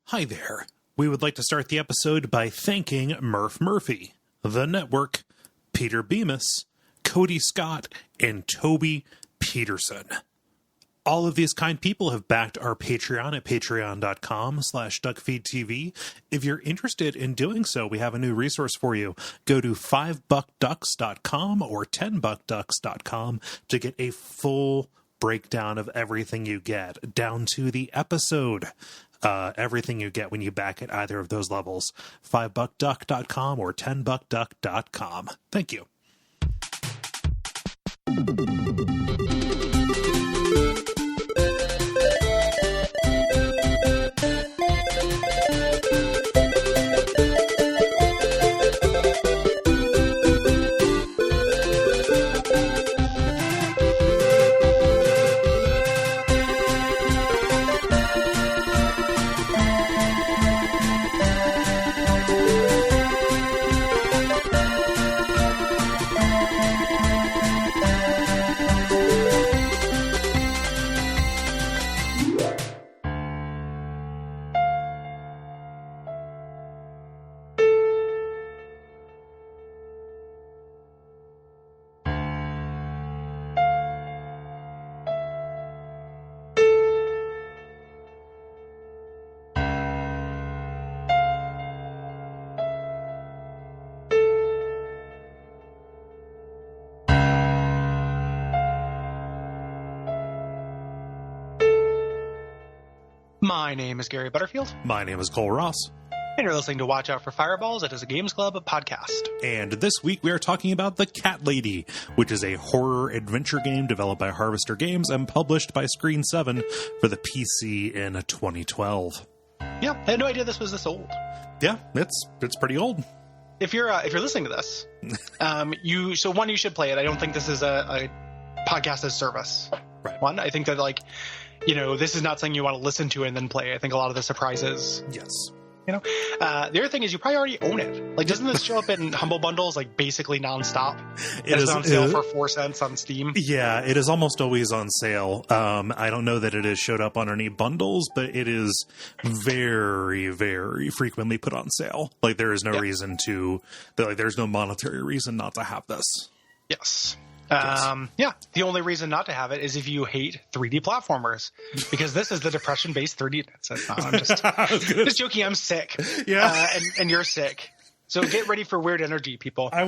Hi there. We would like to start the episode by thanking Murph Murphy, the network, Peter Bemis, Cody Scott, and Toby Peterson. All of these kind people have backed our Patreon at patreon.com/Duckfeed.tv. If you're interested in doing so, we have a new resource for you. Go to 5buckducks.com or 10buckducks.com to get a full breakdown of everything you get, down to the episode. Everything you get when you back at either of those levels. 5buckduck.com or 10buckduck.com. Thank you. My name is Gary Butterfield. My name is Cole Ross. And you're listening to Watch Out for Fireballs. It is a Games Club podcast. And this week we are talking about The Cat Lady, which is a horror adventure game developed by Harvester Games and published by Screen 7 for the PC in 2012. Yeah, I had no idea this was this old. Yeah, it's pretty old. If you're listening to this, you should play it. I don't think this is a podcast as service. Right. One, I think that this is not something you want to listen to and then play. I think a lot of the surprises. Yes. The other thing is you probably already own it. Like, doesn't this show up in Humble Bundles like basically nonstop? It is on sale for 4 cents on Steam. Yeah, it is almost always on sale. I don't know that it has showed up on any bundles, but it is very, very frequently put on sale. Like, there is no reason to, there's no monetary reason not to have this. Yes. Yes. The only reason not to have it is if you hate 3D platformers, because this is the depression-based 3D. I'm just joking. I'm sick. Yeah, and you're sick. So get ready for weird energy, people. I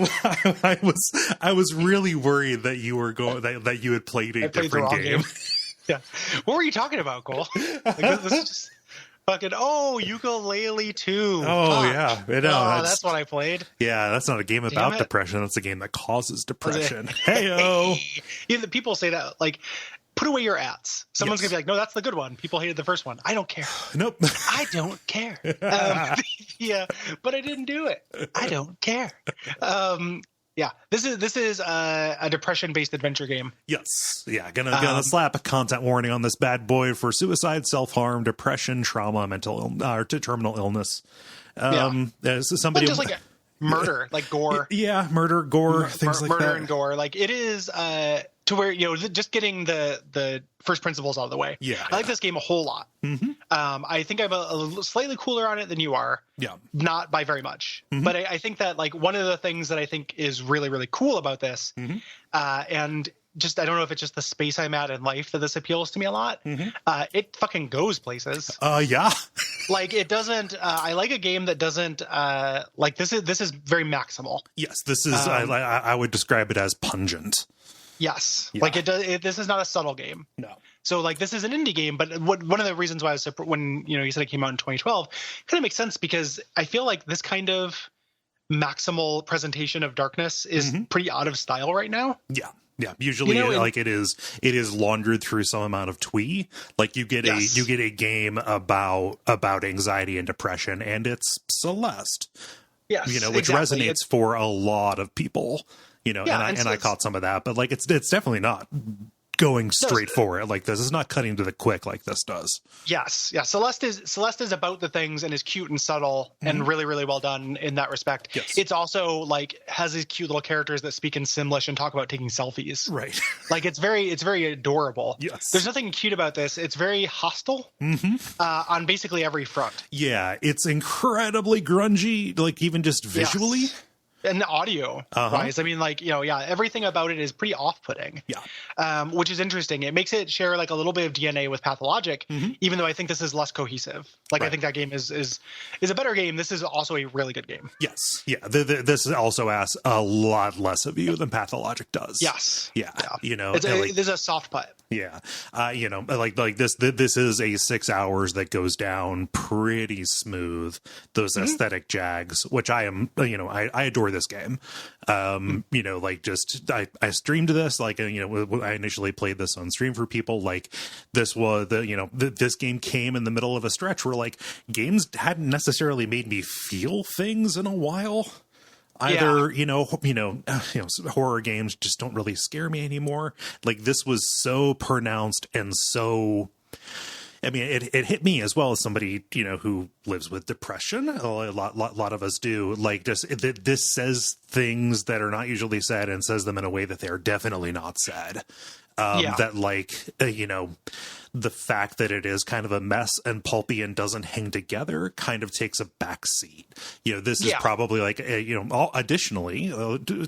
was really worried that you were that you had played a different game. Yeah. What were you talking about, Cole? This is just fucking Ukulele 2. Oh, yeah. That's what I played. Yeah, that's not a game about depression. That's a game that causes depression. Hey-o. The people say that, like, put away your ads. Someone's going to be like, no, that's the good one. People hated the first one. I don't care. Nope. I don't care. Yeah, but I didn't do it. I don't care. Yeah, this is a depression-based adventure game. Yes, yeah, gonna slap a content warning on this bad boy for suicide, self-harm, depression, trauma, terminal illness. Somebody just like murder, like gore. Yeah, murder, gore, things like that. Murder and gore, like it is to where just getting the first principles out of the way. Yeah, I like this game a whole lot. Mm-hmm. I think I'm a slightly cooler on it than you are. Yeah, not by very much. Mm-hmm. But I think that like one of the things that I think is really, really cool about this, and just I don't know if it's just the space I'm at in life that this appeals to me a lot. Mm-hmm. It fucking goes places. Yeah. Like it doesn't. I like a game that doesn't like this is very maximal. Yes, this is. I would describe it as pungent. Yes, yeah. Like it does. This is not a subtle game. No. So like this is an indie game, but one of the reasons why I was when you said it came out in 2012, kind of makes sense because I feel like this kind of maximal presentation of darkness is pretty out of style right now. Yeah. Yeah, usually it is laundered through some amount of twee. Like you get a game about anxiety and depression, and it's Celeste. Yes, which resonates for a lot of people. And I caught some of that, but like it's definitely not going straight for it like this. It's not cutting to the quick like this does. Yes. Yeah. Celeste is about the things and is cute and subtle and really, really well done in that respect. Yes. It's also like has these cute little characters that speak in Simlish and talk about taking selfies. Right. Like it's very adorable. Yes. There's nothing cute about this. It's very hostile on basically every front. Yeah. It's incredibly grungy, like even just visually. Yes. And the audio wise, I mean, like, everything about it is pretty off-putting. Yeah. Which is interesting. It makes it share like a little bit of DNA with Pathologic, even though I think this is less cohesive. Like, I think that game is a better game. This is also a really good game. Yes. Yeah. This also asks a lot less of you than Pathologic does. Yes. Yeah. You know, there's a soft putt. Yeah. You know, like this is a 6 hours that goes down pretty smooth. Those aesthetic jags, which I am, I adore this game. You know, like just I streamed this, like, I initially played this on stream for people. Like this was this game came in the middle of a stretch where like games hadn't necessarily made me feel things in a while. Either, horror games just don't really scare me anymore. Like this was so pronounced and so, I mean, it hit me as well as somebody, who lives with depression. A lot of us do. Like this says things that are not usually said and says them in a way that they are definitely not said. That like, the fact that it is kind of a mess and pulpy and doesn't hang together kind of takes a back seat. This is probably like, additionally,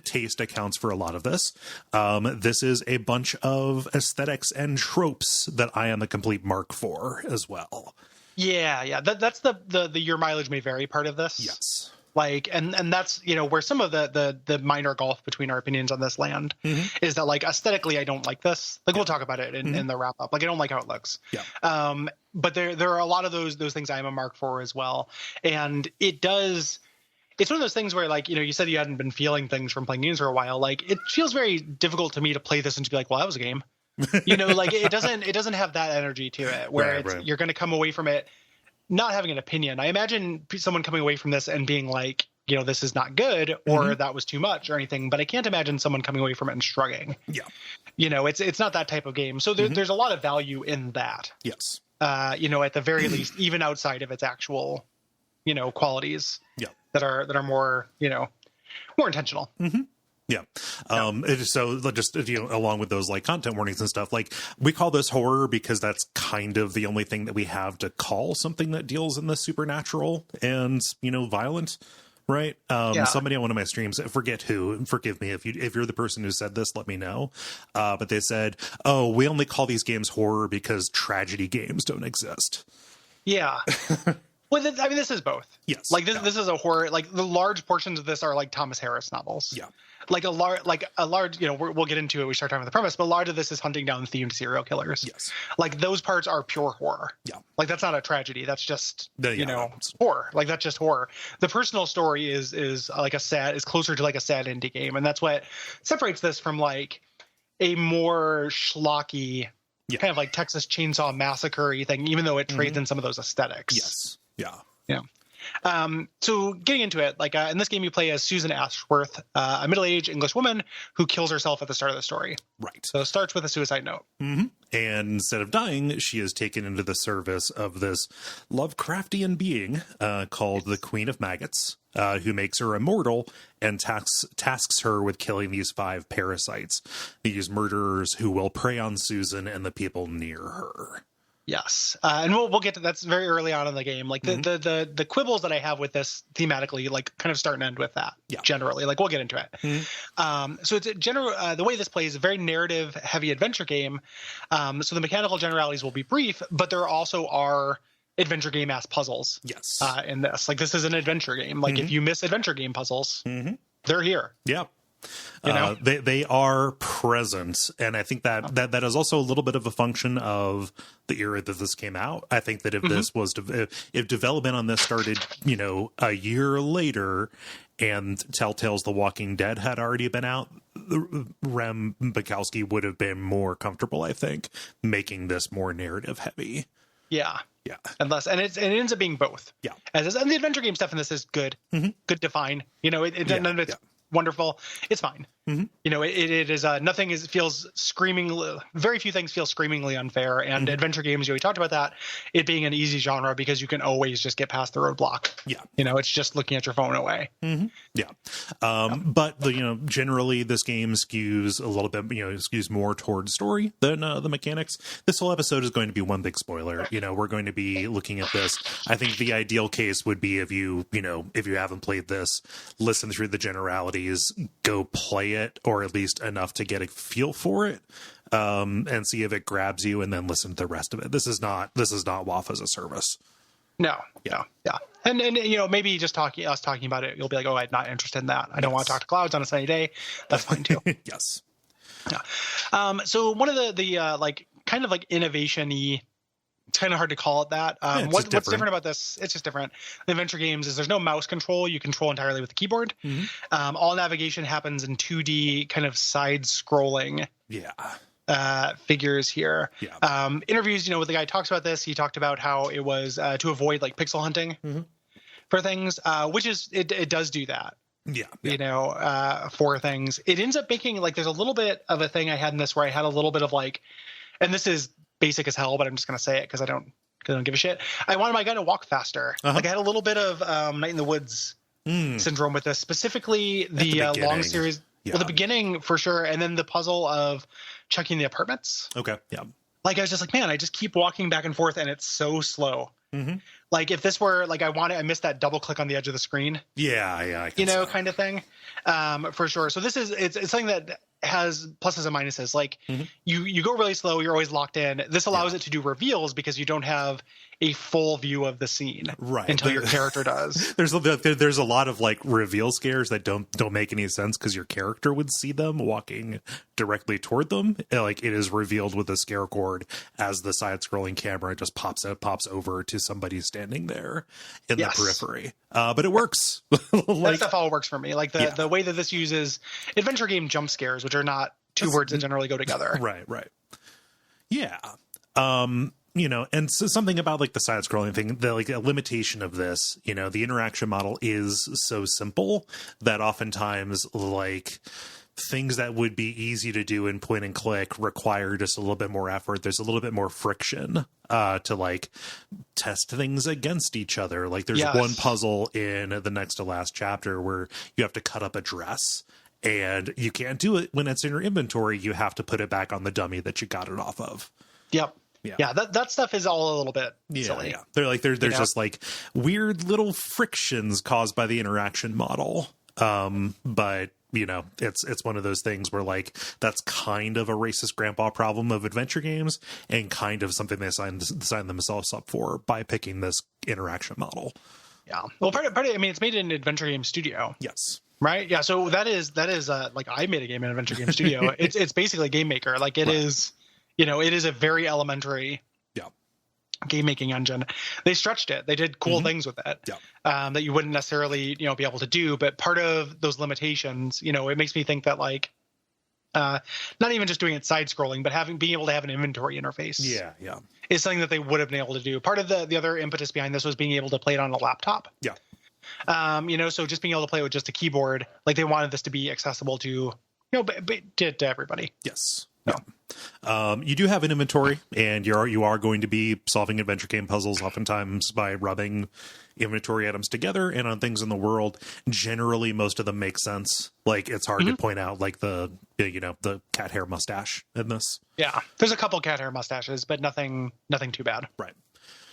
taste accounts for a lot of this. This is a bunch of aesthetics and tropes that I am a complete mark for as well. Yeah. That's the your mileage may vary part of this. Yes. Like, and that's, where some of the minor gulf between our opinions on this land is that, like, aesthetically, I don't like this. Like, we'll talk about it in the wrap up. Like, I don't like how it looks. Yeah. But there are a lot of those things I am a mark for as well. And it's one of those things where, like, you said you hadn't been feeling things from playing games for a while. Like, it feels very difficult to me to play this and to be like, well, that was a game. Like, it doesn't have that energy to it where you're going to come away from it not having an opinion. I imagine someone coming away from this and being like, this is not good or that was too much or anything, but I can't imagine someone coming away from it and shrugging. Yeah. It's not that type of game. So there's a lot of value in that. Yes. At the very least, even outside of its actual, qualities that are more, more intentional. Mm-hmm. Yeah. So just, along with those like content warnings and stuff, like we call this horror because that's kind of the only thing that we have to call something that deals in the supernatural and, violent. Right. Somebody on one of my streams, forget who, forgive me if you're the person who said this, let me know. But they said, oh, we only call these games horror because tragedy games don't exist. Yeah. Well, I mean, this is both. Yes. Like this is a horror. Like the large portions of this are like Thomas Harris novels. Yeah. Like a large, we'll get into it. We start talking about the premise, but a lot of this is hunting down themed serial killers. Yes. Like those parts are pure horror. Yeah. Like that's not a tragedy. That's just, horror. Like that's just horror. The personal story is like is closer to like a sad indie game. And that's what separates this from like a more schlocky kind of like Texas Chainsaw Massacre-y thing, even though it trades in some of those aesthetics. Yes. Yeah. So getting into it, like in this game, you play as Susan Ashworth, a middle-aged English woman who kills herself at the start of the story. Right. So it starts with a suicide note. Mm-hmm. And instead of dying, she is taken into the service of this Lovecraftian being called the Queen of Maggots, who makes her immortal and tasks her with killing these 5 parasites, these murderers who will prey on Susan and the people near her. Yes. And we'll get to that's very early on in the game. Like the quibbles that I have with this thematically, like kind of start and end with that generally, like we'll get into it. So it's the way this plays is a very narrative heavy adventure game. So the mechanical generalities will be brief, but there also are adventure game ass puzzles. Yes. In this, like this is an adventure game. Like if you miss adventure game puzzles, they're here. Yeah. They are present, and I think that is also a little bit of a function of the era that this came out. I think that if this was if development on this started, a year later, and Telltale's The Walking Dead had already been out, Rem Bukowski would have been more comfortable, I think, making this more narrative heavy. Yeah. Yeah. And it ends up being both. Yeah. And the adventure game stuff in this is good. Good to fine. None of it's wonderful. It's fine. You know, it is nothing feels screamingly, very few things feel screamingly unfair. And adventure games, we talked about that, it being an easy genre because you can always just get past the roadblock. Yeah. You know, it's just looking at your phone away. Yeah. But generally this game skews a little bit, skews more towards story than the mechanics. This whole episode is going to be one big spoiler. We're going to be looking at this. I think the ideal case would be if you haven't played this, listen through the generalities, go play it, or at least enough to get a feel for it, and see if it grabs you, and then listen to the rest of it. This is not WAF as a service. No. Yeah. And maybe just talking about it, you'll be like, oh, I'm not interested in that. I don't want to talk to clouds on a sunny day. That's fine too. Yes. Yeah. So one of the like kind of like innovation-y, it's kind of hard to call it that. What's different about this? It's just different. The adventure games is there's no mouse control. You control entirely with the keyboard. All navigation happens in 2D kind of side scrolling. Figures here. Interviews, with the guy who talks about this, he talked about how it was to avoid like pixel hunting for things, which is it does do that. For things. It ends up making like there's a little bit of a thing I had in this where I had a little bit of like, and this is basic as hell, but I'm just gonna say it because I don't give a shit. I wanted my guy to walk faster. Like I had a little bit of Night in the Woods syndrome with this, specifically the long series. Well, the beginning for sure, and then the puzzle of checking the apartments. Okay. Yeah. Like I was just like, man, I just keep walking back and forth, and it's so slow. Like if this were like I missed that double click on the edge of the screen. Yeah. Kind of thing, for sure. So this is it's something that has pluses and minuses. Like you go really slow, you're always locked in. This allows it to do reveals because you don't have a full view of the scene until your character does. There's a lot of like reveal scares that don't make any sense because your character would see them walking directly toward them. Like it is revealed with a scare cord as the side scrolling camera just pops over to somebody standing there in the periphery. But it works. That stuff all works for me. Like the way that this uses adventure game jump scares, which are not two words that generally go together. Right. Yeah. And so something about like the side scrolling thing, the like a limitation of this, the interaction model is so simple that oftentimes like things that would be easy to do in point and click require just a little bit more effort. There's a little bit more friction to like test things against each other. Like there's one puzzle in the next to last chapter where you have to cut up a dress. And you can't do it when it's in your inventory. You have to put it back on the dummy that you got it off of. Yep. Yeah, that stuff is all a little bit silly. Yeah. They're like there's just like weird little frictions caused by the interaction model. But it's one of those things where like that's kind of a racist grandpa problem of adventure games and kind of something they signed themselves up for by picking this interaction model. Yeah. Well, part of I mean, it's made in an adventure game studio. Yes. Right. Yeah. So that is like I made a game in an adventure game studio. It's basically a game maker. Like it is, it is a very elementary game making engine. They stretched it. They did cool things with it that you wouldn't necessarily, be able to do. But part of those limitations, it makes me think that like not even just doing it side scrolling, but being able to have an inventory interface. Yeah. Is something that they would have been able to do. Part of the other impetus behind this was being able to play it on a laptop. Yeah. So just being able to play with just a keyboard, like they wanted this to be accessible to, to everybody. Yes. You do have an inventory, and you are going to be solving adventure game puzzles oftentimes by rubbing inventory items together and on things in the world. Generally, most of them make sense. Like it's hard to point out like the cat hair mustache in this. Yeah, there's a couple cat hair mustaches, but nothing too bad. Right.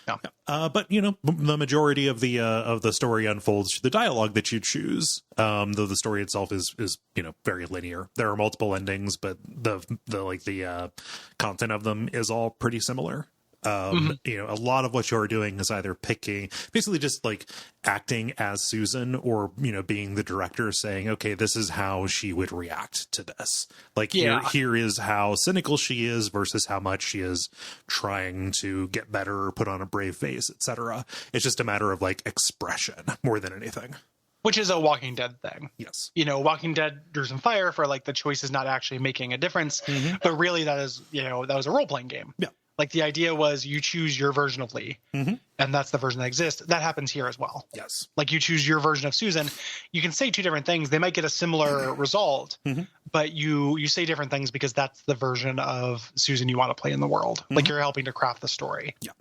Yeah. But the majority of the story unfolds through the dialogue that you choose. Though the story itself is very linear. There are multiple endings, but the content of them is all pretty similar. A lot of what you're doing is either basically just like acting as Susan or, being the director saying, okay, this is how she would react to this. Like here is how cynical she is versus how much she is trying to get better or put on a brave face, etc. It's just a matter of like expression more than anything. Which is a Walking Dead thing. Yes. Walking Dead drew some fire for like the choices not actually making a difference, but really that is, that was a role-playing game. Yeah. Like the idea was you choose your version of Lee, and that's the version that exists. That happens here as well. Yes. Like you choose your version of Susan. You can say two different things. They might get a similar result, but you say different things because that's the version of Susan you want to play in the world. Like you're helping to craft the story. Yeah.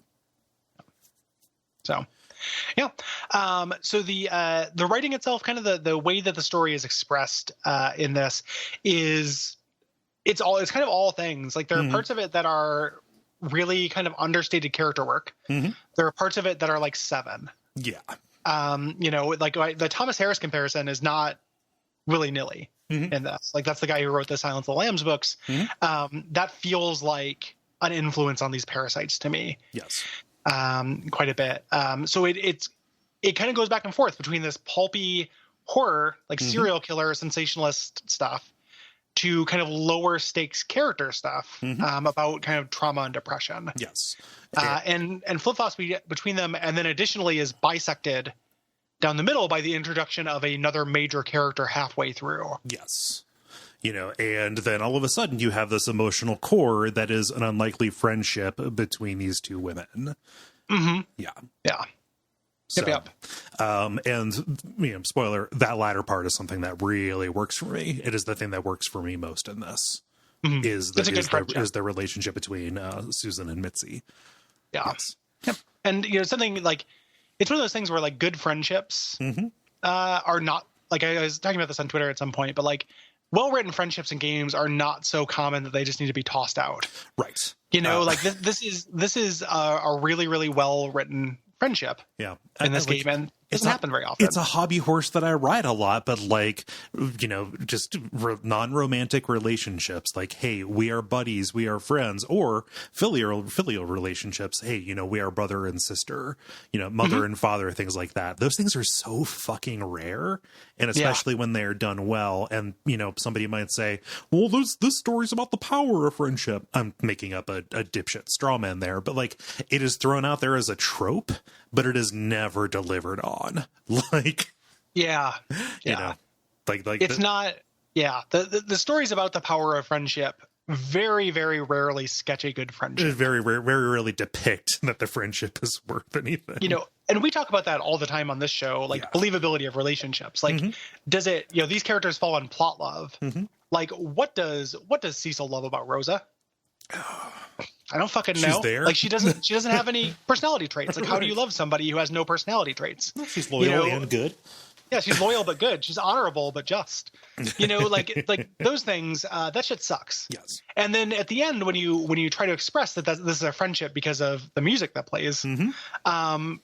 So, yeah. So the writing itself, kind of the way that the story is expressed in this is it's kind of all things. Like there are parts of it that are really kind of understated character work. There are parts of it that are like 7. Yeah. Like the Thomas Harris comparison is not willy-nilly in this. Like that's the guy who wrote the Silence of the Lambs books. That feels like an influence on these Parasites to me. Yes. Quite a bit. So it kind of goes back and forth between this pulpy horror, like serial killer, sensationalist stuff, to kind of lower stakes character stuff about kind of trauma and depression. Yes. And flip-flops between them, and then additionally is bisected down the middle by the introduction of another major character halfway through. Yes. And then all of a sudden you have this emotional core that is an unlikely friendship between these two women. Yeah. Yeah. So, Yep. And spoiler, that latter part is something that really works for me. It is the thing that works for me most in this. Is the relationship between Susan and Mitzi. Yeah. Yes. Yep. And something like it's one of those things where like good friendships are not, like I was talking about this on Twitter at some point, but like well-written friendships in games are not so common that they just need to be tossed out. Right. Like this is a really, really well-written friendship. Yeah. In this game, and it doesn't happen very often. It's a hobby horse that I ride a lot, but just non-romantic relationships. Like, hey, we are buddies, we are friends, or filial relationships. Hey, we are brother and sister. Mother and father, things like that. Those things are so fucking rare, and especially when they are done well. And somebody might say, "Well, this story's about the power of friendship." I'm making up a dipshit straw man there, but like it is thrown out there as a trope, but it is never delivered on. Like, like it's not. Yeah, the stories about the power of friendship very, very rarely sketch a good friendship. Very rarely depict that the friendship is worth anything. And we talk about that all the time on this show, like believability of relationships. Like, does it? These characters fall on plot love. Like, what does Cecil love about Rosa? I don't fucking know. She's there. Like she doesn't have any personality traits. Like how do you love somebody who has no personality traits? She's loyal and good. Yeah, she's loyal but good. She's honorable but just. Like those things. That shit sucks. Yes. And then at the end, when you try to express that this is a friendship because of the music that plays,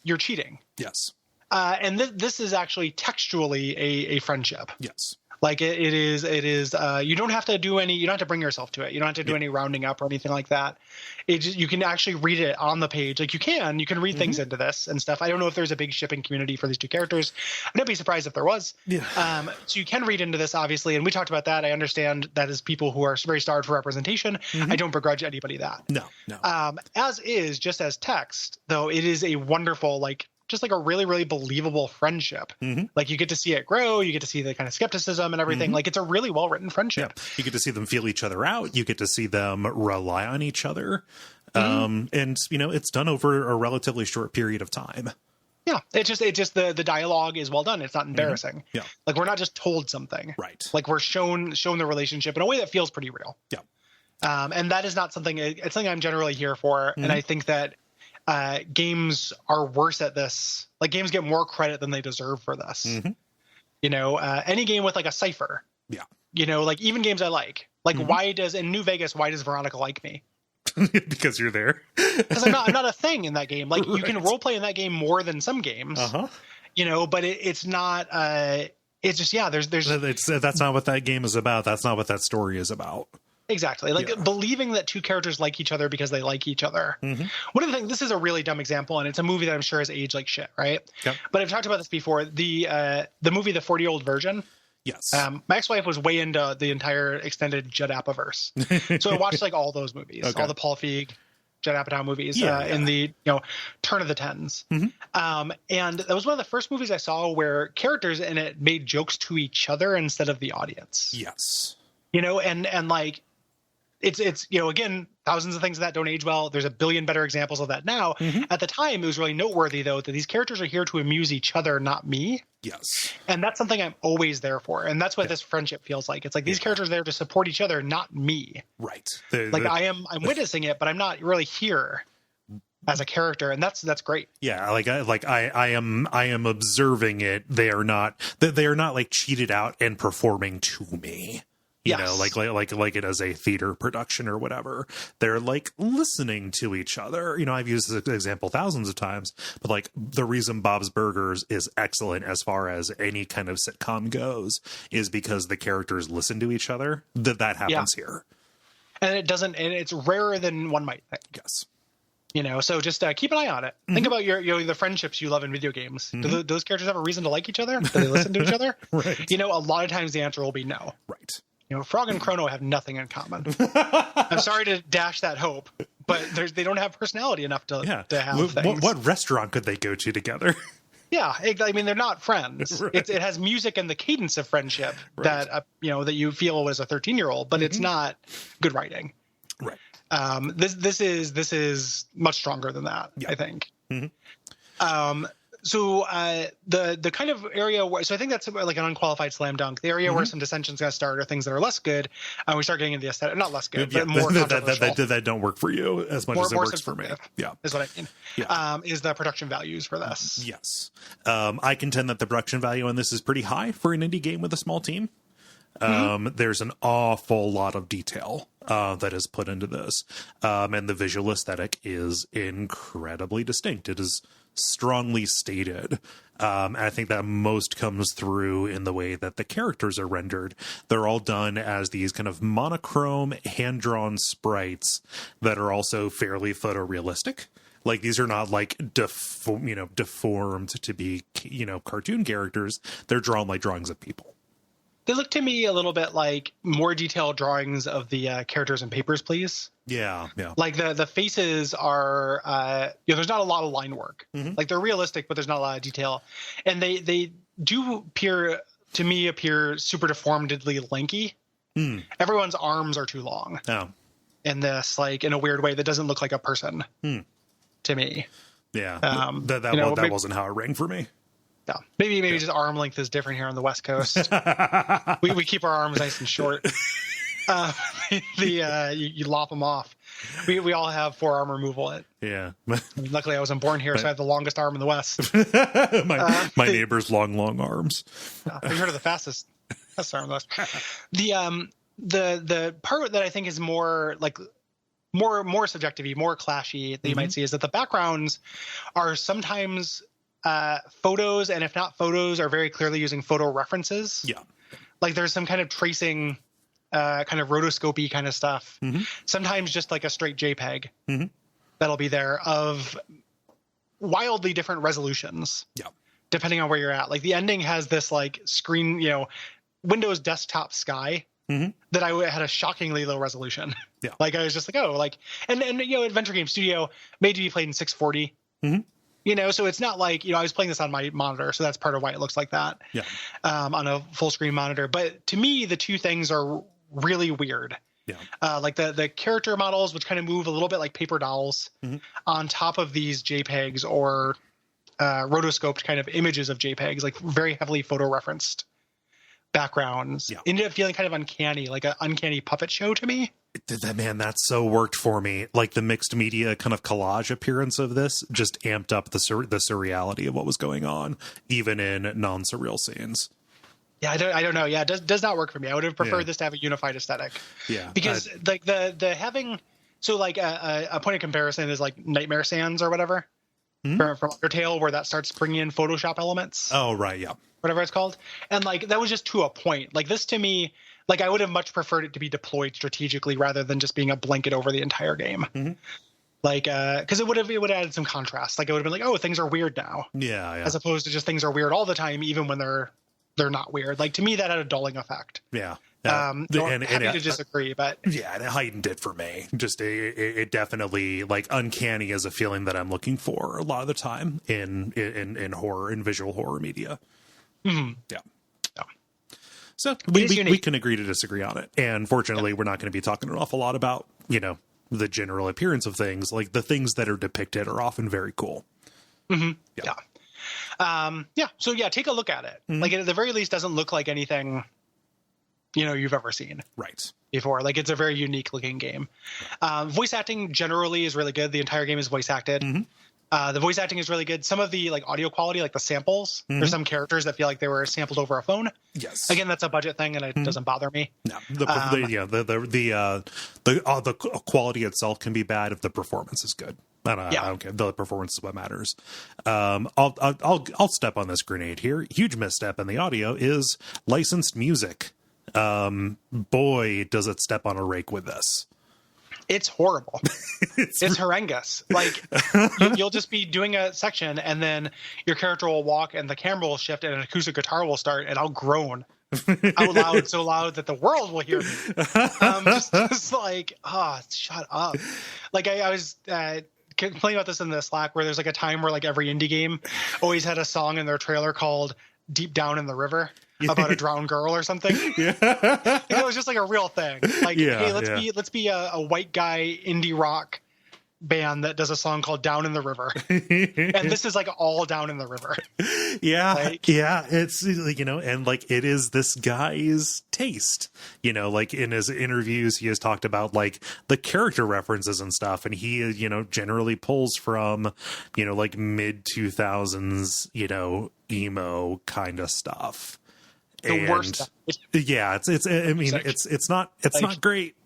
you're cheating. Yes. And this is actually textually a friendship. Yes. Like it is, you don't have to bring yourself to it. You don't have to do any rounding up or anything like that. You can actually read it on the page. Like you can read things into this and stuff. I don't know if there's a big shipping community for these two characters. I'd be surprised if there was. Yeah. So you can read into this obviously. And we talked about that. I understand that as people who are very starved for representation, I don't begrudge anybody that. No. As is just as text though, it is a wonderful, just like a really, really believable friendship. Like you get to see it grow. You get to see the kind of skepticism and everything. Like it's a really well-written friendship. Yeah. You get to see them feel each other out. You get to see them rely on each other. And it's done over a relatively short period of time. Yeah. It's just the dialogue is well done. It's not embarrassing. Yeah. Like we're not just told something. Right. Like we're shown the relationship in a way that feels pretty real. Yeah. And that is not something, it's something I'm generally here for. And I think that, games are worse at this. Like games get more credit than they deserve for this. Any game with like a cipher. Yeah. Like even games I like why does in New Vegas, why does Veronica like me? Because you're there. Because I'm not a thing in that game. Like you can role play in that game more than some games. But it's not. It's just there's. That's not what that game is about. That's not what that story is about. Exactly. Believing that two characters like each other because they like each other. One of the things, this is a really dumb example, and it's a movie that I'm sure has aged like shit, right? Yep. But I've talked about this before. The movie, The 40-Year-Old Virgin. Yes. My ex-wife was way into the entire extended Judd Apatow-verse. So I watched all those movies, all the Paul Feig, Judd Apatow movies in the turn of the tens. And that was one of the first movies I saw where characters in it made jokes to each other instead of the audience. Yes. And it's again, thousands of things that don't age well. There's a billion better examples of that now. At the time, it was really noteworthy, though, that these characters are here to amuse each other, not me. Yes. And that's something I'm always there for. And that's what this friendship feels like. It's like these characters are there to support each other, not me. Right. I'm witnessing it, but I'm not really here as a character, and that's great. Yeah, I am observing it. They are not like cheated out and performing to me. You know, like it as a theater production or whatever. They're like listening to each other. You know, I've used this example thousands of times, but like the reason Bob's Burgers is excellent as far as any kind of sitcom goes is because the characters listen to each other. That happens here. And it's rarer than one might think. Yes. You know, so just keep an eye on it. Think about the friendships you love in video games. Do those characters have a reason to like each other? Do they listen to each other? Right. You know, a lot of times the answer will be no. Right. You know, Frog and Chrono have nothing in common. I'm sorry to dash that hope, but they don't have personality enough to have things. What restaurant could they go to together? Yeah, I mean, they're not friends. Right. It has music and the cadence of friendship that that you feel as a 13-year-old, but it's not good writing. Right. This is much stronger than that. Yeah. I think. So the kind of area where, so I think that's like an unqualified slam dunk. The area where some dissension's going to start are things that are less good. We start getting into the aesthetic, not less good, but more controversial. That don't work for you as much as it works for me. Yeah, is what I mean. Yeah. Is the production values for this? Yes, I contend that the production value on this is pretty high for an indie game with a small team. There's an awful lot of detail that is put into this, and the visual aesthetic is incredibly distinct. It is strongly stated, and I think that most comes through in the way that the characters are rendered. They're all done as these kind of monochrome, hand-drawn sprites that are also fairly photorealistic. Like, these are not like deformed to be cartoon characters. They're drawn like drawings of people. They look to me a little bit like more detailed drawings of the characters in Papers, Please. Yeah. Like the faces are, there's not a lot of line work. Like, they're realistic, but there's not a lot of detail. And they do appear super deformedly lanky. Everyone's arms are too long. Oh. In this, like, in a weird way that doesn't look like a person to me. Yeah. That wasn't how it rang for me. Yeah, maybe just arm length is different here on the West Coast. we keep our arms nice and short. You lop them off. We all have forearm removal. Yeah. Luckily, I wasn't born here, so I have the longest arm in the West. my neighbor's long arms. Have you heard of the fastest arm in the West? The part that I think is more subjective-y, more clashy that you might see is that the backgrounds are sometimes photos, and if not photos, are very clearly using photo references. Yeah. Like, there's some kind of tracing, kind of rotoscopy kind of stuff. Sometimes just like a straight JPEG that'll be there of wildly different resolutions. Yeah. Depending on where you're at. Like, the ending has this like screen, Windows desktop sky that I had a shockingly low resolution. Yeah. Like, I was just like, and Adventure Game Studio made to be played in 640. So it's not like, I was playing this on my monitor, so that's part of why it looks like that. Yeah. On a full screen monitor. But to me, the two things are really weird. Yeah. Like the character models, which kind of move a little bit like paper dolls on top of these JPEGs or rotoscoped kind of images of JPEGs, like very heavily photo referenced backgrounds. Yeah. Ended up feeling kind of uncanny, like an uncanny puppet show to me. That so worked for me. Like, the mixed media kind of collage appearance of this just amped up the surreality of what was going on, even in non-surreal scenes. Yeah, I don't know. Yeah, it does not work for me. I would have preferred this to have a unified aesthetic. Yeah, because like the having like a point of comparison is like Nightmare Sands or whatever from Undertale, where that starts bringing in Photoshop elements. Oh right, yeah, whatever it's called, and like that was just to a point. Like, this to me. Like, I would have much preferred it to be deployed strategically rather than just being a blanket over the entire game. Like, because it would have added some contrast. Like, it would have been like, oh, things are weird now. Yeah. As opposed to just things are weird all the time, even when they're not weird. Like, to me, that had a dulling effect. Yeah. Happy to disagree, but yeah, and it heightened it for me. Just it definitely, like, uncanny is a feeling that I'm looking for a lot of the time in horror, in visual horror media. Yeah. So we can agree to disagree on it. And fortunately, we're not going to be talking an awful lot about, the general appearance of things. Like the things that are depicted are often very cool. Mm-hmm. Yeah. So yeah, take a look at it. Mm-hmm. Like at the very least, doesn't look like anything, you've ever seen. Right. Before. Like it's a very unique looking game. Voice acting generally is really good. The entire game is voice acted. Mm-hmm. The voice acting is really good. Some of the like audio quality, like the samples, there's some characters that feel like they were sampled over a phone. Yes. Again, that's a budget thing, and it doesn't bother me. No, the quality itself can be bad if the performance is good. I don't care. The performance is what matters. I'll step on this grenade here. Huge misstep in the audio is licensed music. Boy, does it step on a rake with this. It's horrible. It's horrendous. Like you'll just be doing a section and then your character will walk and the camera will shift and an acoustic guitar will start and I'll groan out loud, so loud that the world will hear me. Just like, shut up. Like I was complaining about this in the Slack where there's like a time where like every indie game always had a song in their trailer called Deep Down in the River. About a drowned girl or something. Yeah. It was just like a real thing. Like, hey, let's be a white guy indie rock band that does a song called Down in the River. And this is like all down in the river. Yeah. It's and like it is this guy's taste. Like in his interviews, he has talked about like the character references and stuff. And he, generally pulls from, like mid 2000s, emo kind of stuff. The worst. Yeah, it's not great.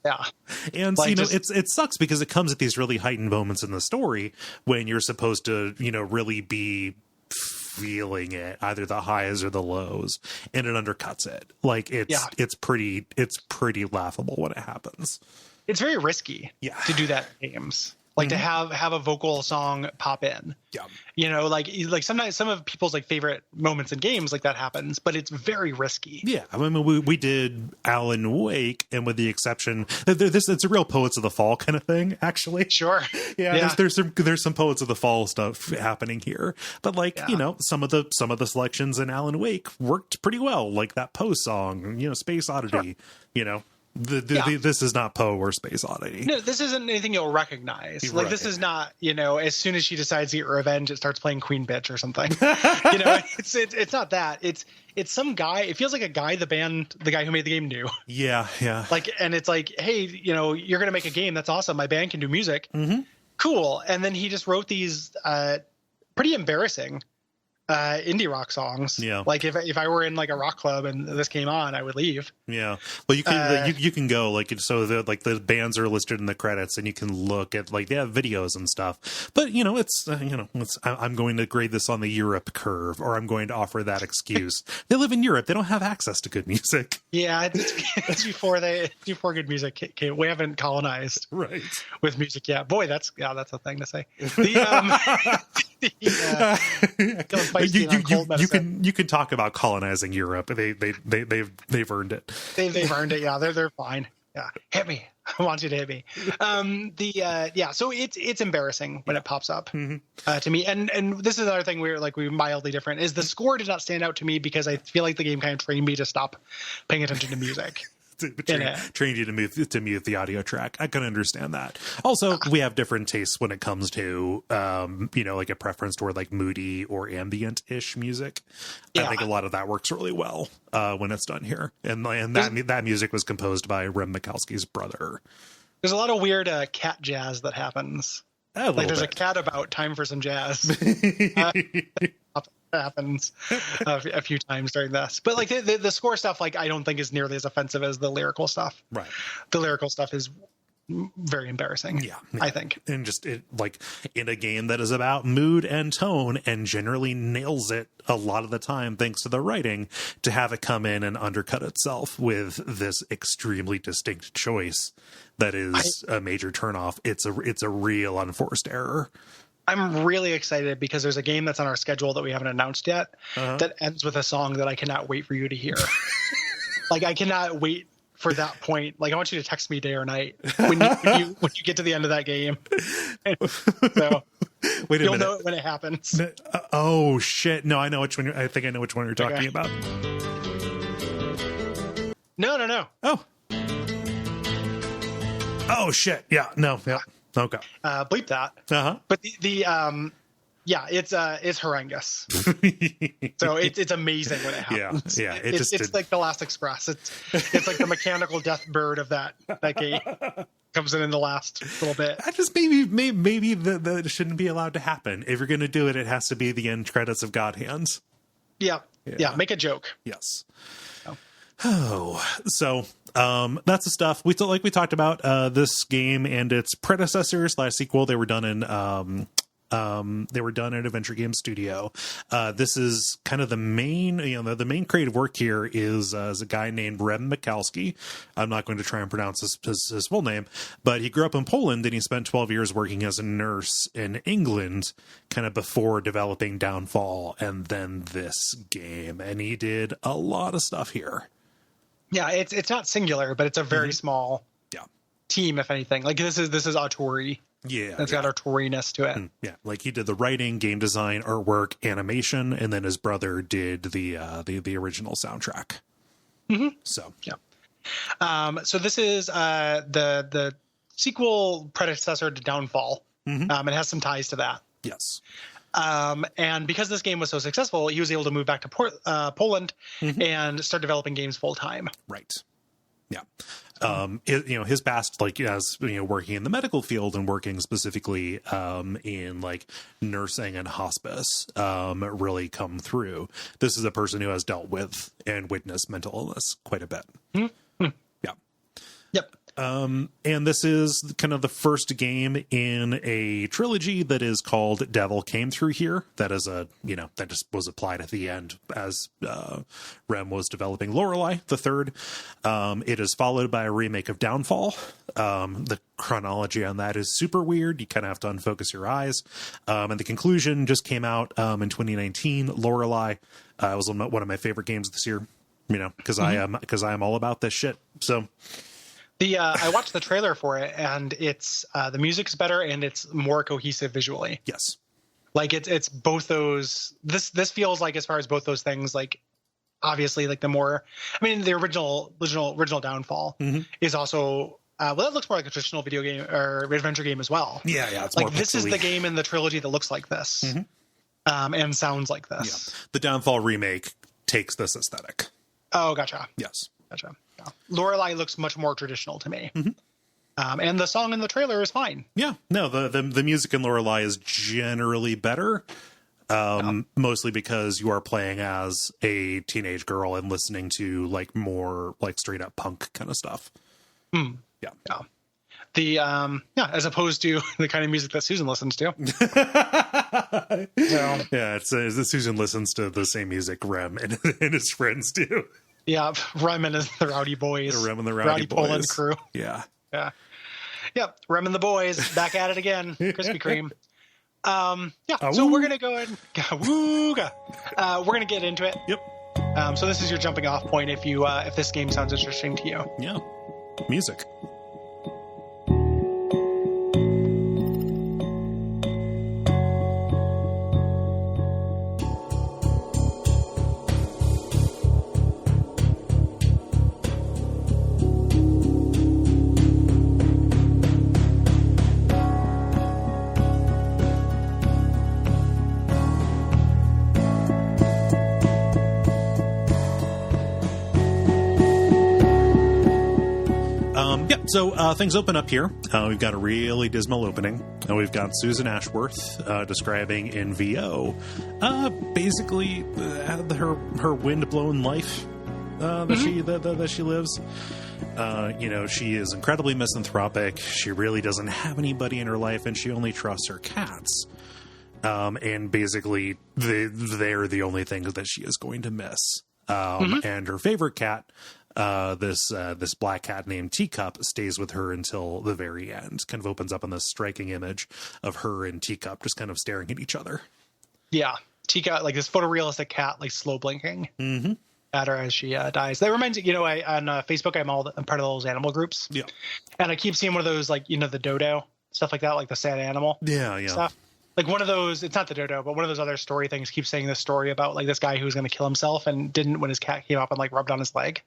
Yeah. And like it sucks because it comes at these really heightened moments in the story when you're supposed to, really be feeling it, either the highs or the lows, and it undercuts it. Like it's pretty laughable when it happens. It's very risky to do that in games. Like to have a vocal song pop in. Yeah. Like sometimes some of people's like favorite moments in games like that happens, but it's very risky. Yeah. I mean, we did Alan Wake, and with the exception, it's a real Poets of the Fall kind of thing, actually. Sure. Yeah. There's some Poets of the Fall stuff happening here, but like, some of the selections in Alan Wake worked pretty well. Like that Poe song, Space Oddity, this is not Poe or Space Oddity. No, this isn't anything you'll recognize. Like this is not, as soon as she decides to get revenge, it starts playing Queen Bitch or something. It's not that. It's some guy. It feels like a guy the guy who made the game knew. Yeah. Like, and it's like, hey, you're gonna make a game. That's awesome. My band can do music. Mm-hmm. Cool. And then he just wrote these pretty embarrassing indie rock songs. Yeah. Like if I were in like a rock club and this came on, I would leave. Yeah. Well, you can go like, so the bands are listed in the credits and you can look at like, they have videos and stuff, but I'm going to grade this on the Europe curve, or I'm going to offer that excuse. They live in Europe. They don't have access to good music. Yeah. It's before good music came. We haven't colonized with music yet. Boy, that's a thing to say. You can talk about colonizing Europe. They've earned it. They've earned it. Yeah, they're fine. Yeah, hit me. I want you to hit me. So it's embarrassing when it pops up to me. And this is another thing we're mildly different. Is the score did not stand out to me because I feel like the game kind of trained me to stop paying attention to music. Trained you to mute the audio track. I can understand that. Also, we have different tastes when it comes to like a preference toward like moody or ambient-ish music. I think a lot of that works really well when it's done here. And that music was composed by Rem Mikalski's brother. There's a lot of weird cat jazz that happens. There's a cat about time for some jazz. Happens a few times during this, but like the score stuff, like I don't think is nearly as offensive as the lyrical stuff. Right. The lyrical stuff is very embarrassing. Yeah. I think. And just like in a game that is about mood and tone and generally nails it a lot of the time, thanks to the writing, to have it come in and undercut itself with this extremely distinct choice that is a major turnoff. It's a real unforced error. I'm really excited because there's a game that's on our schedule that we haven't announced yet that ends with a song that I cannot wait for you to hear. Like I cannot wait for that point. Like I want you to text me day or night when you get to the end of that game. So wait a minute. You'll know it when it happens. Oh shit! No, I know which one. I think I know which one you're talking about. No. Oh shit. Yeah. No. Yeah. Okay. Bleep that. But yeah, it's horrendous. So it's amazing when it happens. Yeah. It's like the Last Express. It's like the mechanical death bird of that game comes in the last little bit. I just maybe that shouldn't be allowed to happen. If you're going to do it, it has to be the end credits of God Hands. Yeah. Make a joke. Yes. So that's the stuff we talked about. This game and its predecessor / sequel. They were done in Adventure Game Studio. This is kind of the main, the main creative work here is a guy named Rem Mikalski. I'm not going to try and pronounce his full name, but he grew up in Poland and he spent 12 years working as a nurse in England, kind of before developing Downfall and then this game. And he did a lot of stuff here. Yeah, it's not singular, but it's a very small team, if anything. Like this is auteur-y. Yeah, it's got auteur-ness to it. Yeah, like he did the writing, game design, artwork, animation, and then his brother did the original soundtrack. So yeah. So this is the sequel predecessor to Downfall. It has some ties to that. Yes. And because this game was so successful, he was able to move back to Poland and start developing games full time. Right. Yeah. His past, like, as working in the medical field and working specifically in like nursing and hospice, really come through. This is a person who has dealt with and witnessed mental illness quite a bit. Yeah. Yep. And this is kind of the first game in a trilogy that is called Devil Came Through Here. That is that just was applied at the end as Rem was developing Lorelei, the third. It is followed by a remake of Downfall. The chronology on that is super weird. You kind of have to unfocus your eyes. And the conclusion just came out in 2019. Lorelei was one of my favorite games this year, because I am all about this shit. So... I watched the trailer for it, and it's the music's better and it's more cohesive visually. Yes, like it's both those. This feels like, as far as both those things, like obviously like the more. I mean, the original Downfall is also that looks more like a traditional video game or adventure game as well. Yeah. It's like more this pixely. is the game in the trilogy that looks like this, and sounds like this. Yeah. The Downfall remake takes this aesthetic. Oh, gotcha. Yes, gotcha. Lorelei looks much more traditional to me. And the song in the trailer is fine. Yeah. No, the music in Lorelei is generally better. Mostly because you are playing as a teenage girl and listening to like more like straight up punk kind of stuff. Yeah. The as opposed to the kind of music that Susan listens to. Yeah, it's Susan listens to the same music Rem and his friends do. Yeah, Rem and the Rowdy Boys. Rem and the Rowdy Boys. Poland crew. Yeah. Yep, Rem and the Boys back at it again. Krispy Kreme. So we're gonna go ahead and we're gonna get into it. Yep. So this is your jumping off point if this game sounds interesting to you. Yeah. Music. So things open up here. We've got a really dismal opening. We've got Susan Ashworth describing in VO basically her wind-blown life that she lives. She is incredibly misanthropic. She really doesn't have anybody in her life, and she only trusts her cats. And basically, they're the only things that she is going to miss. And her favorite cat, this black cat named Teacup, stays with her until the very end. Kind of opens up on this striking image of her and Teacup just kind of staring at each other. Yeah, Teacup, like this photorealistic cat, like slow blinking at her as she dies. That reminds me, on Facebook, I'm part of those animal groups. Yeah, and I keep seeing one of those, like the dodo stuff like that, like the sad animal. Yeah. Stuff. Like one of those, it's not the dodo, but one of those other story things keeps saying this story about like this guy who was going to kill himself and didn't when his cat came up and like rubbed on his leg.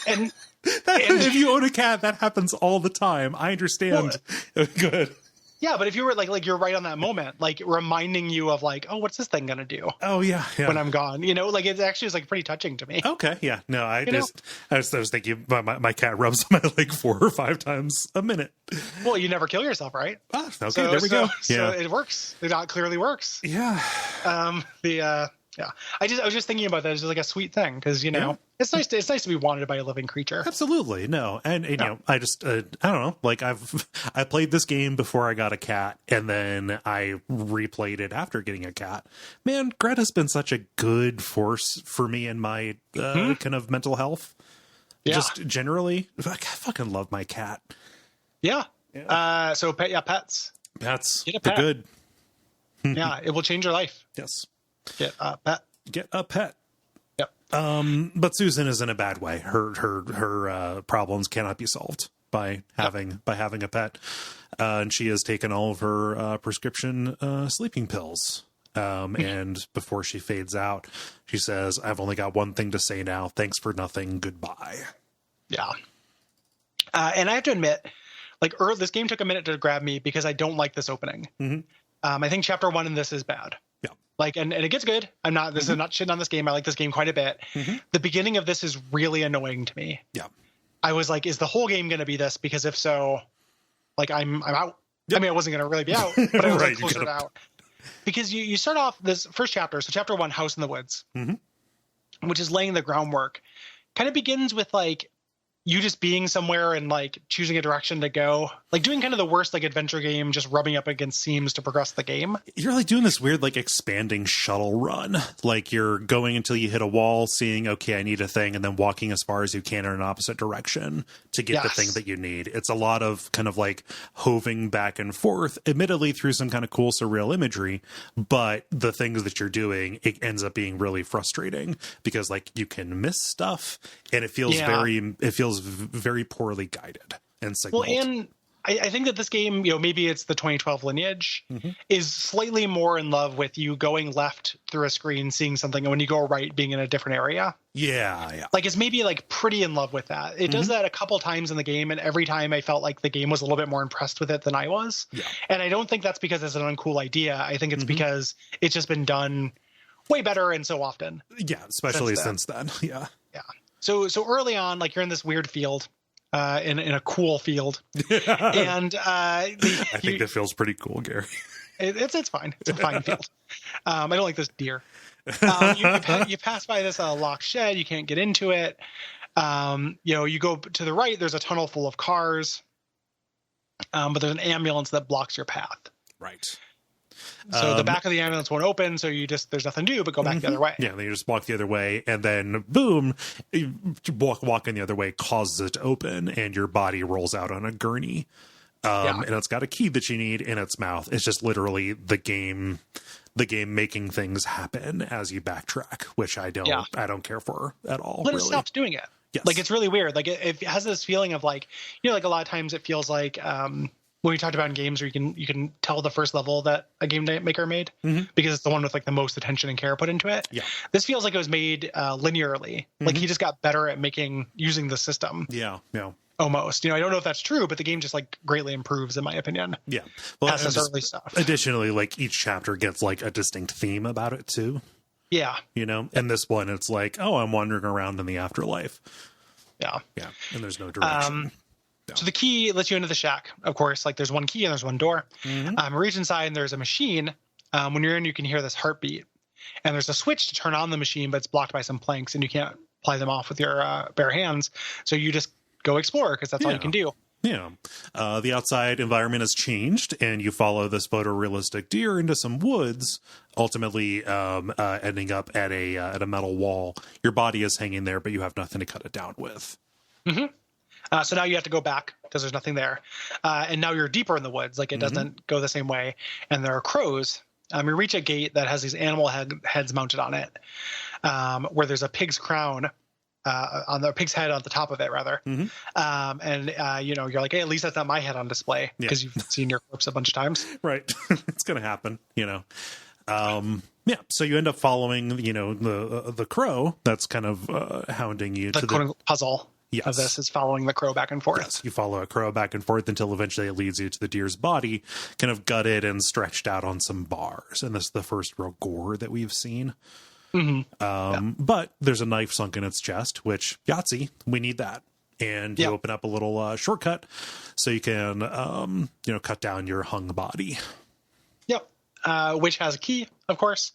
And if you own a cat, that happens all the time. I understand. Well, good. Yeah, but if you were like you're right on that moment, like reminding you of like, oh, what's this thing gonna do? Oh yeah. When I'm gone, like it actually is like pretty touching to me. Okay, yeah, no, I was thinking my cat rubs my leg 4 or 5 times a minute. Well, you never kill yourself, right? Ah, okay, there we go. So it works. It clearly works. Yeah. Yeah. I was just thinking about that as like a sweet thing because it's nice to be wanted by a living creature. Absolutely. No. And I just I don't know, like I played this game before I got a cat, and then I replayed it after getting a cat. Man, Greta's been such a good force for me in my kind of mental health. Yeah. Just generally, I fucking love my cat. Yeah. So pets. Pets. Get a pet. They're good. Yeah, it will change your life. Yes. Get a pet. Get a pet. Yep. But Susan is in a bad way. Her problems cannot be solved by having a pet, and she has taken all of her prescription sleeping pills. And before she fades out, she says, "I've only got one thing to say now. Thanks for nothing. Goodbye." Yeah. And I have to admit, like, this game took a minute to grab me because I don't like this opening. Mm-hmm. I think chapter 1 in this is bad. Yeah. Like, and it gets good. I'm not shitting on this game. I like this game quite a bit. Mm-hmm. The beginning of this is really annoying to me. Yeah. I was like, is the whole game going to be this? Because if so, like, I'm out. Yep. I mean, I wasn't going to really be out, but I was like closer to out. Because you start off this first chapter. So chapter 1, House in the Woods, which is laying the groundwork, kind of begins with like you just being somewhere and like choosing a direction to go, like doing kind of the worst like adventure game, just rubbing up against seams to progress the game. You're like doing this weird like expanding shuttle run. Like you're going until you hit a wall, seeing, okay, I need a thing, and then walking as far as you can in an opposite direction to get the thing that you need. It's a lot of kind of like hoving back and forth, admittedly through some kind of cool surreal imagery, but the things that you're doing, it ends up being really frustrating because like you can miss stuff and it feels very poorly guided and signaled. Well, and I think that this game, maybe it's the 2012 lineage, is slightly more in love with you going left through a screen, seeing something, and when you go right, being in a different area. Yeah. Like it's maybe like pretty in love with that. It does that a couple times in the game, and every time I felt like the game was a little bit more impressed with it than I was. Yeah. And I don't think that's because it's an uncool idea. I think it's because it's just been done way better and so often. Yeah, especially since then. Yeah. Yeah. So early on, like you're in this weird field, in a cool field, and I think that feels pretty cool, Gary. It's fine. It's a fine field. I don't like this deer. You pass by this locked shed. You can't get into it. You go to the right. There's a tunnel full of cars, but there's an ambulance that blocks your path. Right. So the back of the ambulance won't open, so there's nothing to do but go back the other way. Yeah, then you just walk the other way, and then boom, walking the other way causes it to open, and your body rolls out on a gurney. And it's got a key that you need in its mouth. It's just literally the game making things happen as you backtrack, which I don't care for at all. But it stops doing it. Yes. Like it's really weird. Like it has this feeling of like, like a lot of times it feels like when we talked about in games where you can tell the first level that a game maker made because it's the one with like the most attention and care put into it. Yeah. This feels like it was made linearly. Like he just got better at using the system. Yeah. Yeah. Almost. I don't know if that's true, but the game just like greatly improves in my opinion. Yeah. Well, past this early stuff. Additionally, like each chapter gets like a distinct theme about it too. Yeah. And this one, it's like, oh, I'm wandering around in the afterlife. Yeah. Yeah. And there's no direction. So the key lets you into the shack, of course. Like there's one key and there's one door. Reach inside and there's a machine. When you're in, you can hear this heartbeat. And there's a switch to turn on the machine, but it's blocked by some planks and you can't pry them off with your bare hands. So you just go explore because that's all you can do. Yeah. The outside environment has changed and you follow this photorealistic deer into some woods, ultimately ending up at a metal wall. Your body is hanging there, but you have nothing to cut it down with. So now you have to go back because there's nothing there. And now you're deeper in the woods. Like it doesn't go the same way. And there are crows. You reach a gate that has these animal heads mounted on it, where there's a pig's crown on the pig's head on the top of it, rather. And you're like, hey, at least that's not my head on display because you've seen your corpse a bunch of times. Right. It's going to happen, Yeah, so you end up following, the crow that's kind of hounding you to the puzzle. of this is following the crow back and forth. Yes, you follow a crow back and forth until eventually it leads you to the deer's body, kind of gutted and stretched out on some bars. And this is the first real gore that we've seen. But there's a knife sunk in its chest, which, Yahtzee, we need that. And you open up a little shortcut so you can, cut down your hung body. Yep. Which has a key, of course,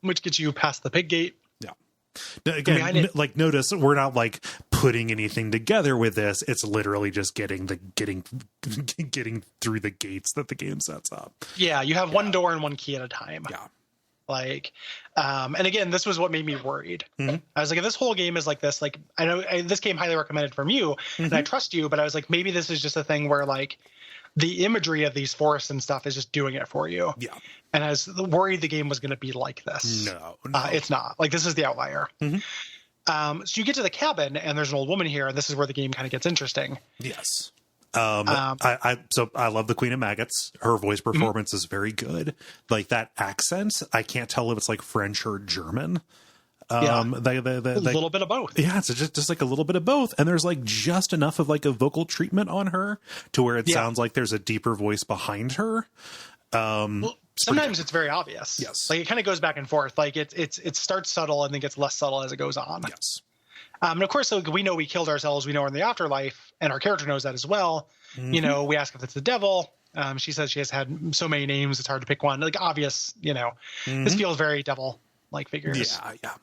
which gets you past the pig gate. Yeah. Now, again, notice we're not like putting anything together with this. It's literally just getting through the gates that the game sets up. Yeah. You have one door and one key at a time. Yeah. And again, this was what made me worried. I was like, if this whole game is like this, like, I know this game highly recommended from you and I trust you, but I was like, maybe this is just a thing where like the imagery of these forests and stuff is just doing it for you. Yeah. And I was worried the game was going to be like this. No. It's not. Like, this is the outlier. So you get to the cabin and there's an old woman here, and this is where the game kind of gets interesting. Yes. I love the Queen of Maggots. Her voice performance is very good. Like that accent, I can't tell if it's like French or German. A little bit of both. Yeah, it's just like a little bit of both. And there's like just enough of like a vocal treatment on her to where it sounds like there's a deeper voice behind her. Sometimes it's very obvious. Yes. Like it kind of goes back and forth. Like it starts subtle and then gets less subtle as it goes on. Yes. And of course, so we know we killed ourselves. We know we're in the afterlife, and our character knows that as well. You know, we ask if it's the devil. She says she has had so many names, it's hard to pick one. Like obvious, this feels very devil-like figures. Yeah.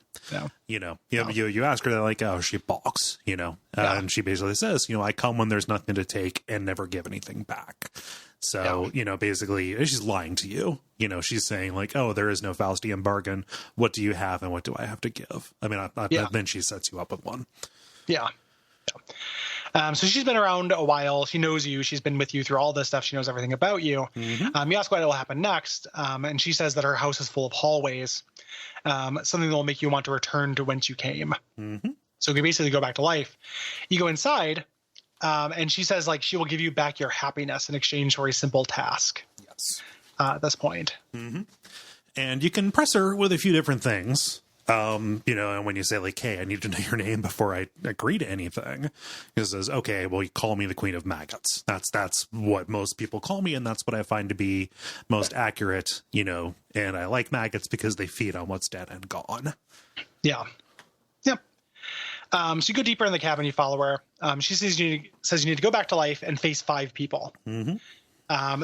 You ask her that, like, oh, she balks, and she basically says, I come when there's nothing to take and never give anything back. So, basically she's lying to you. She's saying like, oh, there is no Faustian bargain. What do you have and what do I have to give? I mean, then she sets you up with one. Yeah. So she's been around a while. She knows you. She's been with you through all this stuff. She knows everything about you. You ask what will happen next. And she says that her house is full of hallways. Something that will make you want to return to whence you came. So you basically go back to life. You go inside. And she says, like, she will give you back your happiness in exchange for a simple task. Yes. At this point. And you can press her with a few different things. And when you say like, hey, I need to know your name before I agree to anything, it says, okay, well, you call me the Queen of Maggots. That's what most people call me. And that's what I find to be most accurate, and I like maggots because they feed on what's dead and gone. Yeah. Yep. So you go deeper in the cabin, you follow her. She says you need to go back to life and face 5 people. The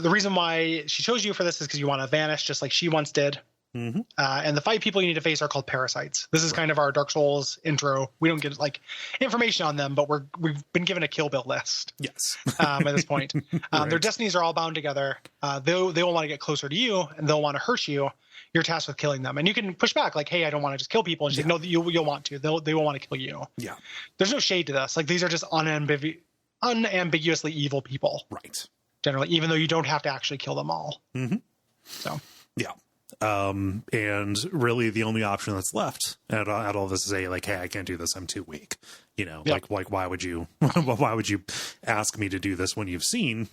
reason why she chose you for this is because you want to vanish just like she once did. And the 5 people you need to face are called Parasites. This is kind of our Dark Souls intro. We don't get like information on them, but we've been given a kill bill list. Yes. At this point, their destinies are all bound together. They will want to get closer to you, and they'll want to hurt you. You're tasked with killing them, and you can push back like, "Hey, I don't want to just kill people." And she's like, "No, you'll want to. They will want to kill you." Yeah. There's no shade to this. Like these are just unambiguously evil people. Right. Generally, even though you don't have to actually kill them all. So. Yeah. And really the only option that's left at all this is say like, hey, I can't do this. I'm too weak. Like why would you ask me to do this when you've seen,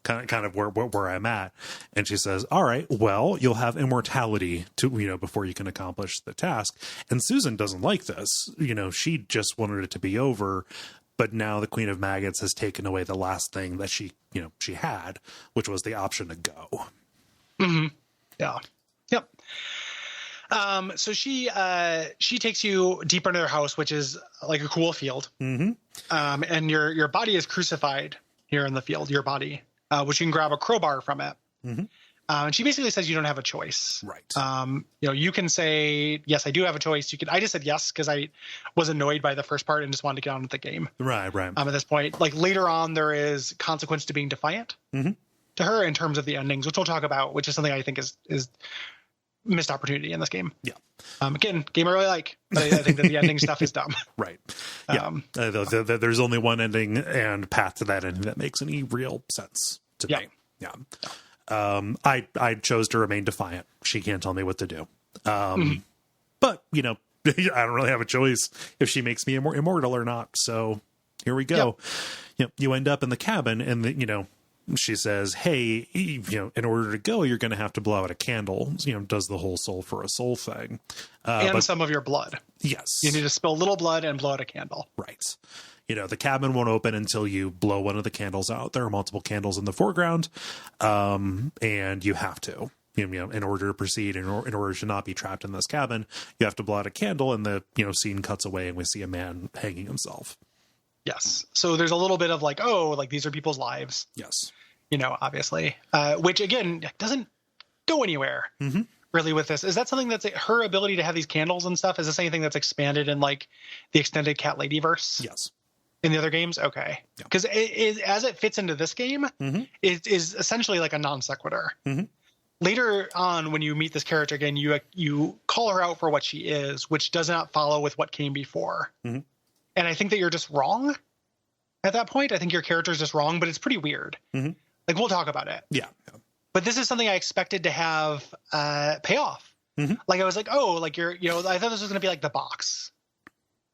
kind of where I'm at? And she says, all right, well, you'll have immortality to, before you can accomplish the task. And Susan doesn't like this. She just wanted it to be over. But now the Queen of Maggots has taken away the last thing that she had, which was the option to go. Yeah. Yep. So she takes you deeper into their house, which is like a cool field. And your body is crucified here in the field, your body, which you can grab a crowbar from it. And she basically says you don't have a choice. Right. You can say, yes, I do have a choice. I just said yes because I was annoyed by the first part and just wanted to get on with the game. Right. At this point, like later on, there is consequence to being defiant to her in terms of the endings, which we'll talk about, which is something I think is missed opportunity in this game. Yeah. Again, game I really like. I think that the ending stuff is dumb. Right. Yeah. There's only one ending and path to that ending that makes any real sense to me. Yeah. I chose to remain defiant. She can't tell me what to do. But I don't really have a choice if she makes me immortal or not. So here we go. You end up in the cabin and she says, hey, in order to go, you're going to have to blow out a candle. Does the whole soul for a soul thing. And some of your blood. Yes. You need to spill a little blood and blow out a candle. Right. The cabin won't open until you blow one of the candles out. There are multiple candles in the foreground. And you have to, in order to proceed, in order to not be trapped in this cabin, you have to blow out a candle, and the, scene cuts away and we see a man hanging himself. Yes. So there's a little bit of like, oh, like these are people's lives. Yes. Obviously, which again, doesn't go anywhere really with this. Is that something that's her ability to have these candles and stuff? Is this anything that's expanded in like the extended Cat Lady verse? Yes. In the other games? Okay. Because as it fits into this game, it is essentially like a non sequitur. Later on, when you meet this character again, you call her out for what she is, which does not follow with what came before. And I think that you're just wrong at that point. I think your character is just wrong, but it's pretty weird. Like, we'll talk about it. Yeah. But this is something I expected to have pay off. Like, I was like, oh, like I thought this was going to be like The Box.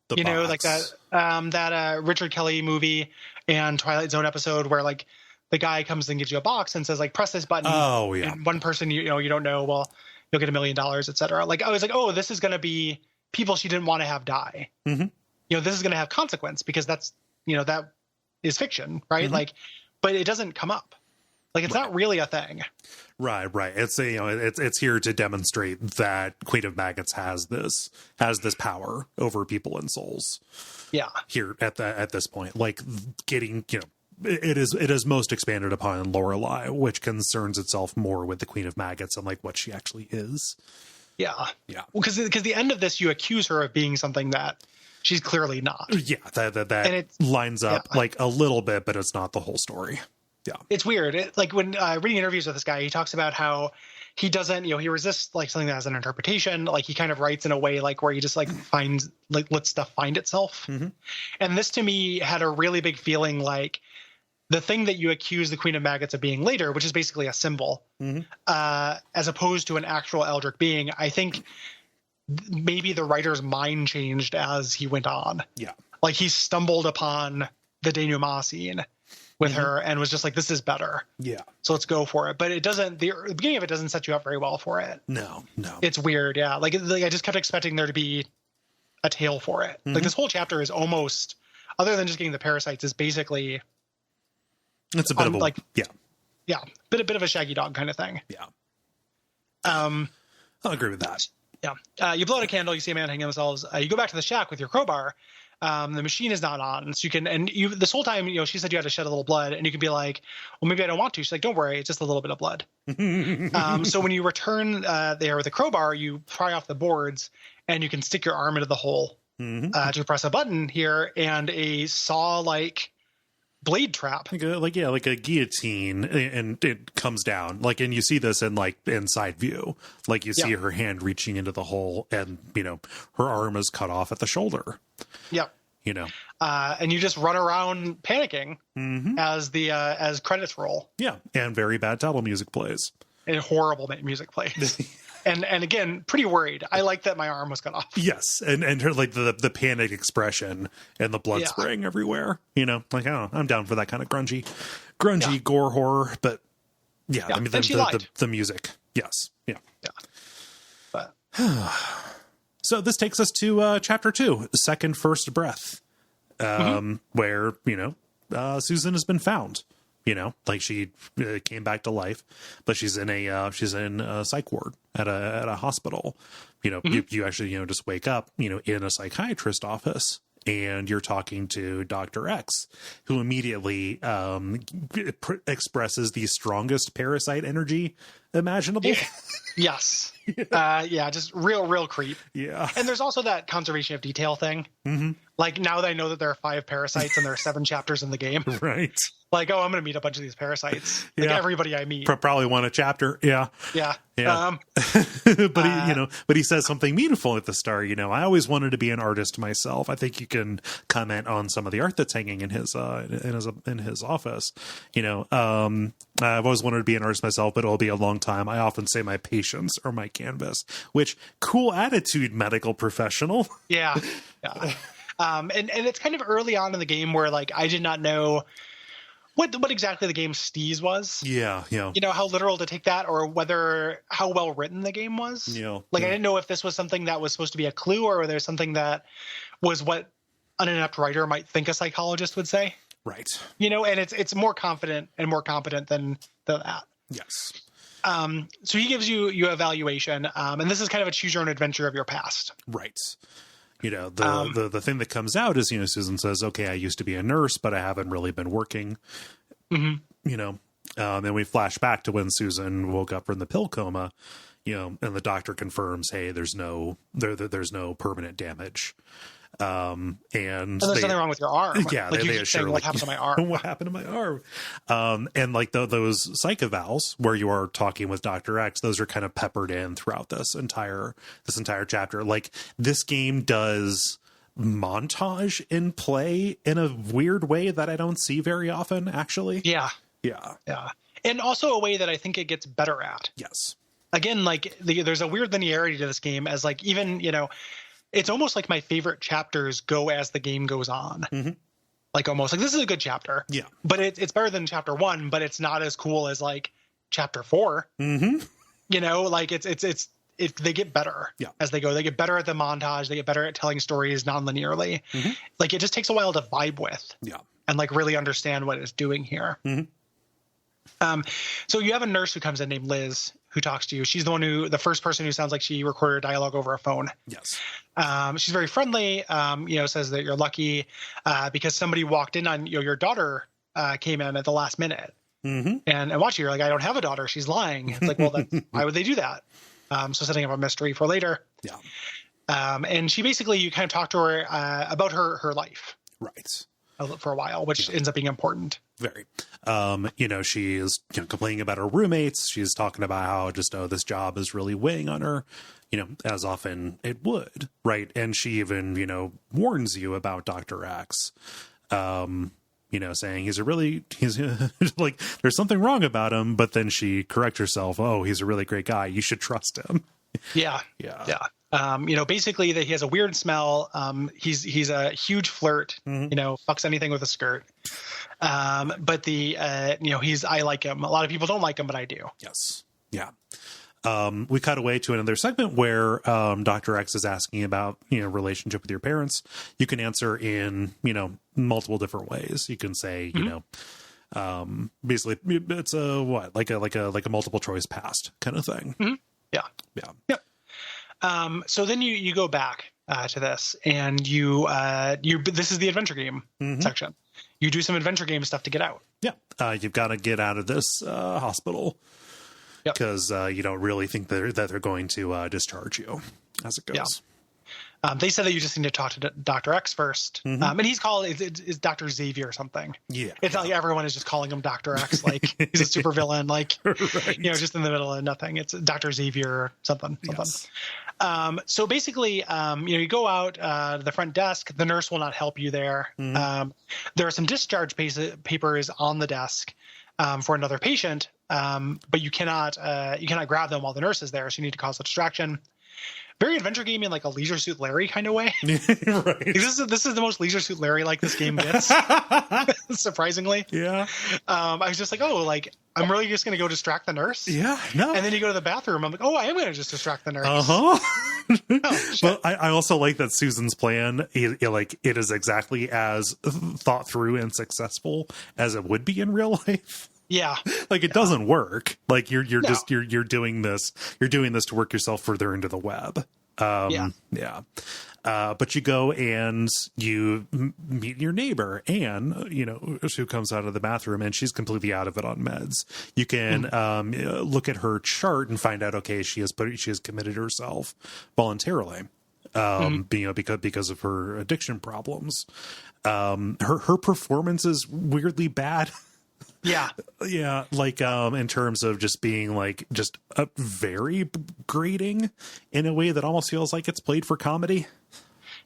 Like that Richard Kelly movie and Twilight Zone episode where like the guy comes and gives you a box and says like, press this button. Oh, yeah. And one person, you don't know, well, you'll get $1 million, et cetera. Like, I was like, oh, this is going to be people she didn't want to have die. This is going to have consequence because that's, that is fiction, right? Like, but it doesn't come up. Like, it's not really a thing. Right. It's it's here to demonstrate that Queen of Maggots has this power over people and souls. Yeah. Here at this point, like getting, it is most expanded upon in Lorelei, which concerns itself more with the Queen of Maggots and like what she actually is. Yeah. Yeah. Well, because the end of this, you accuse her of being something that she's clearly not. Yeah. That lines up like a little bit, but it's not the whole story. Yeah. It's weird. Like when reading interviews with this guy, he talks about how he doesn't, he resists like something that has an interpretation. Like he kind of writes in a way like where he just like finds, like lets stuff find itself. And this to me had a really big feeling like the thing that you accuse the Queen of Maggots of being later, which is basically a symbol, as opposed to an actual eldritch being, I think maybe the writer's mind changed as he went on. Yeah. Like he stumbled upon the denouement scene with her and was just like, this is better. Yeah. So let's go for it. But it doesn't, the beginning of it doesn't set you up very well for it. No. It's weird. Yeah. Like I just kept expecting there to be a tale for it. Like this whole chapter is almost, other than just getting the parasites, is basically, it's a bit of a, like, bit of a Shaggy Dog kind of thing. Yeah. I'll agree with that. Yeah. You blow out a candle, you see a man hanging themselves. You go back to the shack with your crowbar. The machine is not on, so you can, and you this whole time, she said you had to shed a little blood, and you can be like, well, maybe I don't want to. She's like, don't worry, it's just a little bit of blood. So when you return there with the crowbar, you pry off the boards, and you can stick your arm into the hole to press a button here, and a saw-like blade trap, like a guillotine, and it comes down, like, and you see this in like inside view, like you see her hand reaching into the hole, and her arm is cut off at the shoulder. Yep. And you just run around panicking as credits roll. Yeah, and very bad title music plays. And horrible music plays. And again, pretty worried. I like that my arm was cut off. Yes, and her like the panic expression and the blood spraying everywhere. Like, oh, I'm down for that kind of grungy gore horror. But I mean the music. Yes, yeah. But so this takes us to chapter 2, Second First Breath, where Susan has been found. Like she came back to life, but she's in a psych ward at a hospital. You actually just wake up in a psychiatrist office, and you're talking to Dr. X, who immediately expresses the strongest parasite energy imaginable. Yes. Just real creep. Yeah. And there's also that conservation of detail thing. Like, now that I know that there are 5 parasites and there are 7 chapters in the game. Right. Like, oh, I'm going to meet a bunch of these parasites. Like, everybody I meet. Probably want a chapter. Yeah. Yeah. Yeah. But he says something meaningful at the start. I always wanted to be an artist myself. I think you can comment on some of the art that's hanging in his office. I've always wanted to be an artist myself, but it'll be a long time. I often say my patients are my canvas, which cool attitude, medical professional. Yeah. Yeah. And it's kind of early on in the game where like, I did not know what exactly the game's steez was. Yeah. How literal to take that, or how well written the game was. I didn't know if this was something that was supposed to be a clue, or whether something that was what an inept writer might think a psychologist would say. Right. And it's more confident and more competent than that. Yes. So he gives you evaluation, and this is kind of a choose your own adventure of your past. Right. The thing that comes out is, Susan says, okay, I used to be a nurse, but I haven't really been working. Then we flash back to when Susan woke up from the pill coma, and the doctor confirms, hey, there's no permanent damage. And there's nothing wrong with your arm. Yeah, they assure what happened to my arm. What happened to my arm? And like those psych evals where you are talking with Dr. X, those are kind of peppered in throughout this entire chapter. Like, this game does montage in play in a weird way that I don't see very often, actually. Yeah. And also a way that I think it gets better at. Yes. Again, like there's a weird linearity to this game, as like, even, it's almost like my favorite chapters go as the game goes on. Mm-hmm. Like, almost like, this is a good chapter. Yeah. But it's better than chapter 1, but it's not as cool as like chapter 4. Mm-hmm. Like they get better as they go. They get better at the montage. They get better at telling stories non-linearly. Mm-hmm. Like, it just takes a while to vibe with. Yeah. And like really understand what it's doing here. Mm-hmm. So you have a nurse who comes in named Liz, who talks to you. She's the first person who sounds like she recorded a dialogue over a phone. Yes. She's very friendly, says that you're lucky because somebody walked in on, your daughter came in at the last minute. Mm-hmm. And watch, you're like, I don't have a daughter. She's lying. It's like, well, why would they do that? So setting up a mystery for later. Yeah. And she basically, you kind of talk to her about her life. Right. For a while, which ends up being important. Very. She is complaining about her roommates. She's talking about how this job is really weighing on her, as often it would. Right. And she even, warns you about Dr. X, saying he's like, there's something wrong about him. But then she corrects herself. Oh, he's a really great guy. You should trust him. Yeah. Basically that he has a weird smell. He's a huge flirt, fucks anything with a skirt. But I like him. A lot of people don't like him, but I do. Yes. Yeah. We cut away to another segment where Dr. X is asking about, relationship with your parents. You can answer in, multiple different ways. You can say, basically it's like a multiple choice past kind of thing. Mm-hmm. Yeah. Yeah. Yep. So then you go back to this, and this is the adventure game section. You do some adventure game stuff to get out. Yeah. You've got to get out of this hospital because you don't really think that they're going to discharge you as it goes. Yeah. They said that you just need to talk to Dr. X first. Mm-hmm. And he's called, is Dr. Xavier or something. Yeah. It's not like everyone is just calling him Dr. X. Like, he's a super villain, like, right. Just in the middle of nothing. It's Dr. Xavier something. Yes. So basically, you go out to the front desk. The nurse will not help you there. Mm-hmm. There are some discharge papers on the desk for another patient, but you cannot grab them while the nurse is there. So you need to cause a distraction. Very adventure game in like a Leisure Suit Larry kind of way. Right. This is the most Leisure Suit Larry like this game gets. Surprisingly. Yeah. I was just like, I'm really just going to go distract the nurse. Yeah. No. And then you go to the bathroom. I'm like, I am going to just distract the nurse. Well, I also like that Susan's plan. It is exactly as thought through and successful as it would be in real life. Yeah. Like, it doesn't work. Like, you're doing this to work yourself further into the web. Yeah. But you go and you meet your neighbor, Anne, who comes out of the bathroom, and she's completely out of it on meds. You can look at her chart and find out, okay, she has committed herself voluntarily, because of her addiction problems. Her performance is weirdly bad. Yeah. Yeah. Like, in terms of just being like, just a very grating in a way that almost feels like it's played for comedy.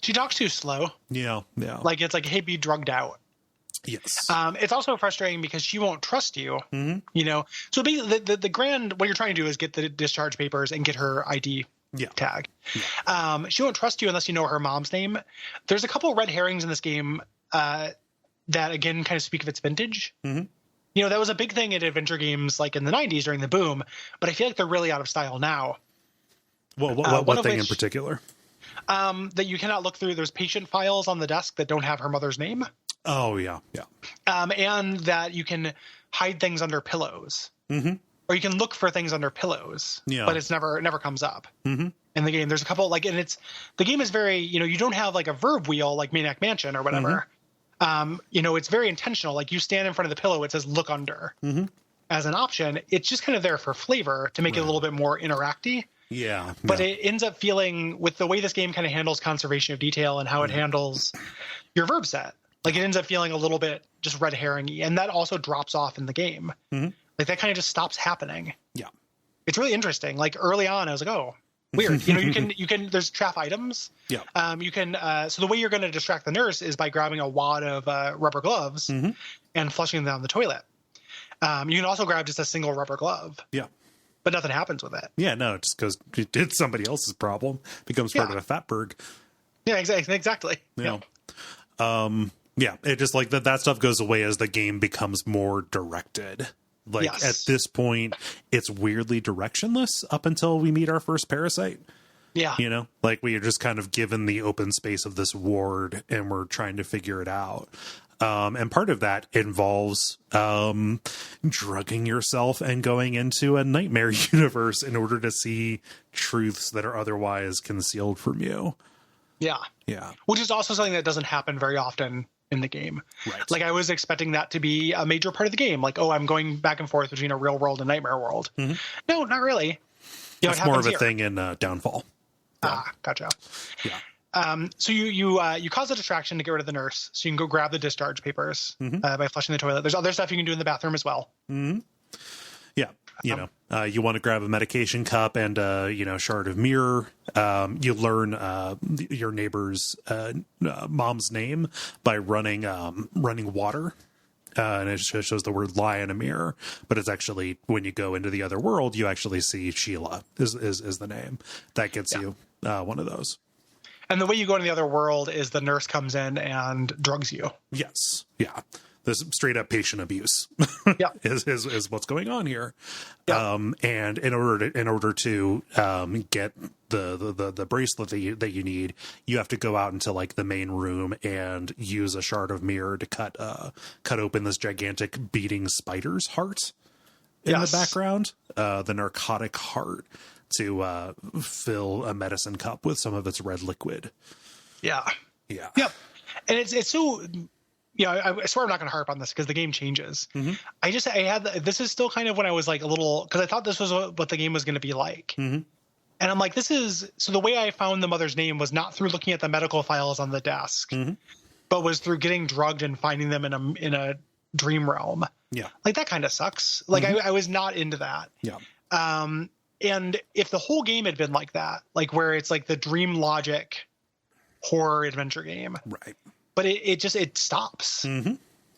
She talks too slow. Yeah. Yeah. Like, it's like, hey, be drugged out. Yes. It's also frustrating because she won't trust you, so the what you're trying to do is get the discharge papers and get her ID tag. Yeah. She won't trust you unless you know her mom's name. There's a couple of red herrings in this game, that again kind of speak of its vintage. Mm-hmm. You know, that was a big thing in adventure games like in the 90s during the boom, but I feel like they're really out of style now. Well, what thing in particular? That you cannot look through. There's patient files on the desk that don't have her mother's name. Oh, yeah. And that you can hide things under pillows. Mm-hmm. Or you can look for things under pillows. Yeah. But it never comes up. Mm-hmm. In the game, there's a couple, like, and the game is very, you know, you don't have like a verb wheel like Maniac Mansion or whatever. Mm-hmm. You know, it's very intentional. Like, you stand in front of the pillow, it says look under as an option. It's just kind of there for flavor to make it a little bit more interacty. Yeah. But it ends up feeling, with the way this game kind of handles conservation of detail and how it handles your verb set, like, it ends up feeling a little bit just red herring-y. And that also drops off in the game. Mm-hmm. Like, that kind of just stops happening. Yeah. It's really interesting. Like, early on, I was like, oh, weird. You know, you can, there's trap items. Yeah. You can, so the way you're going to distract the nurse is by grabbing a wad of rubber gloves and flushing them down the toilet. You can also grab just a single rubber glove. Yeah. But nothing happens with it. Yeah, no, just because it's somebody else's problem. Becomes part of a fatberg. Yeah, exactly. Yeah. Yeah, it just, like, that stuff goes away as the game becomes more directed. Like, at this point, it's weirdly directionless up until we meet our first parasite. Yeah. You know, like, we are just kind of given the open space of this ward and we're trying to figure it out. And part of that involves drugging yourself and going into a nightmare universe in order to see truths that are otherwise concealed from you. Yeah. Yeah. Which is also something that doesn't happen very often in the game. Right. Like, I was expecting that to be a major part of the game. Like, oh, I'm going back and forth between a real world and nightmare world. Mm-hmm. No, not really. You know, it's more of a thing in Downfall. Yeah. Ah, gotcha. Yeah. So you cause a distraction to get rid of the nurse, so you can go grab the discharge papers by flushing the toilet. There's other stuff you can do in the bathroom as well. Mm-hmm. Yeah, you know, you want to grab a medication cup and shard of mirror. You learn your neighbor's mom's name by running water. And it shows the word lie in a mirror, but it's actually, when you go into the other world, you actually see Sheila is the name. That gets you one of those. And the way you go into the other world is the nurse comes in and drugs you. Yes. Yeah. This straight up patient abuse is what's going on here. Yeah. And in order to get the bracelet that you need, you have to go out into, like, the main room and use a shard of mirror to cut open this gigantic beating spider's heart in the background, the narcotic heart, to fill a medicine cup with some of its red liquid. Yeah. Yeah. Yep. And it's so, you know, I swear I'm not going to harp on this because the game changes. Mm-hmm. This is still kind of when I was like a little, because I thought this was what the game was going to be like. Mm-hmm. And I'm like, so the way I found the mother's name was not through looking at the medical files on the desk, but was through getting drugged and finding them in a dream realm. Yeah. Like, that kind of sucks. Like, I was not into that. Yeah. And if the whole game had been like that, like, where it's like the dream logic horror adventure game, right? But it stops. Mm-hmm.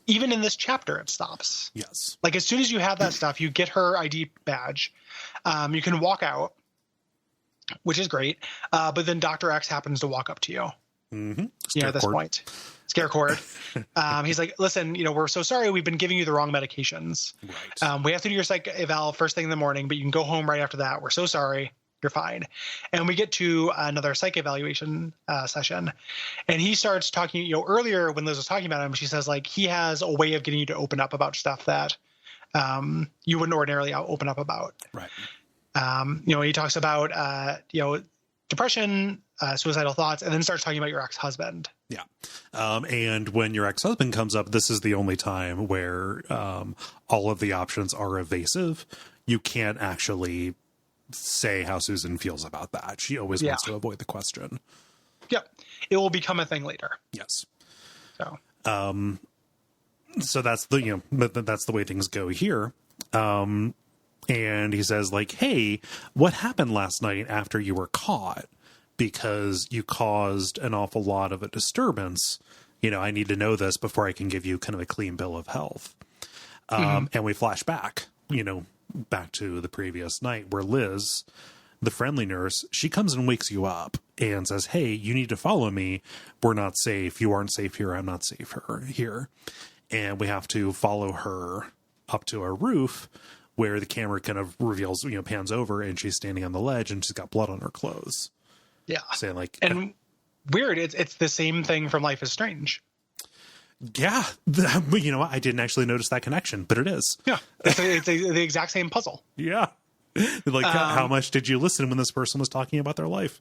Even in this chapter, it stops. Yes. Like, as soon as you have that stuff, you get her ID badge. You can walk out, which is great. But then Dr. X happens to walk up to you. Mm-hmm. You know, at this point. Scarecord. He's like, listen, you know, we're so sorry. We've been giving you the wrong medications. Right. We have to do your psych eval first thing in the morning, but you can go home right after that. We're so sorry. You're fine. And we get to another psych evaluation session. And he starts talking, you know, earlier when Liz was talking about him, she says, like, he has a way of getting you to open up about stuff that you wouldn't ordinarily open up about. Right. You know, he talks about, you know, depression, suicidal thoughts, and then starts talking about your ex-husband. Yeah. And when your ex-husband comes up, this is the only time where all of the options are evasive. You can't actually say how Susan feels about that. She always wants to avoid the question. Yep. It will become a thing later. Yes. So that's that's the way things go here. And he says, like, hey, what happened last night after you were caught? Because you caused an awful lot of a disturbance. You know, I need to know this before I can give you kind of a clean bill of health. And we flash back, you know, back to the previous night where Liz, the friendly nurse, she comes and wakes you up and says, hey, you need to follow me. We're not safe. You aren't safe here. I'm not safe here. And we have to follow her up to a roof where the camera kind of reveals, pans over, and she's standing on the ledge and she's got blood on her clothes. Yeah. Saying like, and weird. It's the same thing from Life is Strange. Yeah. I didn't actually notice that connection, but it is. Yeah. It's the exact same puzzle. Yeah. Like, how much did you listen when this person was talking about their life?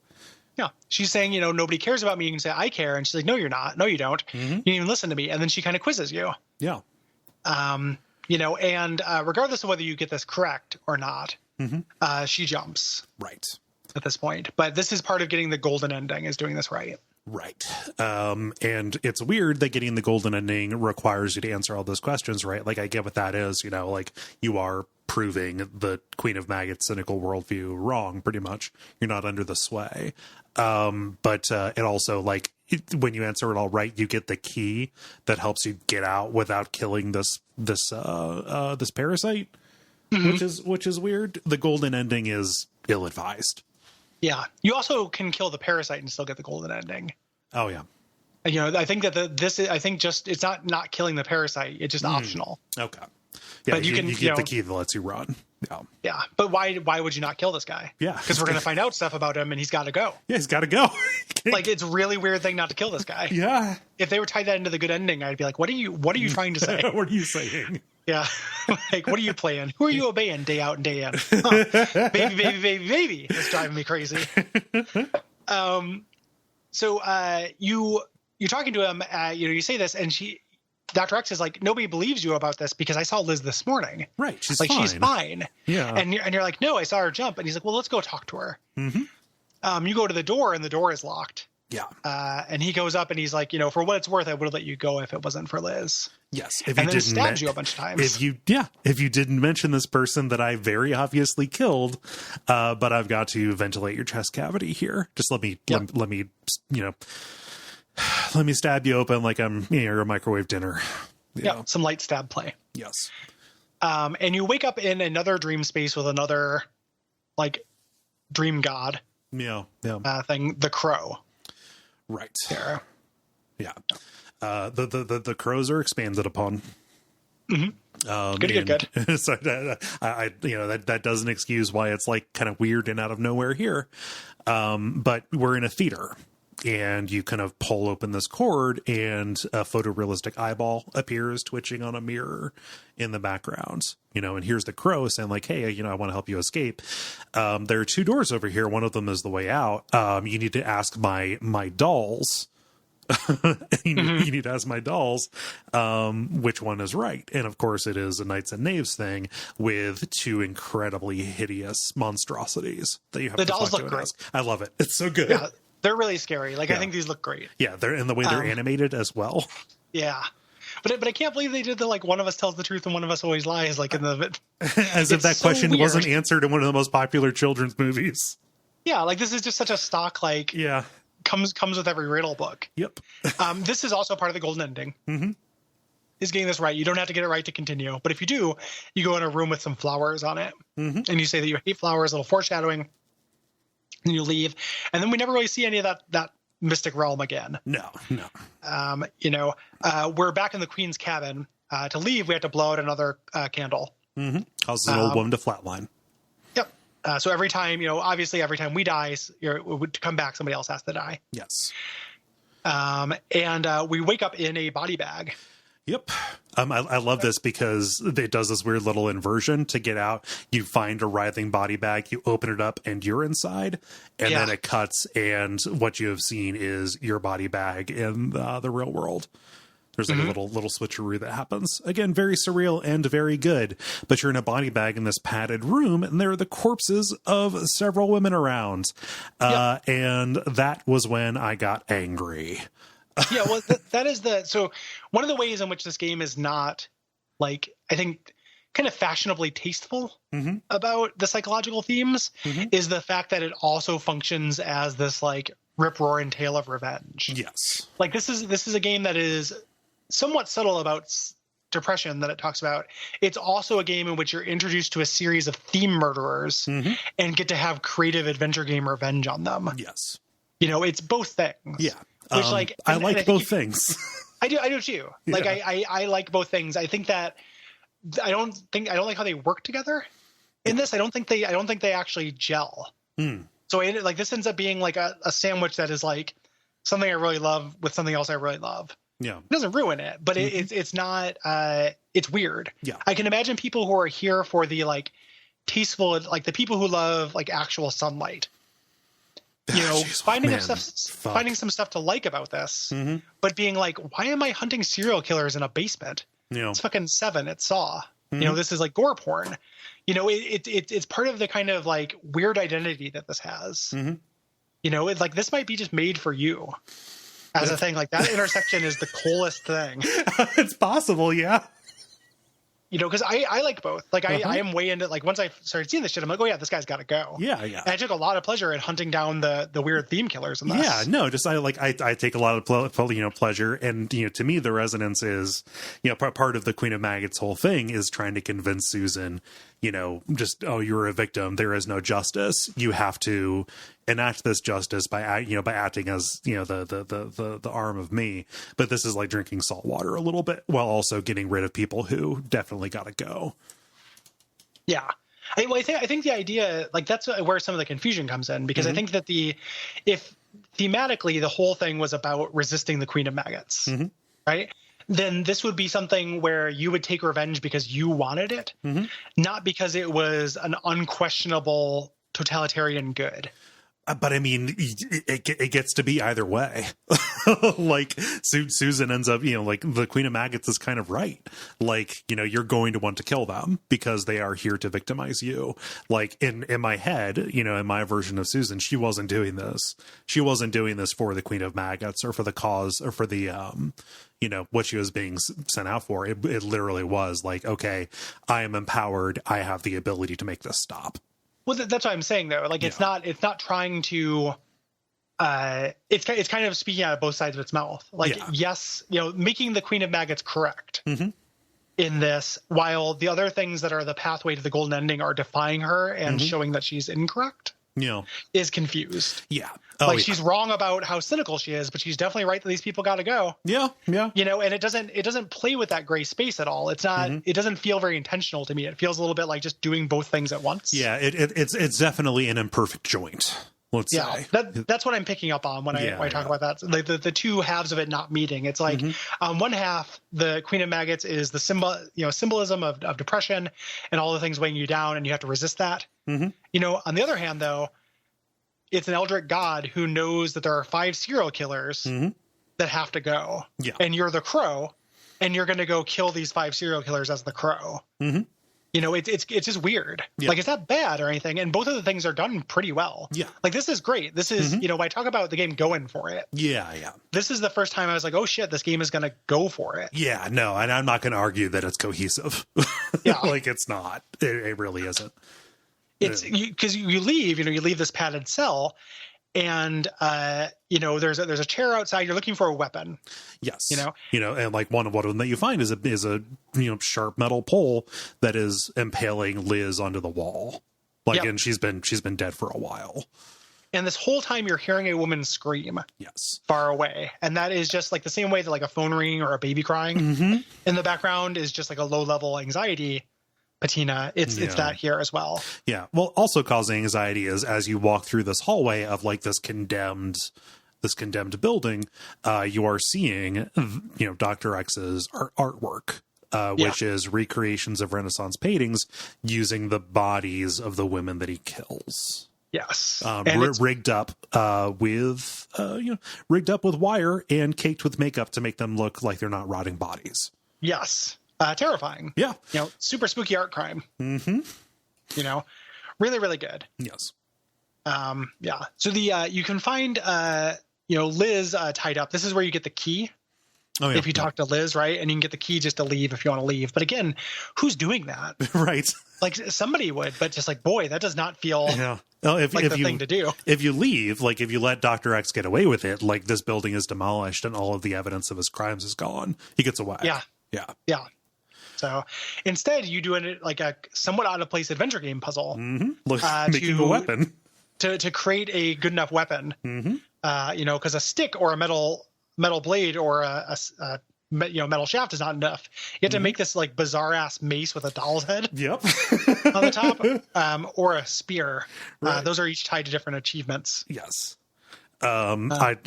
Yeah. She's saying, nobody cares about me. You can say, I care. And she's like, no, you're not. No, you don't. You didn't even listen to me. And then she kind of quizzes you. Yeah. And regardless of whether you get this correct or not, she jumps. Right. At this point. But this is part of getting the golden ending, is doing this right. Right. And it's weird that getting the golden ending requires you to answer all those questions, right? Like, I get what that is, like you are proving the Queen of Maggots' cynical worldview wrong, pretty much. You're not under the sway. But it also, like, when you answer it all right, you get the key that helps you get out without killing this parasite, which is weird. The golden ending is ill-advised. Yeah. You also can kill the parasite and still get the golden ending. Oh, yeah. I think that it's not killing the parasite. It's just optional. Okay. Yeah, but you get the key that lets you run. Yeah. Yeah. But why would you not kill this guy? Yeah. Because we're going to find out stuff about him and he's got to go. Yeah, he's got to go. Like, it's a really weird thing not to kill this guy. Yeah. If they were tied that into the good ending, I'd be like, what are you trying to say? What are you saying? Yeah. Like, what are you playing? Who are you obeying day out and day in? Huh. Baby. It's driving me crazy. So you're talking to him, you say this, and Dr. X is like, nobody believes you about this because I saw Liz this morning. Right. She's like, fine. she's fine. Yeah. And you're like, no, I saw her jump. And he's like, well, let's go talk to her. You go to the door and the door is locked. Yeah. And he goes up and he's like, for what it's worth, I would have let you go if it wasn't for Liz. Yes. And then stabs you a bunch of times. If you didn't mention this person that I very obviously killed, but I've got to ventilate your chest cavity here. Just let me stab you open like I'm a microwave dinner. Yeah. Some light stab play. Yes. And you wake up in another dream space with another like dream god. Yeah. Thing, the crow. Right. There. Yeah. The crows are expanded upon. Good. So that doesn't excuse why it's like kind of weird and out of nowhere here. But we're in a theater. And you kind of pull open this cord and a photorealistic eyeball appears twitching on a mirror in the background, and here's the crow saying like, hey, I want to help you escape. There are two doors over here. One of them is the way out. You need to ask my dolls. You need to ask my dolls which one is right. And of course it is a Knights and Knaves thing with two incredibly hideous monstrosities that you have the to dolls talk look to and great. ask. I love it. It's so good. Yeah. They're really scary. Like, I think these look great. Yeah, they're in the way they're animated as well. Yeah. But I can't believe they did the, like, one of us tells the truth and one of us always lies, like, in the... As if that question wasn't answered in one of the most popular children's movies. Yeah, like, this is just such a stock, like... Yeah. Comes with every riddle book. Yep. This is also part of the golden ending. Is getting this right. You don't have to get it right to continue. But if you do, you go in a room with some flowers on it. And you say that you hate flowers, a little foreshadowing. And you leave, and then we never really see any of that mystic realm again. No. We're back in the Queen's cabin. To leave, we have to blow out another candle. Causes an old woman to flatline. Yep. So every time, obviously every time we die, to come back, somebody else has to die. Yes. And we wake up in a body bag. Yep. I love this because it does this weird little inversion to get out. You find a writhing body bag, you open it up, and you're inside. And then it cuts, and what you have seen is your body bag in the real world. There's like a little switcheroo that happens. Again, very surreal and very good. But you're in a body bag in this padded room, and there are the corpses of several women around. And that was when I got angry. Yeah, well, that is so one of the ways in which this game is not, like, I think, kind of fashionably tasteful about the psychological themes is the fact that it also functions as this, like, rip-roaring tale of revenge. Yes. Like, this is a game that is somewhat subtle about depression that it talks about. It's also a game in which you're introduced to a series of theme murderers and get to have creative adventure game revenge on them. Yes. It's both things. Yeah. Which, like, I like both things. I do too. Like, I like both things. I think that I don't like how they work together in this. I don't think they actually gel. So like this ends up being like a sandwich that is like something I really love with something else I really love. Yeah. It doesn't ruin it, but it's not, it's weird. Yeah. I can imagine people who are here for the like tasteful, like the people who love like actual sunlight, you know, finding some stuff to like about this, but being like, why am I hunting serial killers in a basement? It's fucking Seven. It's Saw. You know, this is like gore porn. You know, it's part of the kind of like weird identity that this has. You know, it's like this might be just made for you as a thing. Like that intersection is the coolest thing. It's possible, yeah. You know, because I like both. Like I am way into, like, once I started seeing this shit, I'm like, oh yeah, this guy's got to go. Yeah, yeah. And I took a lot of pleasure in hunting down the weird theme killers in this. Yeah, no, just I take a lot of pleasure, and you know, to me the resonance is, you know, part of the Queen of Maggots' whole thing is trying to convince Susan, you know, just, oh, you're a victim, there is no justice, you have to enact this justice by acting as, you know, the arm of me. But this is like drinking salt water a little bit while also getting rid of people who definitely got to go. Yeah. I think the idea, like, that's where some of the confusion comes in, because I think that if thematically the whole thing was about resisting the Queen of Maggots, right? Then this would be something where you would take revenge because you wanted it, not because it was an unquestionable totalitarian good. But I mean, it gets to be either way. Like Susan ends up, you know, like the Queen of Maggots is kind of right. Like, you know, you're going to want to kill them because they are here to victimize you. Like in my head, you know, in my version of Susan, she wasn't doing this. She wasn't doing this for the Queen of Maggots or for the cause or for the, you know, what she was being sent out for. It literally was like, okay, I am empowered. I have the ability to make this stop. Well, that's what I'm saying, though. Like, it's not trying to, it's kind of speaking out of both sides of its mouth. Like, yes, you know, making the Queen of Maggots correct in this, while the other things that are the pathway to the golden ending are defying her and showing that she's incorrect. Yeah. Is confused. Yeah. She's wrong about how cynical she is, but she's definitely right that these people got to go. Yeah. Yeah. You know, and it doesn't play with that gray space at all. It's not, it doesn't feel very intentional to me. It feels a little bit like just doing both things at once. Yeah. It's definitely an imperfect joint. Let's say. That's what I'm picking up on when I talk about that. Like the two halves of it not meeting. It's like on one half, the Queen of Maggots is the symbolism of depression and all the things weighing you down, and you have to resist that. You know, on the other hand, though, it's an eldritch god who knows that there are 5 serial killers that have to go. Yeah. And you're the crow, and you're going to go kill these 5 serial killers as the crow. You know, it's just weird. Yeah. Like, it's not bad or anything. And both of the things are done pretty well. Yeah. Like, this is great. This is, you know, when I talk about the game going for it. Yeah, yeah. This is the first time I was like, oh, shit, this game is going to go for it. Yeah, no, and I'm not going to argue that it's cohesive. Yeah. Like, it's not. It really isn't. It's because you leave this padded cell, and you know, there's a chair outside. You're looking for a weapon. Yes. You know, and like one of them that you find is a you know, sharp metal pole that is impaling Liz onto the wall. Like, and she's been dead for a while. And this whole time you're hearing a woman scream. Yes. Far away, and that is just like the same way that like a phone ringing or a baby crying in the background is just like a low level anxiety patina. It's that here as well. Yeah. Well, also causing anxiety is as you walk through this hallway of like this condemned building, you are seeing, you know, Dr. X's artwork, which is recreations of Renaissance paintings using the bodies of the women that he kills. Yes. Rigged up with wire and caked with makeup to make them look like they're not rotting bodies. Yes. Terrifying. Yeah. You know, super spooky art crime. You know, really, really good. Yes. Yeah. So you can find, you know, Liz tied up. This is where you get the key. Oh, yeah. If you talk to Liz, right? And you can get the key just to leave if you want to leave. But again, who's doing that? Right. Like, somebody would, but just like, boy, that does not feel like the thing to do. If you leave, like if you let Dr. X get away with it, like this building is demolished and all of the evidence of his crimes is gone. He gets away. Yeah. Yeah. Yeah. So instead, you do it like a somewhat out of place adventure game puzzle. Making a weapon to create a good enough weapon. You know, because a stick or a metal blade or a metal shaft is not enough. You have to make this like bizarre ass mace with a doll's head. Yep. On the top, or a spear. Right. Those are each tied to different achievements. Yes. I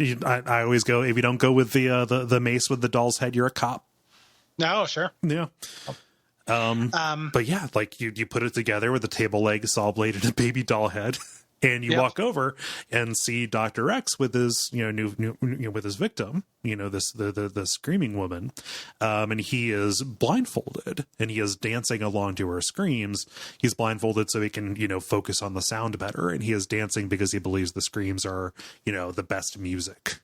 always go, if you don't go with the mace with the doll's head, you're a cop. No, sure. Yeah. But yeah, like you put it together with a table leg, saw blade, and a baby doll head, and you walk over and see Dr. X with his with his victim, the screaming woman, and he is blindfolded and he is dancing along to her screams. He's blindfolded so he can focus on the sound better, and he is dancing because he believes the screams are the best music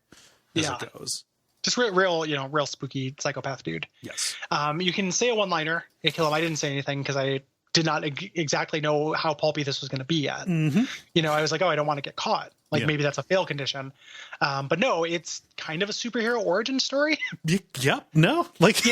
as it goes. Just real spooky psychopath dude. Yes. You can say a one-liner to kill him. I didn't say anything because I did not exactly know how pulpy this was going to be yet. Mm-hmm. I was like, I don't want to get caught. Like maybe that's a fail condition. But no, it's kind of a superhero origin story. Yep. No. Like,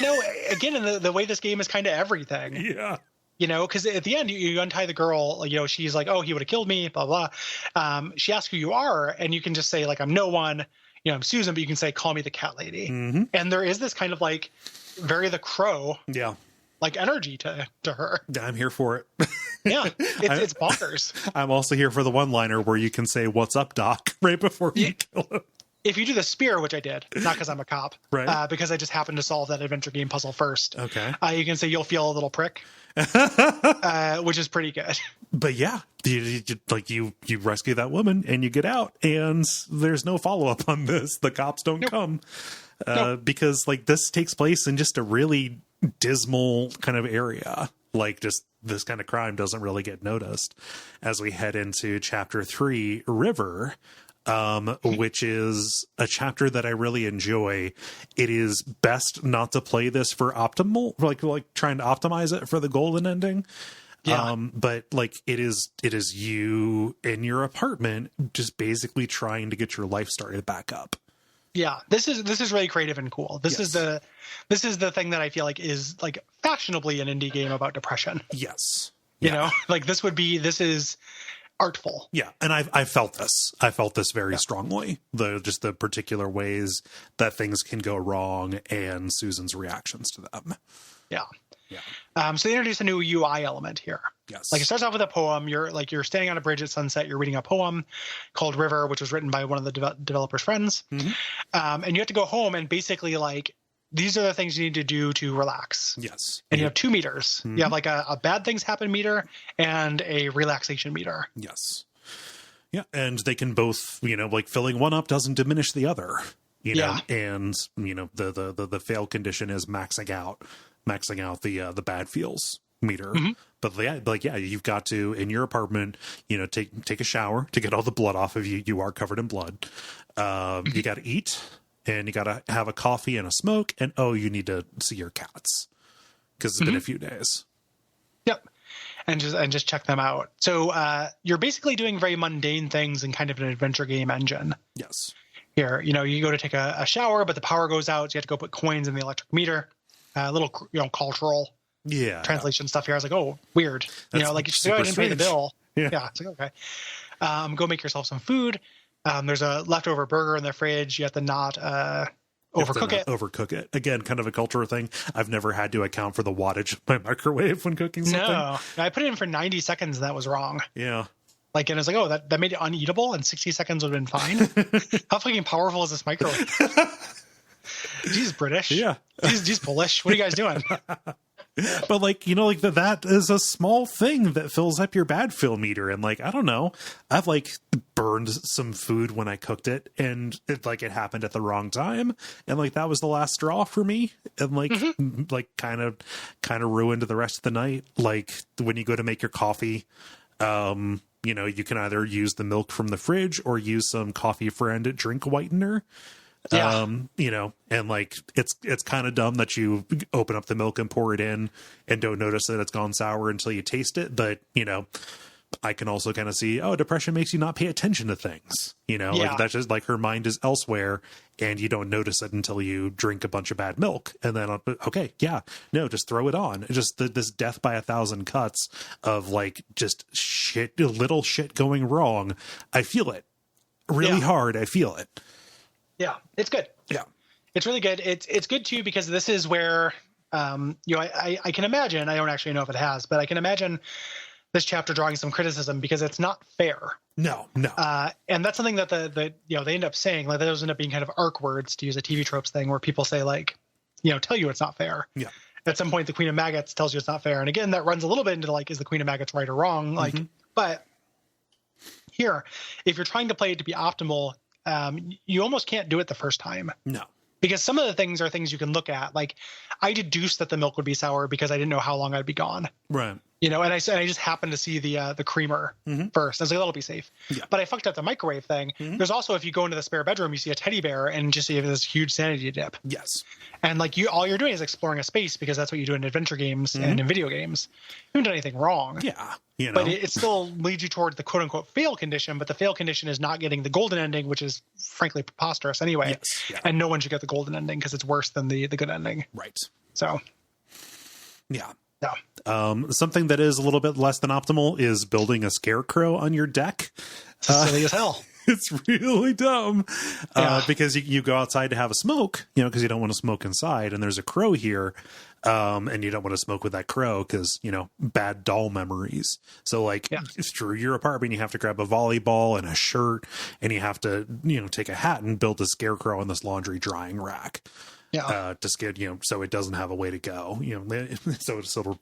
again, in the way this game is kind of everything. Yeah. Because at the end, you untie the girl, she's like, oh, he would have killed me, blah, blah. She asks who you are, and you can just say, like, I'm no one. I'm Susan, but you can say, call me the cat lady. Mm-hmm. And there is this kind of like very The Crow. Yeah. Like energy to her. I'm here for it. Yeah. It's bonkers. I'm also here for the one-liner where you can say, what's up, Doc? Right before you kill him. If you do the spear, which I did, not because I'm a cop, right? Because I just happened to solve that adventure game puzzle first. Okay. You can say, you'll feel a little prick, which is pretty good. But yeah, you rescue that woman and you get out, and there's no follow-up on this. The cops don't come because like this takes place in just a really dismal kind of area. Like just this kind of crime doesn't really get noticed as we head into chapter 3, River. Which is a chapter that I really enjoy. It is best not to play this for optimal, like trying to optimize it for the golden ending. Yeah. But like it is you in your apartment, just basically trying to get your life started back up. Yeah, this is really creative and cool. This is the thing that I feel like is like fashionably an indie game about depression. Yes. Like this is artful. Yeah, and I felt this. I felt this very strongly. The particular ways that things can go wrong and Susan's reactions to them. Yeah. Yeah. So they introduce a new UI element here. Yes. Like it starts off with a poem. You're standing on a bridge at sunset. You're reading a poem called River, which was written by one of the developer's friends. Mm-hmm. And you have to go home and basically like, these are the things you need to do to relax. Yes. And you have 2 meters. Mm-hmm. You have like a bad things happen meter and a relaxation meter. Yes. Yeah. And they can both, like filling one up doesn't diminish the other, and, the fail condition is maxing out the bad feels meter. Mm-hmm. But you've got to, in your apartment, take a shower to get all the blood off of you. You are covered in blood. You got to eat. And you got to have a coffee and a smoke. And, you need to see your cats because it's been a few days. Yep. And just check them out. So you're basically doing very mundane things in kind of an adventure game engine. Yes. Here, you go to take a shower, but the power goes out. So you have to go put coins in the electric meter. A little, cultural translation stuff here. I was like, oh, weird. That's you go ahead and pay the bill. Yeah. It's like, okay. Go make yourself some food. There's a leftover burger in the fridge. You have to not overcook it. Again, kind of a cultural thing. I've never had to account for the wattage of my microwave when cooking something. No, I put it in for 90 seconds and that was wrong. Yeah. And it's like, that made it uneatable and 60 seconds would have been fine. How fucking powerful is this microwave? He's British. Yeah. He's Polish. What are you guys doing? But that is a small thing that fills up your bad feel meter. And I don't know, I've burned some food when I cooked it and it happened at the wrong time. And that was the last straw for me. And kind of ruined the rest of the night. When you go to make your coffee, you can either use the milk from the fridge or use some Coffee Friend drink whitener. Yeah. And it's kind of dumb that you open up the milk and pour it in and don't notice that it's gone sour until you taste it. But, I can also kind of see, depression makes you not pay attention to things, that's just her mind is elsewhere and you don't notice it until you drink a bunch of bad milk. And then, okay, yeah, no, just throw it on. It's just this death by 1,000 cuts of just little shit going wrong. I feel it really hard. I feel it. Yeah, it's good. Yeah. It's really good. It's good too because this is where I can imagine. I don't actually know if it has, but I can imagine this chapter drawing some criticism because it's not fair. No. And that's something that they end up saying, like those end up being kind of arc words, to use a TV tropes thing, where people say like, tell you it's not fair. Yeah. At some point, the Queen of Maggots tells you it's not fair. And again, that runs a little bit into like, is the Queen of Maggots right or wrong? Like, but here, if you're trying to play it to be optimal, you almost can't do it the first time. No. Because some of the things are things you can look at. Like, I deduced that the milk would be sour because I didn't know how long I'd be gone. Right. And I just happened to see the creamer first. I was like, that'll be safe. Yeah. But I fucked up the microwave thing. There's also, if you go into the spare bedroom, you see a teddy bear and just see this huge sanity dip. Yes. And like all you're doing is exploring a space because that's what you do in adventure games and in video games. You haven't done anything wrong. Yeah. But it still leads you toward the quote unquote fail condition. But the fail condition is not getting the golden ending, which is frankly preposterous anyway. Yes. Yeah. And no one should get the golden ending because it's worse than the good ending. Right. So. Yeah. Yeah. Something that is a little bit less than optimal is building a scarecrow on your deck. Silly as hell. It's really dumb because you go outside to have a smoke, because you don't want to smoke inside, and there's a crow here, and you don't want to smoke with that crow because, bad doll memories. So like through your apartment, you have to grab a volleyball and a shirt, and you have to, take a hat and build a scarecrow on this laundry drying rack. Yeah. To skid, so it doesn't have a way to go, so it'll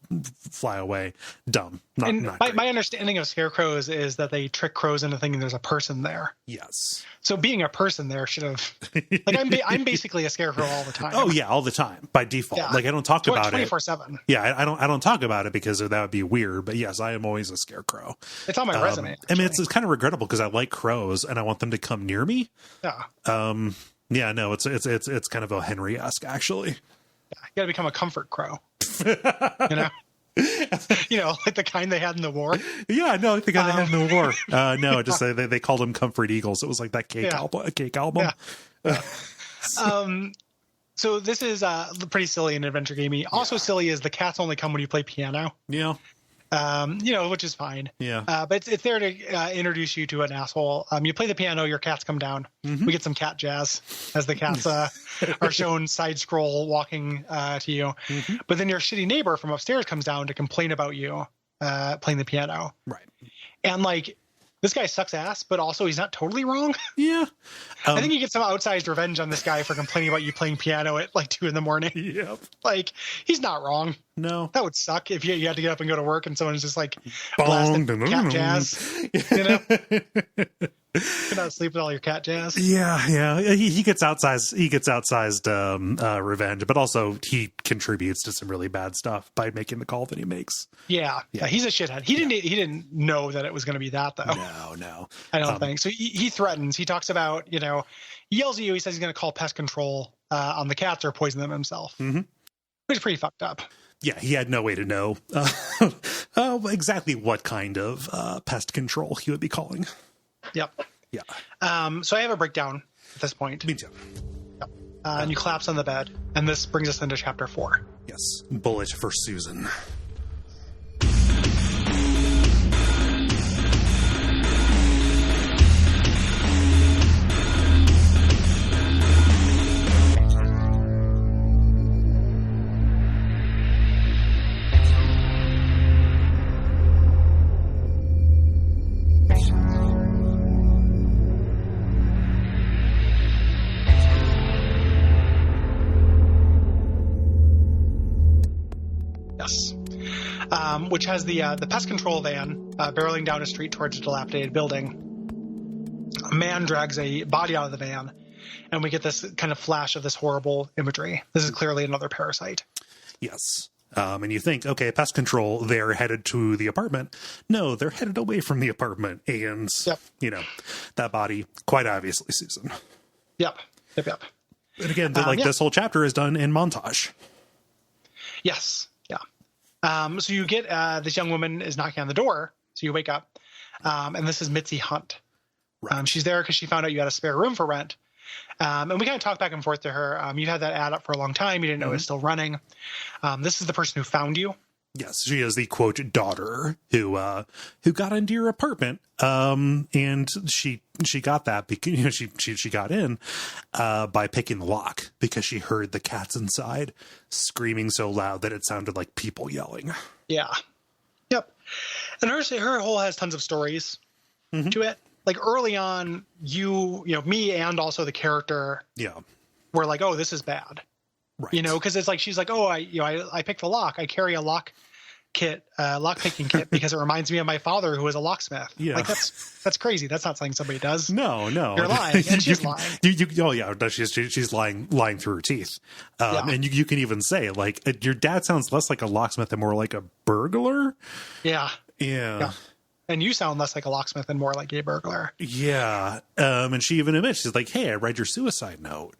fly away. Dumb. Not my understanding of scarecrows is that they trick crows into thinking there's a person there. Yes. So being a person there should have, like, I'm basically a scarecrow all the time. Oh yeah, all the time by default. Yeah. Like I don't talk about 24/7. Yeah, I don't talk about it because that would be weird. But yes, I am always a scarecrow. It's on my resume. Actually. I mean, it's kind of regrettable because I like crows and I want them to come near me. Yeah. Yeah, no, it's kind of a Henry-esque, actually. Yeah, you got to become a comfort crow. Like the kind they had in the war. Yeah, no, like the kind they had in the war. No, just they called them comfort eagles. It was like that cake album. Yeah. So this is pretty silly and adventure gamey. Also silly is the cats only come when you play piano. Yeah. Which is fine. Yeah. But it's there to introduce you to an asshole. You play the piano, your cats come down. We get some cat jazz as the cats are shown side scroll walking to you. But then your shitty neighbor from upstairs comes down to complain about you playing the piano. Right. And like, this guy sucks ass, but also he's not totally wrong. Yeah. I think you get some outsized revenge on this guy for complaining about you playing piano at like 2 a.m. Yep. Like, he's not wrong. No. That would suck if you had to get up and go to work and someone's just like blasting cat jazz. Could not sleep with all your cat jazz. Yeah. He gets outsized revenge, but also he contributes to some really bad stuff by making the call that he makes. Yeah. He's a shithead. He didn't know that it was going to be that though. No. I don't think so. He threatens. He talks about, he yells at you. He says he's going to call pest control on the cats or poison them himself. Which is pretty fucked up. Yeah, he had no way to know exactly what kind of pest control he would be calling. Yep. Yeah. So I have a breakdown at this point. Me too. Yep. And you collapse on the bed, and this brings us into chapter 4. Yes. Bullet for Susan. Which has the pest control van barreling down a street towards a dilapidated building. A man drags a body out of the van, and we get this kind of flash of this horrible imagery. This is clearly another parasite. Yes. And you think, okay, pest control, they're headed to the apartment. No, they're headed away from the apartment. And, that body, quite obviously Susan. Yep. And again, this whole chapter is done in montage. Yes. So you get this young woman is knocking on the door. So you wake up, and this is Mitzi Hunt. Right. She's there because she found out you had a spare room for rent. And we kind of talked back and forth to her. You had that ad up for a long time. You didn't know it was still running. This is the person who found you. Yes, she is the quote daughter who got into your apartment, and she got that because she got in by picking the lock because she heard the cats inside screaming so loud that it sounded like people yelling. Yeah, yep. And her whole has tons of stories to it. Like early on, me and also the character, were like, oh, this is bad. Right. Because it's like she's like, oh, I picked the lock. I carry a lock picking kit because it reminds me of my father who was a locksmith. Yeah, like that's crazy. That's not something somebody does. No, you're lying, and she's lying. She's lying through her teeth. And you can even say like your dad sounds less like a locksmith and more like a burglar. Yeah. Yeah. And you sound less like a locksmith and more like a burglar. Yeah. And she even admits, she's like, hey, I read your suicide note.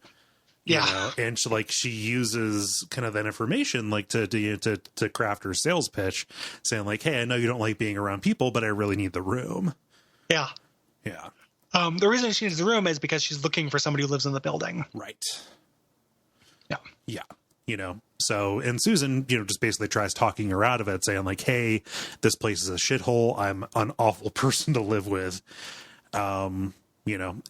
And she uses kind of that information like to craft her sales pitch, saying like, hey, I know you don't like being around people, but I really need the room. Yeah. Yeah. The reason she needs the room is because she's looking for somebody who lives in the building. Right. Yeah. Yeah. So, and Susan, just basically tries talking her out of it, saying like, hey, this place is a shithole. I'm an awful person to live with. And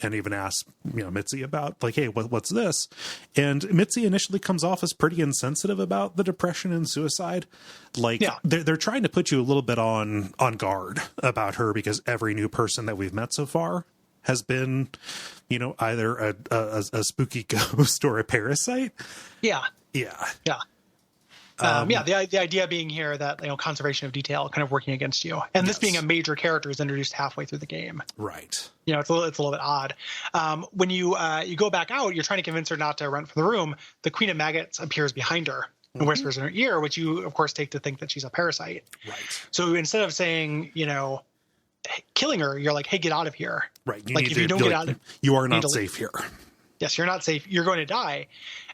even asks, Mitzi about like, hey, what's this? And Mitzi initially comes off as pretty insensitive about the depression and suicide. Like they're trying to put you a little bit on guard about her because every new person that we've met so far has been, either a spooky ghost or a parasite. Yeah. Yeah. Yeah. The idea being here that conservation of detail kind of working against you, and this being a major character is introduced halfway through the game. Right. It's a little bit odd. When you go back out, you're trying to convince her not to run for the room. The Queen of Maggots appears behind her and whispers in her ear, which you of course take to think that she's a parasite. Right. So instead of saying killing her, you're like, hey, get out of here. Right. If you don't get out, you are not safe here. Yes, you're not safe. You're going to die.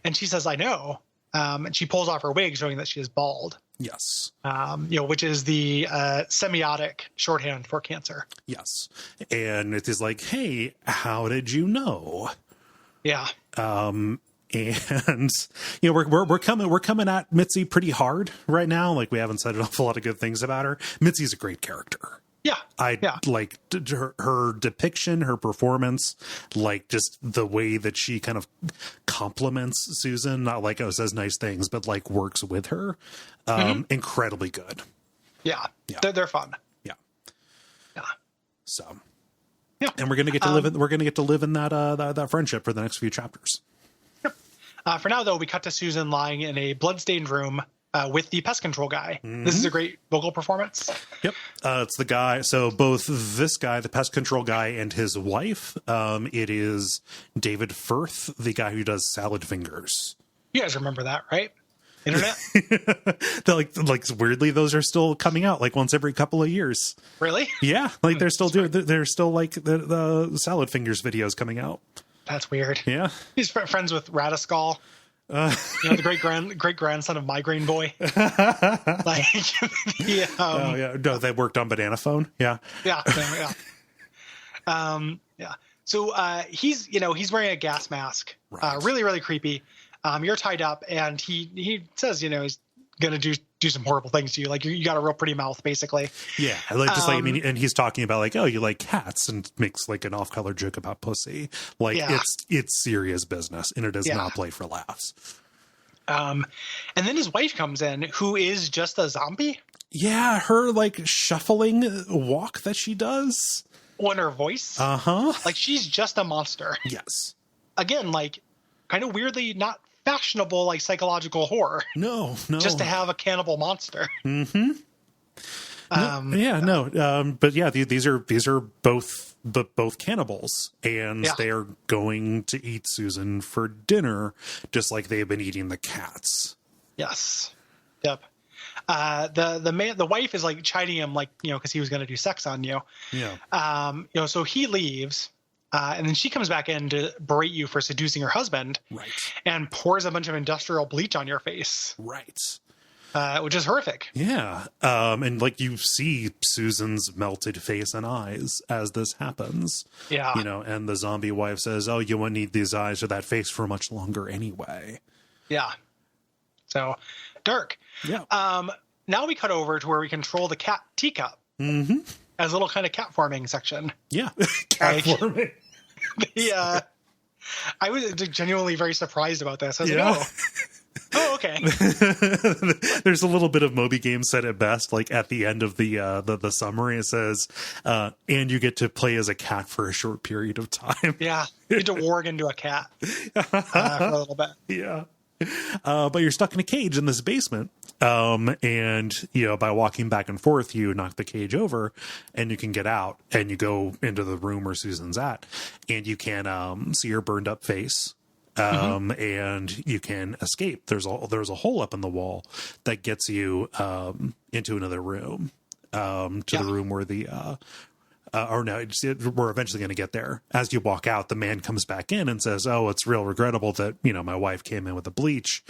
And she says, I know. And she pulls off her wig, showing that she is bald. Yes. Which is the semiotic shorthand for cancer. Yes. And it is like, hey, how did you know? Yeah. And we're coming at Mitzi pretty hard right now. Like we haven't said an awful lot of good things about her. Mitzi's a great character. Yeah. I like her depiction, her performance, like just the way that she kind of compliments Susan, not like, says nice things, but like works with her. Incredibly good. Yeah. They're fun. Yeah. Yeah. So, yeah. And we're going to get to live in that friendship for the next few chapters. Yep. For now though, we cut to Susan lying in a bloodstained room with the pest control guy. This is a great vocal performance. Yep. It's the guy. So both this guy, the pest control guy, and his wife, it is David Firth, the guy who does Salad Fingers. You guys remember that, right? Internet? They're like weirdly, those are still coming out like once every couple of years. Really? Yeah. Like they're still they're still like the Salad Fingers videos coming out. That's weird. Yeah. He's friends with Radiskull. The great grandson of Migraine Boy. No, they worked on Banana Phone. Yeah. So he's wearing a gas mask. Right. Really, really creepy. You're tied up, and he says he's gonna do some horrible things to you. Like you got a real pretty mouth, basically. Yeah, and he's talking about like, oh, you like cats, and makes like an off-color joke about pussy. Like it's serious business, and it does not play for laughs. And then his wife comes in, who is just a zombie. Yeah, her like shuffling walk that she does. On her voice. Like she's just a monster. Yes. Again, like kind of weirdly not fashionable, like psychological horror. No. Just to have a cannibal monster. But yeah, these are both cannibals, and they are going to eat Susan for dinner, just like they've been eating the cats. Yes. Yep. The wife is like chiding him, like, because he was going to do sex on you. Yeah. So he leaves. And then she comes back in to berate you for seducing her husband. Right. And pours a bunch of industrial bleach on your face. Right. Which is horrific. Yeah. And like you see Susan's melted face and eyes as this happens. Yeah. And the zombie wife says, oh, you won't need these eyes or that face for much longer anyway. Yeah. So dark. Yeah. now we cut over to where we control the cat teacup as a little kind of cat farming section. Yeah. Cat farming. I was genuinely very surprised about this. I was like, oh, okay. There's a little bit of Moby Game said it best, like at the end of the summary, it says, and you get to play as a cat for a short period of time. Yeah. You get to warg into a cat for a little bit. Yeah. But you're stuck in a cage in this basement. And, you know, by walking back and forth, you knock the cage over and you can get out and you go into the room where Susan's at and you can, see her burned up face. And you can escape. There's a hole up in the wall that gets you, into another room, to the room where we're eventually going to get there. As you walk out, the man comes back in and says, "Oh, it's real regrettable that, you know, my wife came in with a bleach."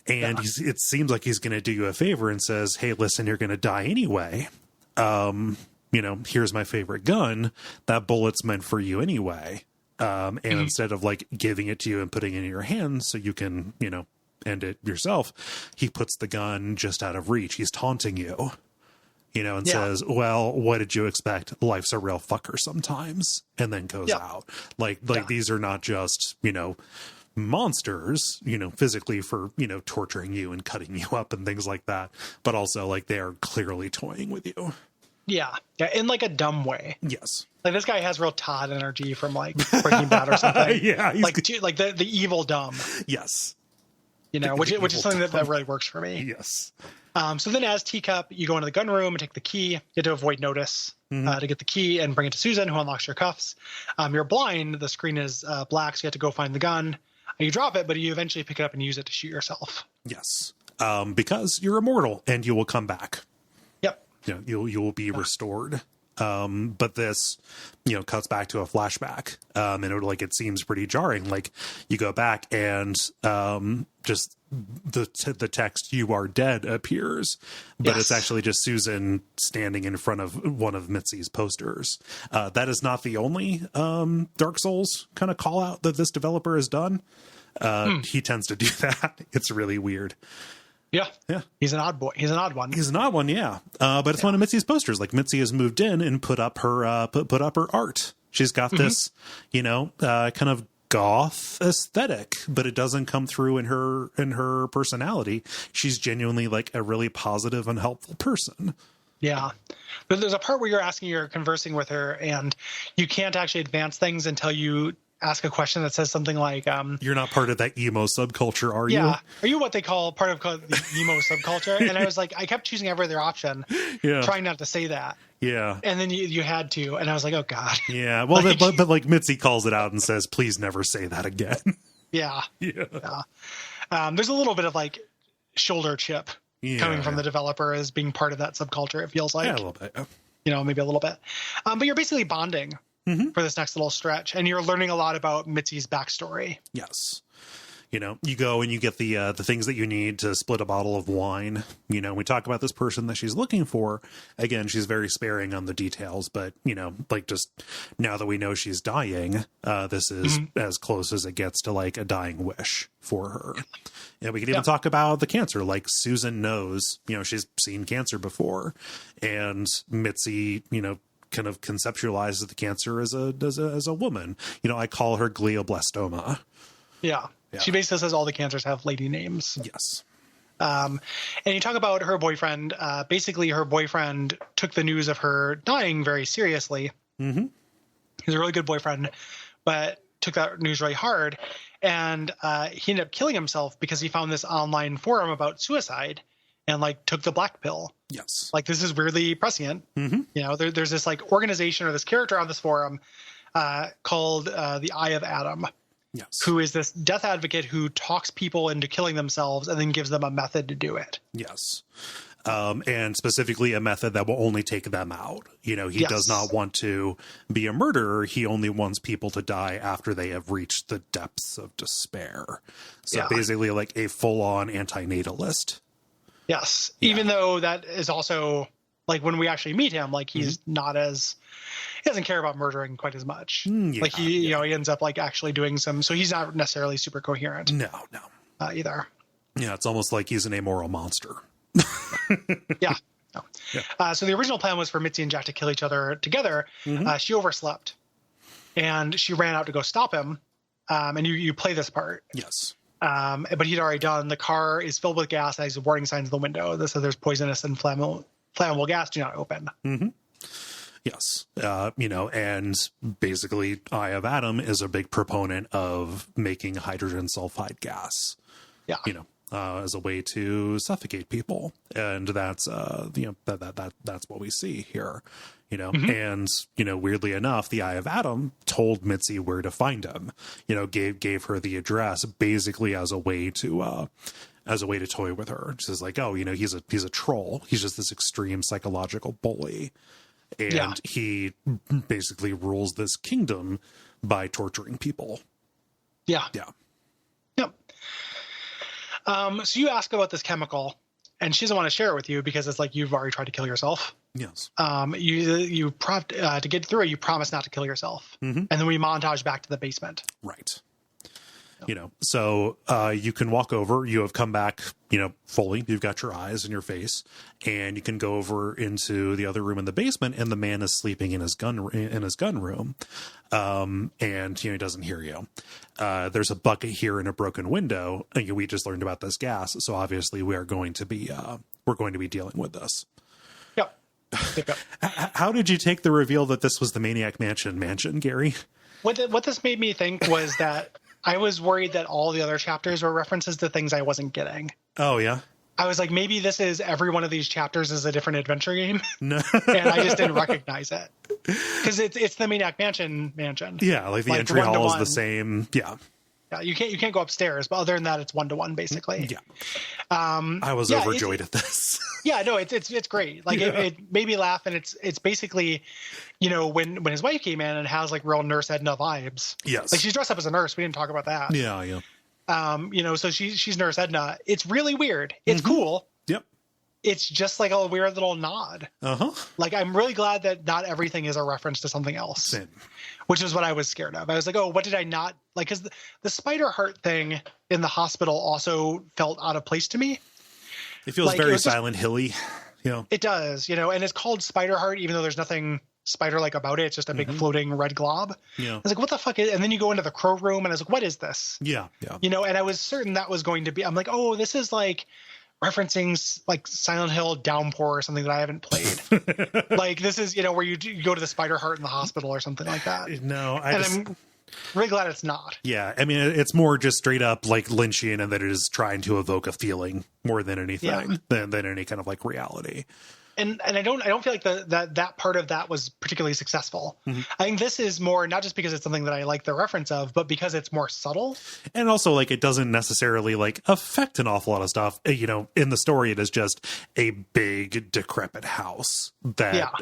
And it seems like he's going to do you a favor and says, "Hey, listen, you're going to die anyway. You know, here's my favorite gun. That bullet's meant for you anyway." And instead of like giving it to you and putting it in your hands so you can, you know, end it yourself, he puts the gun just out of reach. He's taunting you, you know, and says, "Well, what did you expect? Life's a real fucker sometimes." And then goes out. Like these are not just, you know, monsters, you know, physically for, you know, torturing you and cutting you up and things like that, but also like they are clearly toying with you. Yeah, in like a dumb way. Yes. Like this guy has real Todd energy from like Breaking Bad or something. Yeah. Like the evil dumb. Yes. You know, which is something that really works for me. Yes. So then as Teacup, you go into the gun room and take the key. You have to avoid notice to get the key and bring it to Susan, who unlocks your cuffs. You're blind. The screen is black, so you have to go find the gun. You drop it, but you eventually pick it up and use it to shoot yourself. Yes. Because you're immortal and you will come back. Yep. You know, you will be restored. But this, you know, cuts back to a flashback. And it seems pretty jarring. Like you go back and, just the text, "You are dead," appears, but it's actually just Susan standing in front of one of Mitzi's posters. That is not the only, Dark Souls kind of call out that this developer has done. He tends to do that. It's really weird. Yeah. He's an odd boy. He's an odd one. Yeah. But it's one of Mitzi's posters. Like Mitzi has moved in and put up her put up her art. She's got this, you know, kind of goth aesthetic, but it doesn't come through in her personality. She's genuinely like a really positive and helpful person. Yeah. There's a part where you're conversing with her and you can't actually advance things until you ask a question that says something like, "You're not part of that emo subculture, are you?" Yeah. Are you what they call part of the emo subculture? And I was like, I kept choosing every other option, trying not to say that. Yeah. And then you had to, and I was like, oh God. Yeah. Well, but like Mitzi calls it out and says, "Please never say that again." Yeah. There's a little bit of like shoulder chip coming from the developer as being part of that subculture. It feels like a little bit, you know, maybe a little bit, but you're basically bonding for this next little stretch, and you're learning a lot about Mitzi's backstory. Yes. You know, you go and you get the things that you need to split a bottle of wine. You know, we talk about this person that she's looking for. Again, she's very sparing on the details, but, you know, like just now that we know she's dying, this is as close as it gets to like a dying wish for her. And we can even talk about the cancer. Like Susan knows, you know, she's seen cancer before, and Mitzi, you know, kind of conceptualizes the cancer as a woman. You know, I call her glioblastoma. Yeah. She basically says all the cancers have lady names. Yes. And you talk about her boyfriend. Basically, her boyfriend took the news of her dying very seriously. He's a really good boyfriend, but took that news really hard. And he ended up killing himself because he found this online forum about suicide and like took the black pill. Yes. Like this is weirdly prescient. You know, there's this like organization or this character on this forum called the Eye of Adam. Yes. Who is this death advocate who talks people into killing themselves and then gives them a method to do it. Yes. And specifically a method that will only take them out. You know, he does not want to be a murderer. He only wants people to die after they have reached the depths of despair. So basically like a full-on antinatalist. Yes. Even though that is also like when we actually meet him, like he's not as... He doesn't care about murdering quite as much. Like he, you know, he ends up like actually doing some. So he's not necessarily super coherent. No, either. Yeah, it's almost like he's an amoral monster. Yeah. No. Yeah. So the original plan was for Mitzi and Jack to kill each other together. She overslept, and she ran out to go stop him. And you play this part. Yes. But he'd already done. The car is filled with gas, and has warning signs in the window that says there's poisonous and flammable gas. Do not open. Yes. And basically Eye of Adam is a big proponent of making hydrogen sulfide gas. Yeah. As a way to suffocate people. And that's, that's what we see here, and, weirdly enough, the Eye of Adam told Mitzi where to find him, gave her the address basically as a way to toy with her. She says like, oh, he's a troll. He's just this extreme psychological bully. And he basically rules this kingdom by torturing people. Yeah. Yeah. Yep. So you ask about this chemical, and she doesn't want to share it with you because it's like you've already tried to kill yourself. Yes. You to get through it, you promise not to kill yourself, and then we montage back to the basement. Right. So you can walk over. You have come back, fully. You've got your eyes and your face, and you can go over into the other room in the basement, and the man is sleeping in his gun room, and he doesn't hear you. There's a bucket here and a broken window. We just learned about this gas, so obviously we're going to be dealing with this. Yep. How did you take the reveal that this was the Maniac Mansion, Gary? What this made me think was that I was worried that all the other chapters were references to things I wasn't getting. Oh, yeah? I was like, maybe this is every one of these chapters is a different adventure game. No. And I just didn't recognize it. Because it's the Maniac Mansion. Yeah, like the entry hall is the same. Yeah. Yeah, you can't go upstairs, but other than that, it's 1-to-1 basically. Yeah. I was overjoyed at this. Yeah, no, it's great. Like it made me laugh, and it's basically, when his wife came in and has like real Nurse Edna vibes. Yes. Like she's dressed up as a nurse. We didn't talk about that. Yeah. So she's Nurse Edna. It's really weird. It's cool. Yep. It's just like a weird little nod. Uh-huh. Like I'm really glad that not everything is a reference to something else. Same. Which is what I was scared of. I was like, oh, what did I not like? Because the spider heart thing in the hospital also felt out of place to me. It feels very Silent Hilly, It does, and it's called Spider Heart, even though there's nothing spider-like about it. It's just a big floating red glob. Yeah. I was like, what the fuck is? And then you go into the crow room, and I was like, what is this? Yeah. And I was certain that was going to be. I'm like, oh, this is like referencing like Silent Hill Downpour or something that I haven't played. Like this is, where you go to the spider heart in the hospital or something like that. No, I'm really glad it's not. Yeah. I mean, it's more just straight up like Lynchian, and that it is trying to evoke a feeling more than anything than any kind of like reality. And I don't feel like that part of that was particularly successful. I think this is more not just because it's something that I like the reference of, but because it's more subtle. And also like it doesn't necessarily like affect an awful lot of stuff. In the story, it is just a big decrepit house that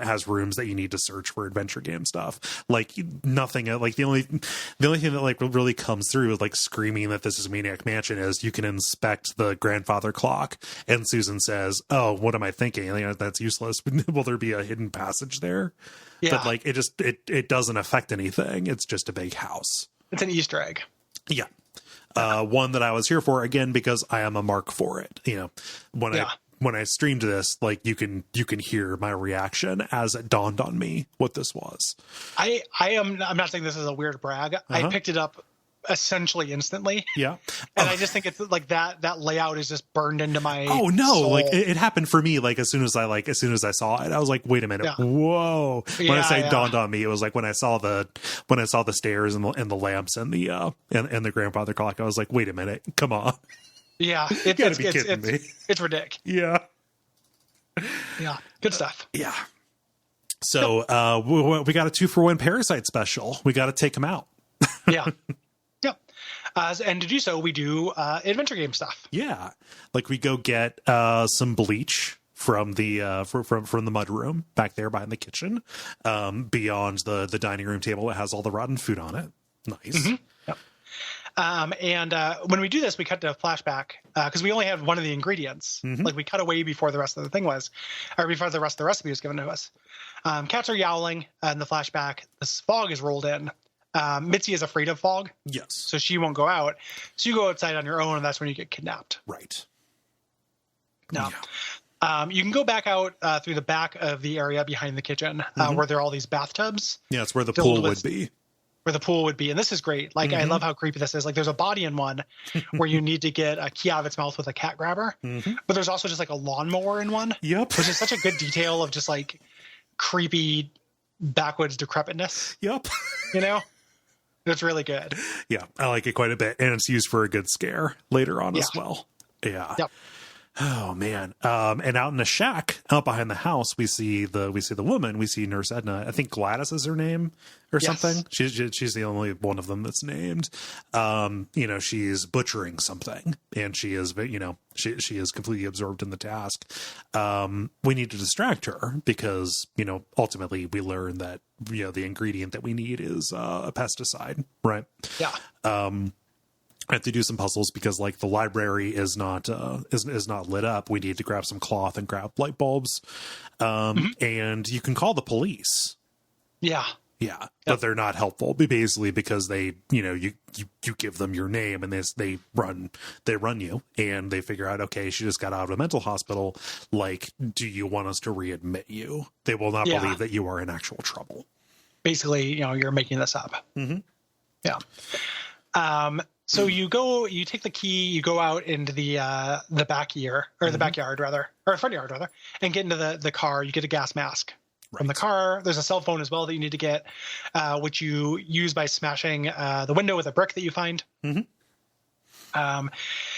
has rooms that you need to search for adventure game stuff. Like nothing. Like the only thing that like really comes through with like screaming that this is Maniac Mansion is you can inspect the grandfather clock, and Susan says, "Oh, what am I thinking? That's useless. Will there be a hidden passage there?" Yeah. But like it doesn't affect anything. It's just a big house. It's an Easter egg. Yeah. One that I was here for, again, because I am a mark for it. When I streamed this, like you can hear my reaction as it dawned on me what this was. I'm not saying this is a weird brag. I picked it up essentially instantly. Yeah. And I just think it's like that layout is just burned into my soul. Like it happened for me. Like as soon as I saw it, I was like, wait a minute. Yeah. Whoa. When I say dawned on me, it was like when I saw the stairs and the lamps and the grandfather clock, I was like, wait a minute. Come on. Yeah. You gotta be kidding me. It's ridiculous. Yeah. Yeah. Good stuff. Yeah. So we got a 2-for-1 Parasite special. We got to take them out. Yeah. And to do so, we do adventure game stuff. Yeah, like we go get some bleach from the from the mud room back there behind the kitchen, beyond the dining room table that has all the rotten food on it. Nice. Yep. And when we do this, we cut to a flashback because we only have one of the ingredients. Like we cut away before the rest of the thing was, or before the rest of the recipe was given to us. Cats are yowling in the flashback. This fog is rolled in. Mitzi is afraid of fog. Yes. So she won't go out. So you go outside on your own, and that's when you get kidnapped. Right. No. You can go back out through the back of the area behind the kitchen where there are all these bathtubs. Yeah, it's where the pool would be. Where the pool would be. And this is great. Like, I love how creepy this is. Like, there's a body in one where you need to get a key out of its mouth with a cat grabber. But there's also just like a lawnmower in one. Yep. Which is such a good detail of just like creepy backwoods decrepitness. Yep. You know? It's really good. Yeah, I like it quite a bit. And it's used for a good scare later on as well. Yeah. Yep. Oh man. And out in the shack out behind the house, we see the woman. We see Nurse Edna. I think Gladys is her name or something. She's the only one of them that's named. She's butchering something, and she is, she is completely absorbed in the task. We need to distract her because, ultimately we learn that, the ingredient that we need is a pesticide, right? Yeah. I have to do some puzzles because like the library is not is not lit up. We need to grab some cloth and grab light bulbs. And you can call the police. Yeah. Yeah. But they're not helpful basically because they, you give them your name and they run you and they figure out, okay, she just got out of a mental hospital. Like, do you want us to readmit you? They will not believe that you are in actual trouble. Basically, you're making this up. Yeah. So you take the key, you go out into the backyard, or front yard rather, and get into the car. You get a gas mask from the car. There's a cell phone as well that you need to get, which you use by smashing the window with a brick that you find. And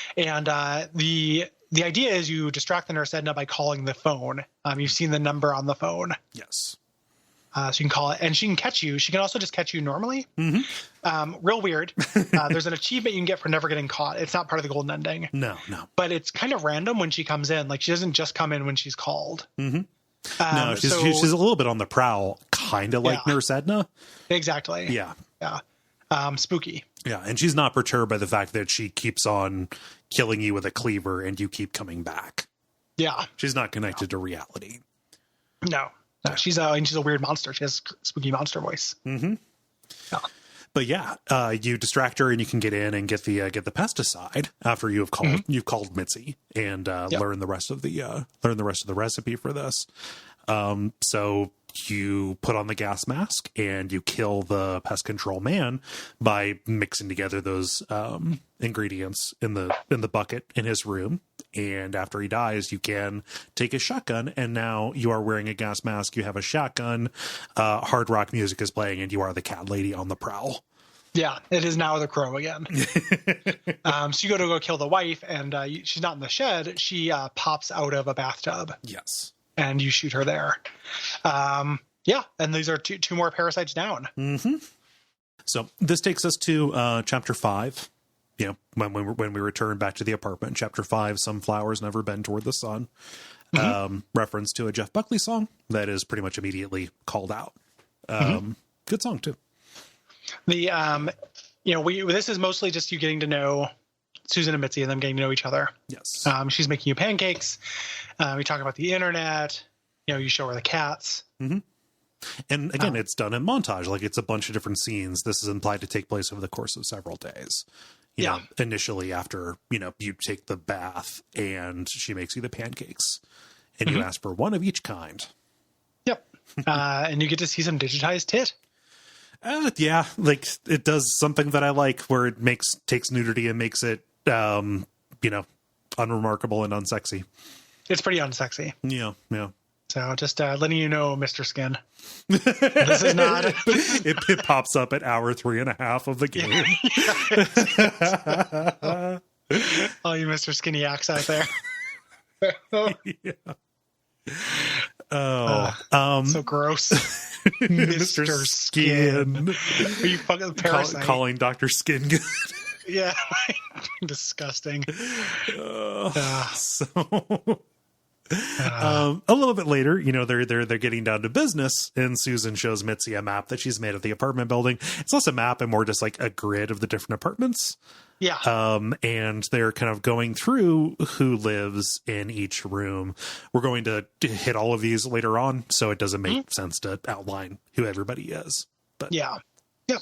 the idea is you distract the Nurse Edna by calling the phone. You've seen the number on the phone. Yes. So you can call it, and she can catch you. She can also just catch you normally. Real weird. There's an achievement you can get for never getting caught. It's not part of the golden ending. No. But it's kind of random when she comes in. Like, she doesn't just come in when she's called. No, she's a little bit on the prowl, kind of like Nurse Edna. Exactly. Yeah. Spooky. Yeah, and she's not perturbed by the fact that she keeps on killing you with a cleaver and you keep coming back. Yeah. She's not connected to reality. No. She's a weird monster. She has spooky monster voice. Yeah. But you distract her and you can get in and get the pesticide after you have called Mitzi and learn the rest of the recipe for this. So you put on the gas mask and you kill the pest control man by mixing together those ingredients in the bucket in his room. And after he dies, you can take a shotgun, and now you are wearing a gas mask. You have a shotgun. Hard rock music is playing, and you are the cat lady on the prowl. Yeah, it is now the Crow again. So you go kill the wife, and she's not in the shed. She pops out of a bathtub. Yes. And you shoot her there. And these are two more parasites down. So this takes us to chapter 5. When we return back to the apartment, chapter 5, Some Flowers Never Bend Toward the Sun, reference to a Jeff Buckley song that is pretty much immediately called out. Good song too. This is mostly just you getting to know Susan and Mitzi and them getting to know each other. Yes. She's making you pancakes. We talk about the internet. You show her the cats. And again, it's done in montage. Like, it's a bunch of different scenes. This is implied to take place over the course of several days. Initially after, you take the bath and she makes you the pancakes and you ask for one of each kind. Yep. And you get to see some digitized tit. Like, it does something that I like where it takes nudity and makes it, unremarkable and unsexy. It's pretty unsexy. Yeah. So just letting you know, Mr. Skin. This is not. It pops up at hour 3.5 of the game. All you Mr. Skinny-acks out there. So gross. Mr. Skin. Are you fucking Parasite? Calling Dr. Skin good. Yeah. Disgusting. A little bit later, they're getting down to business, and Susan shows Mitzi a map that she's made of the apartment building. It's less a map and more just like a grid of the different apartments. Yeah. And they're kind of going through who lives in each room. We're going to hit all of these later on, so it doesn't make sense to outline who everybody is. But yeah. Yep.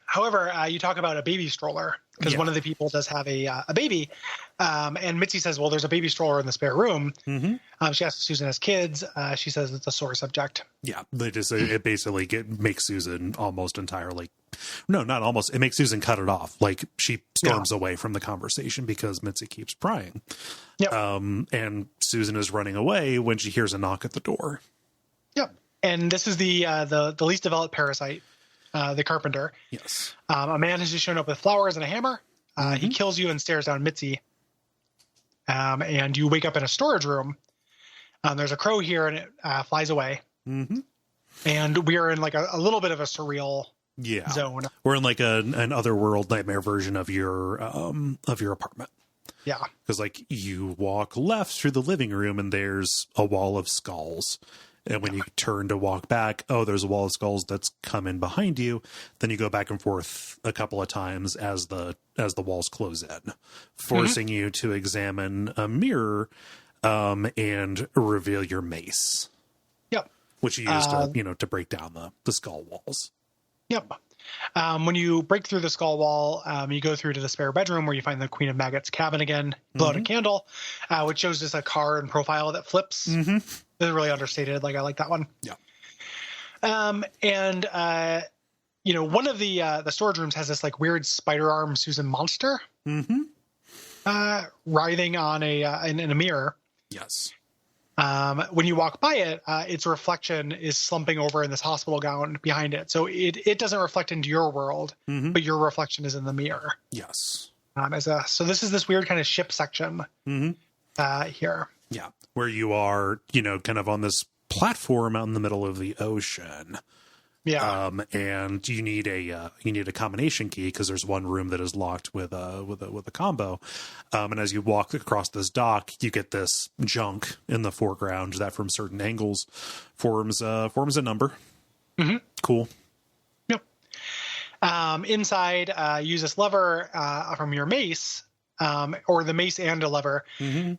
However, you talk about a baby stroller because one of the people does have a baby. And Mitzi says, well, there's a baby stroller in the spare room. She asks if Susan has kids. She says it's a sore subject. Yeah. It basically makes Susan almost entirely. No, not almost. It makes Susan cut it off. Like she storms away from the conversation because Mitzi keeps prying. Yep. And Susan is running away when she hears a knock at the door. Yep. And this is the least developed parasite, the carpenter. Yes. A man has just shown up with flowers and a hammer. He kills you and stares down Mitzi. And you wake up in a storage room. There's a crow here and it flies away. And we are in like a little bit of a surreal zone. We're in like an otherworld nightmare version of your apartment. Yeah. Because like you walk left through the living room and there's a wall of skulls. And when you turn to walk back, there's a wall of skulls that's come in behind you. Then you go back and forth a couple of times as the walls close in, forcing you to examine a mirror and reveal your mace. Yep. Which you use to break down the skull walls. Yep. When you break through the skull wall, you go through to the spare bedroom where you find the Queen of Maggots cabin again, blow out a candle, which shows just a card and profile that flips. This is really understated. Like, I like that one. Yeah. One of the storage rooms has this like weird spider arm Susan monster writhing on in a mirror. Yes. When you walk by it, its reflection is slumping over in this hospital gown behind it. So it doesn't reflect into your world, but your reflection is in the mirror. Yes. So this is this weird kind of ship section here. Yeah. Where you are, kind of on this platform out in the middle of the ocean. Yeah. And you need a combination key because there's one room that is locked with a combo. And as you walk across this dock, you get this junk in the foreground that from certain angles forms a number. Cool. Yep. Inside, use this lever from your mace, or the mace and a lever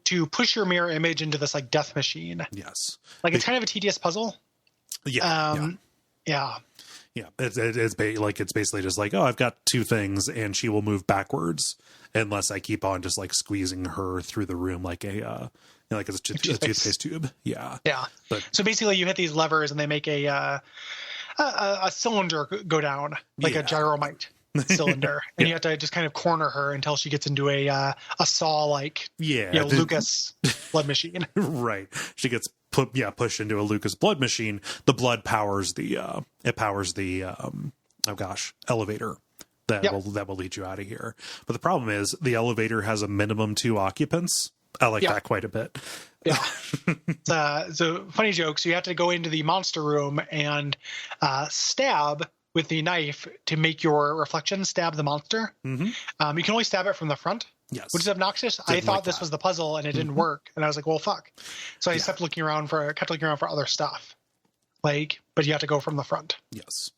to push your mirror image into this like death machine. Yes. Like it's kind of a tedious puzzle. Yeah. Yeah. It's basically just like, I've got two things and she will move backwards unless I keep on just like squeezing her through the room like a toothpaste tube. Yeah. Yeah. So basically you hit these levers and they make a cylinder go down like a gyromite cylinder. And you have to just kind of corner her until she gets into a saw like, Lucas blood machine. Right. She gets pushed into a Lucas blood machine. The blood powers the elevator that will lead you out of here. But the problem is the elevator has a minimum 2 occupants. I like that quite a bit. Yeah. So funny joke. So you have to go into the monster room and stab with the knife to make your reflection stab the monster. You can only stab it from the front. Yes. Which is obnoxious. I thought this was the puzzle and it didn't work. And I was like, well, fuck. So I kept looking around for other stuff. But you have to go from the front. Yes.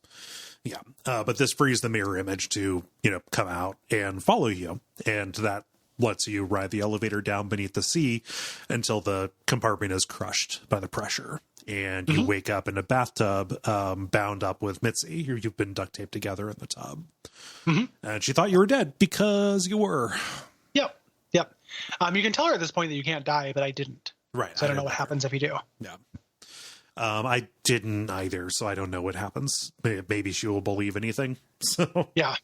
Yeah. But this frees the mirror image to, come out and follow you. And that lets you ride the elevator down beneath the sea until the compartment is crushed by the pressure. And you wake up in a bathtub bound up with Mitzi. You've been duct taped together in the tub. And she thought you were dead because you were. Yep. You can tell her at this point that you can't die, but I didn't. Right. So I don't know what happens if you do. Yeah. I didn't either, so I don't know what happens. Maybe she will believe anything. So Yeah.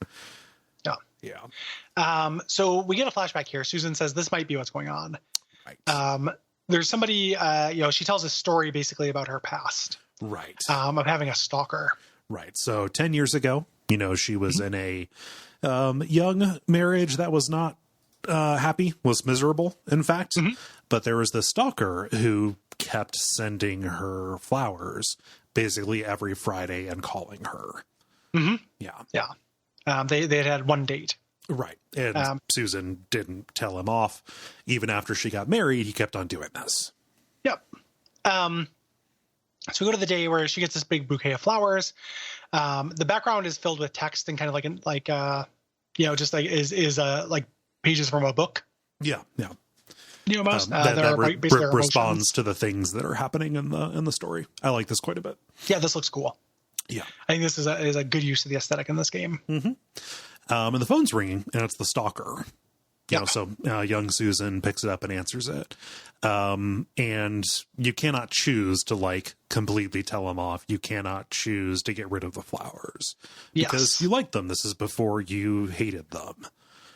So we get a flashback here. Susan says this might be what's going on. Right. There's somebody, she tells a story basically about her past. Right. Of having a stalker. Right. So 10 years ago, she was in a young marriage that was not happy, was miserable, in fact. But there was this stalker who kept sending her flowers basically every Friday and calling her. Yeah. They had one date. Right. And Susan didn't tell him off. Even after she got married, he kept on doing this. Yep. So we go to the day where she gets this big bouquet of flowers. The background is filled with text and kind of just like is like pages from a book. Yeah. Most that responds to the things that are happening in the story. I like this quite a bit. Yeah, this looks cool. Yeah. I think this is a good use of the aesthetic in this game. And the phone's ringing, and it's the stalker. You Yeah. know, so young Susan picks it up and answers it. And you cannot choose to like completely tell him off. You cannot choose to get rid of the flowers because you like them. This is before you hated them.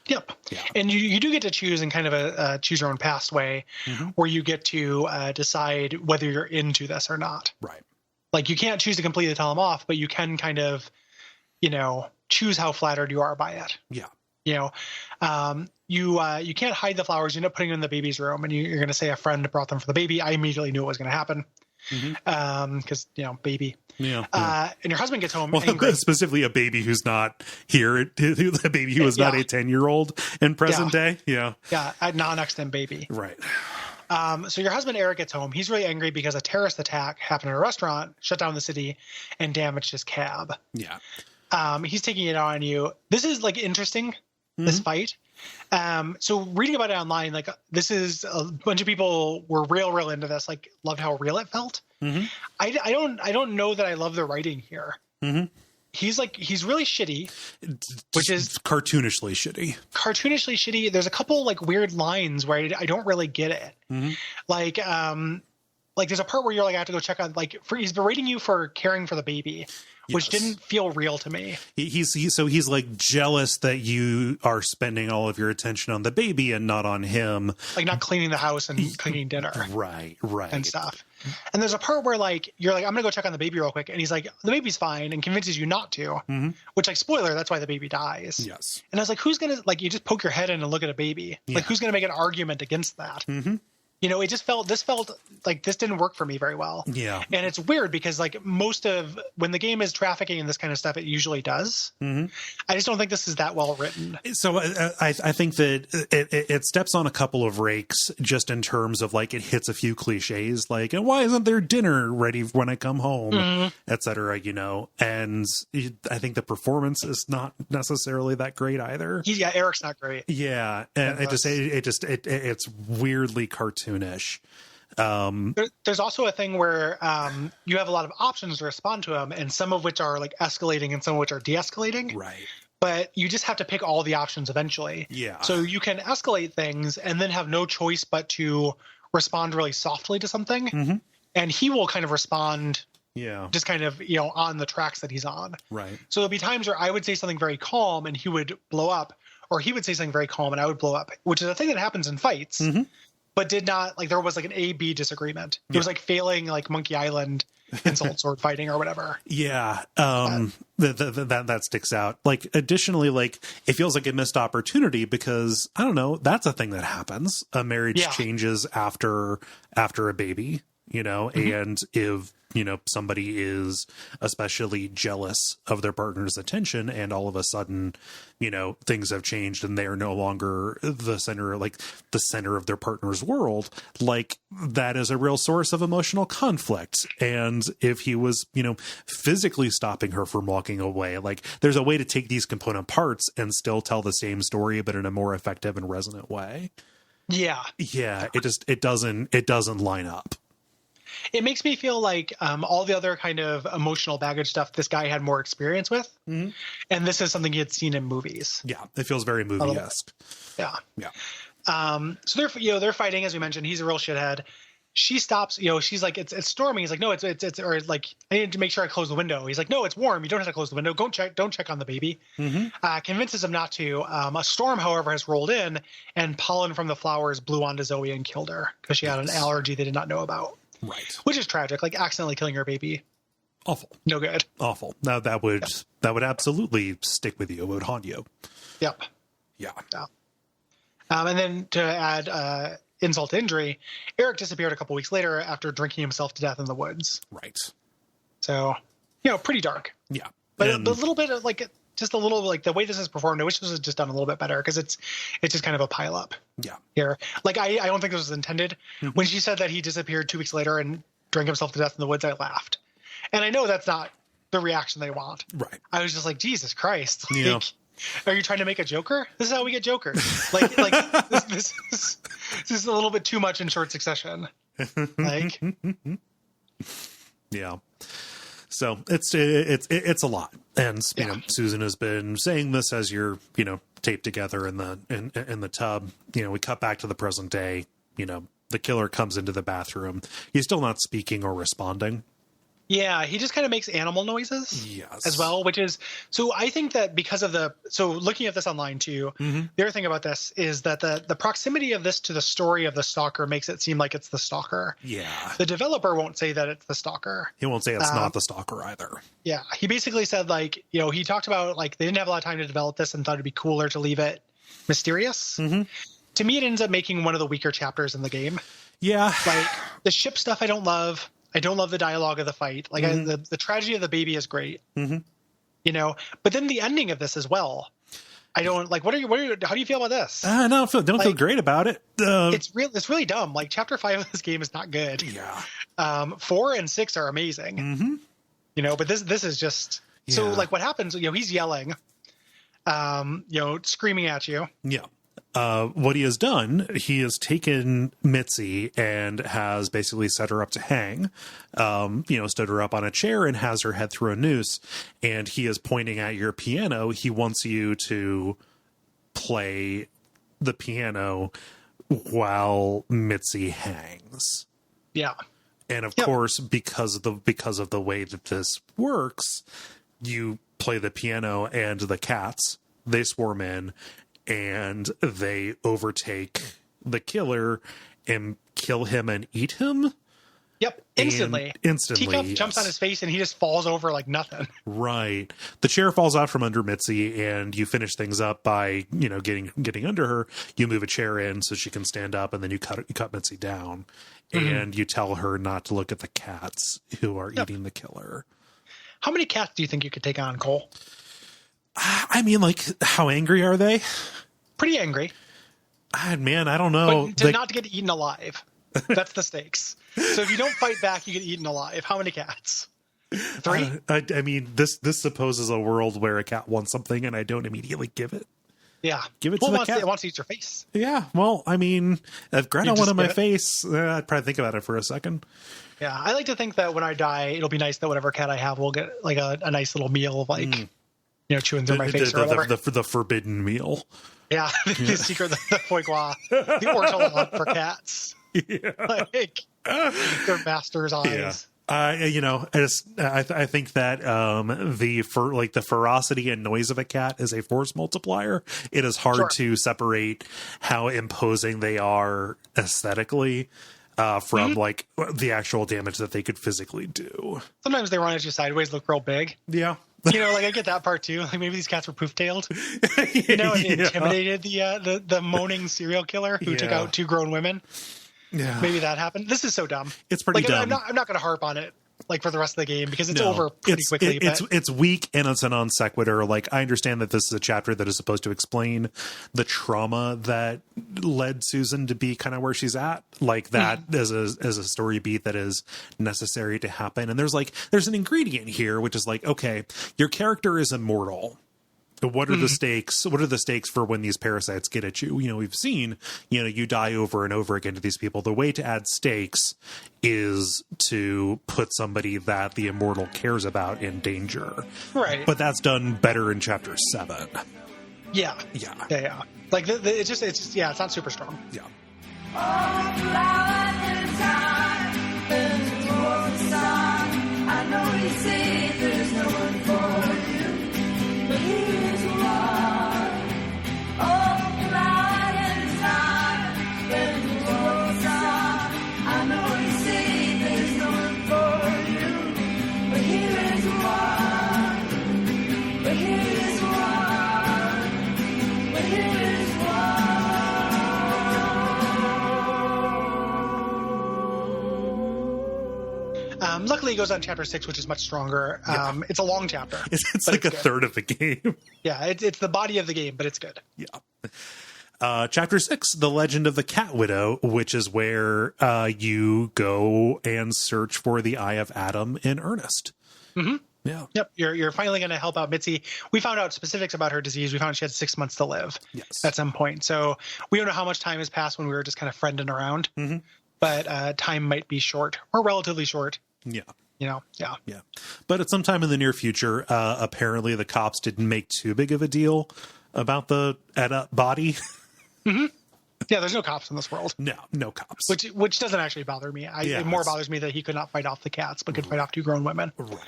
Yep. Yeah. And you do get to choose in kind of a choose your own past way where you get to decide whether you're into this or not. Right. Like you can't choose to completely tell them off, but you can kind of, you know, choose how flattered you are by it. Yeah. You know, you can't hide the flowers. You end up putting them in the baby's room, and you're going to say a friend brought them for the baby. I immediately knew it was going to happen because, you know, baby. Yeah. And your husband gets home angry. Specifically a baby who's not here, the baby who was not a 10-year-old in present day. Yeah. Yeah, a non-extant baby. Right. So your husband, Eric, gets home. He's really angry because a terrorist attack happened at a restaurant, shut down the city, and damaged his cab. Yeah. He's taking it out on you. This is like interesting, this fight. So reading about it online, like this is a bunch of people were real into this, like loved how real it felt. I don't know that I love the writing here. He's really shitty, which is cartoonishly shitty. There's a couple like weird lines where I don't really get it. Like there's a part where you're like, I have to go check on he's berating you for caring for the baby. Which didn't feel real to me. He's like jealous that you are spending all of your attention on the baby and not on him. Like not cleaning the house and cooking dinner. Right. And stuff. And there's a part where like, you're like, I'm going to go check on the baby real quick. And he's like, the baby's fine, and convinces you not to, which like spoiler, that's why the baby dies. Yes. And I was like, who's going to like, you just poke your head in and look at a baby. Like who's going to make an argument against that? You know, this felt like this didn't work for me very well. Yeah. And it's weird because like most of when the game is trafficking and this kind of stuff, it usually does. I just don't think this is that well written. So I think that it steps on a couple of rakes just in terms of like it hits a few cliches like, and why isn't there dinner ready when I come home, et cetera, you know, and I think the performance is not necessarily that great either. Yeah, Eric's not great. Yeah. And it's weirdly cartoonish. There's also a thing where you have a lot of options to respond to them, and some of which are like escalating and some of which are de-escalating. Right. But you just have to pick all the options eventually. Yeah. So you can escalate things and then have no choice but to respond really softly to something. And he will kind of respond just kind of, you know, on the tracks that he's on. Right. So there'll be times where I would say something very calm and he would blow up, or he would say something very calm and I would blow up, which is a thing that happens in fights. But did not like there was like an A-B disagreement. It was like failing like Monkey Island insult sword fighting or whatever. Yeah. That sticks out. Like additionally, like it feels like a missed opportunity because I don't know, that's a thing that happens. A marriage changes after a baby, you know, and if you know, somebody is especially jealous of their partner's attention and all of a sudden, you know, things have changed and they are no longer the center of their partner's world. Like that is a real source of emotional conflict. And if he was, you know, physically stopping her from walking away, like there's a way to take these component parts and still tell the same story, but in a more effective and resonant way. Yeah. Yeah. It doesn't line up. It makes me feel like all the other kind of emotional baggage stuff this guy had more experience with. And this is something he had seen in movies. Yeah, it feels very movie-esque. Yeah. So they're fighting, as we mentioned. He's a real shithead. She stops, you know, she's like, it's storming. He's like, no, it's or like, I need to make sure I close the window. He's like, no, it's warm. You don't have to close the window. Don't check on the baby. Convinces him not to. A storm, however, has rolled in and pollen from the flowers blew onto Zoe and killed her because she had an allergy they did not know about. Right. Which is tragic, like accidentally killing your baby. Awful. No good. Awful. Now that would absolutely stick with you. It would haunt you. Yep. Yeah. And then to add insult to injury, Eric disappeared a couple weeks later after drinking himself to death in the woods. Right. So, you know, pretty dark. Yeah. But a little bit of like just a little like the way this is performed, I wish this was just done a little bit better because it's just kind of a pile up. Yeah. Here. Like I don't think this was intended. When she said that he disappeared 2 weeks later and drank himself to death in the woods, I laughed. And I know that's not the reaction they want. Right. I was just like, Jesus Christ. Yeah. Like, are you trying to make a Joker? This is how we get Jokers. like this is a little bit too much in short succession. Like yeah. So it's a lot. And, you know, Susan has been saying this as you're, you know, taped together in the tub. You know, we cut back to the present day. You know, the killer comes into the bathroom. He's still not speaking or responding. Yeah, he just kind of makes animal noises as well, which is, so I think that because of so looking at this online too, the other thing about this is that the proximity of this to the story of the stalker makes it seem like it's the stalker. Yeah. The developer won't say that it's the stalker. He won't say it's not the stalker either. Yeah. He basically said, like, you know, he talked about, like, they didn't have a lot of time to develop this and thought it'd be cooler to leave it mysterious. To me, it ends up making one of the weaker chapters in the game. Yeah. Like, the ship stuff I don't love. I don't love the dialogue of the fight. Like the tragedy of the baby is great, you know, but then the ending of this as well. I don't like, how do you feel about this? I don't feel great about it. It's really dumb. Like chapter 5 of this game is not good. Yeah. 4 and 6 are amazing, you know, but this is just, so like what happens, you know, he's yelling, you know, screaming at you. Yeah. What he has done, he has taken Mitzi and has basically set her up to hang, you know, stood her up on a chair and has her head through a noose. And he is pointing at your piano. He wants you to play the piano while Mitzi hangs. Yeah. And of course, because of the way that this works, you play the piano and the cats, they swarm in, and they overtake the killer and kill him and eat him. Yep, instantly. Teacup jumps on his face and he just falls over like nothing. Right. The chair falls out from under Mitzi, and you finish things up by, you know, getting under her. You move a chair in so she can stand up, and then you cut Mitzi down, and you tell her not to look at the cats who are eating the killer. How many cats do you think you could take on, Cole? I mean, like, how angry are they? Pretty angry. Man, I don't know. But not to get eaten alive. That's the stakes. So if you don't fight back, you get eaten alive. How many cats? 3? I mean, this supposes a world where a cat wants something and I don't immediately give it. Yeah. Give it to the cat. It wants to eat your face. Yeah. Well, I mean, if Greta wanted my face, I'd probably think about it for a second. Yeah. I like to think that when I die, it'll be nice that whatever cat I have will get like a nice little meal of like, you know, chewing through my face or whatever. The forbidden meal. Yeah. The secret, the foie gras, the ortolan for cats. Yeah. Like their master's eyes. Yeah. You know, I think that the ferocity and noise of a cat is a force multiplier. It is hard to separate how imposing they are aesthetically from like the actual damage that they could physically do. Sometimes they run at you sideways, look real big. Yeah. You know, like I get that part too. Like maybe these cats were poof-tailed. You know, and intimidated the moaning serial killer who took out 2 grown women. Yeah. Maybe that happened. This is so dumb. It's pretty dumb. I'm not going to harp on it like for the rest of the game because it's over pretty quickly. It's weak and it's a non sequitur. Like, I understand that this is a chapter that is supposed to explain the trauma that led Susan to be kind of where she's at. Like that as a story beat that is necessary to happen. And there's an ingredient here, which is like, okay, your character is immortal. What are the stakes? What are the stakes for when these parasites get at you? You know, we've seen, you know, you die over and over again to these people. The way to add stakes is to put somebody that the immortal cares about in danger. Right. But that's done better in chapter 7. Yeah. Yeah. Like it's just it's not super strong. Yeah. I know you say there's no one for you, but here's why. Oh, cloud and time, when you walk on. I know you say there's no one for you, but here's why. But here's why. But here's why. Luckily, it goes on chapter 6, which is much stronger. It's a long chapter. It's like a third of the game. Yeah, it's the body of the game, but it's good. Yeah. Chapter 6, The Legend of the Cat Widow, which is where you go and search for the Eye of Adam in earnest. Mm-hmm. Yeah. Yep. You're finally going to help out Mitzi. We found out specifics about her disease. We found she had 6 months to live. Yes. At some point. So we don't know how much time has passed when we were just kind of friending around. Mm-hmm. But time might be short or relatively short. Yeah. Yeah. Yeah. But at some time in the near future, apparently the cops didn't make too big of a deal about the body. Yeah, there's no cops in this world. No cops. Which doesn't actually bother me. It more bothers me that he could not fight off the cats, but could fight off 2 grown women. Right.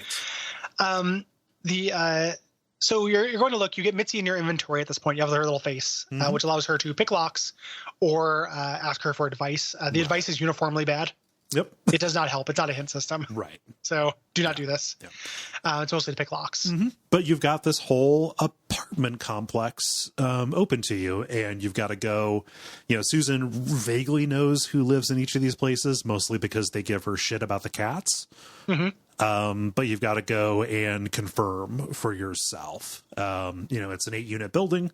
So you're going to look. You get Mitzi in your inventory at this point. You have her little face, which allows her to pick locks or ask her for advice. The advice is uniformly bad. Yep. It does not help. It's not a hint system. Right. So do not do this. It's mostly to pick locks. But you've got this whole apartment complex open to you, and you've got to go. Susan vaguely knows who lives in each of these places, mostly because they give her shit about the cats. But you've got to go and confirm for yourself. It's an 8-unit building.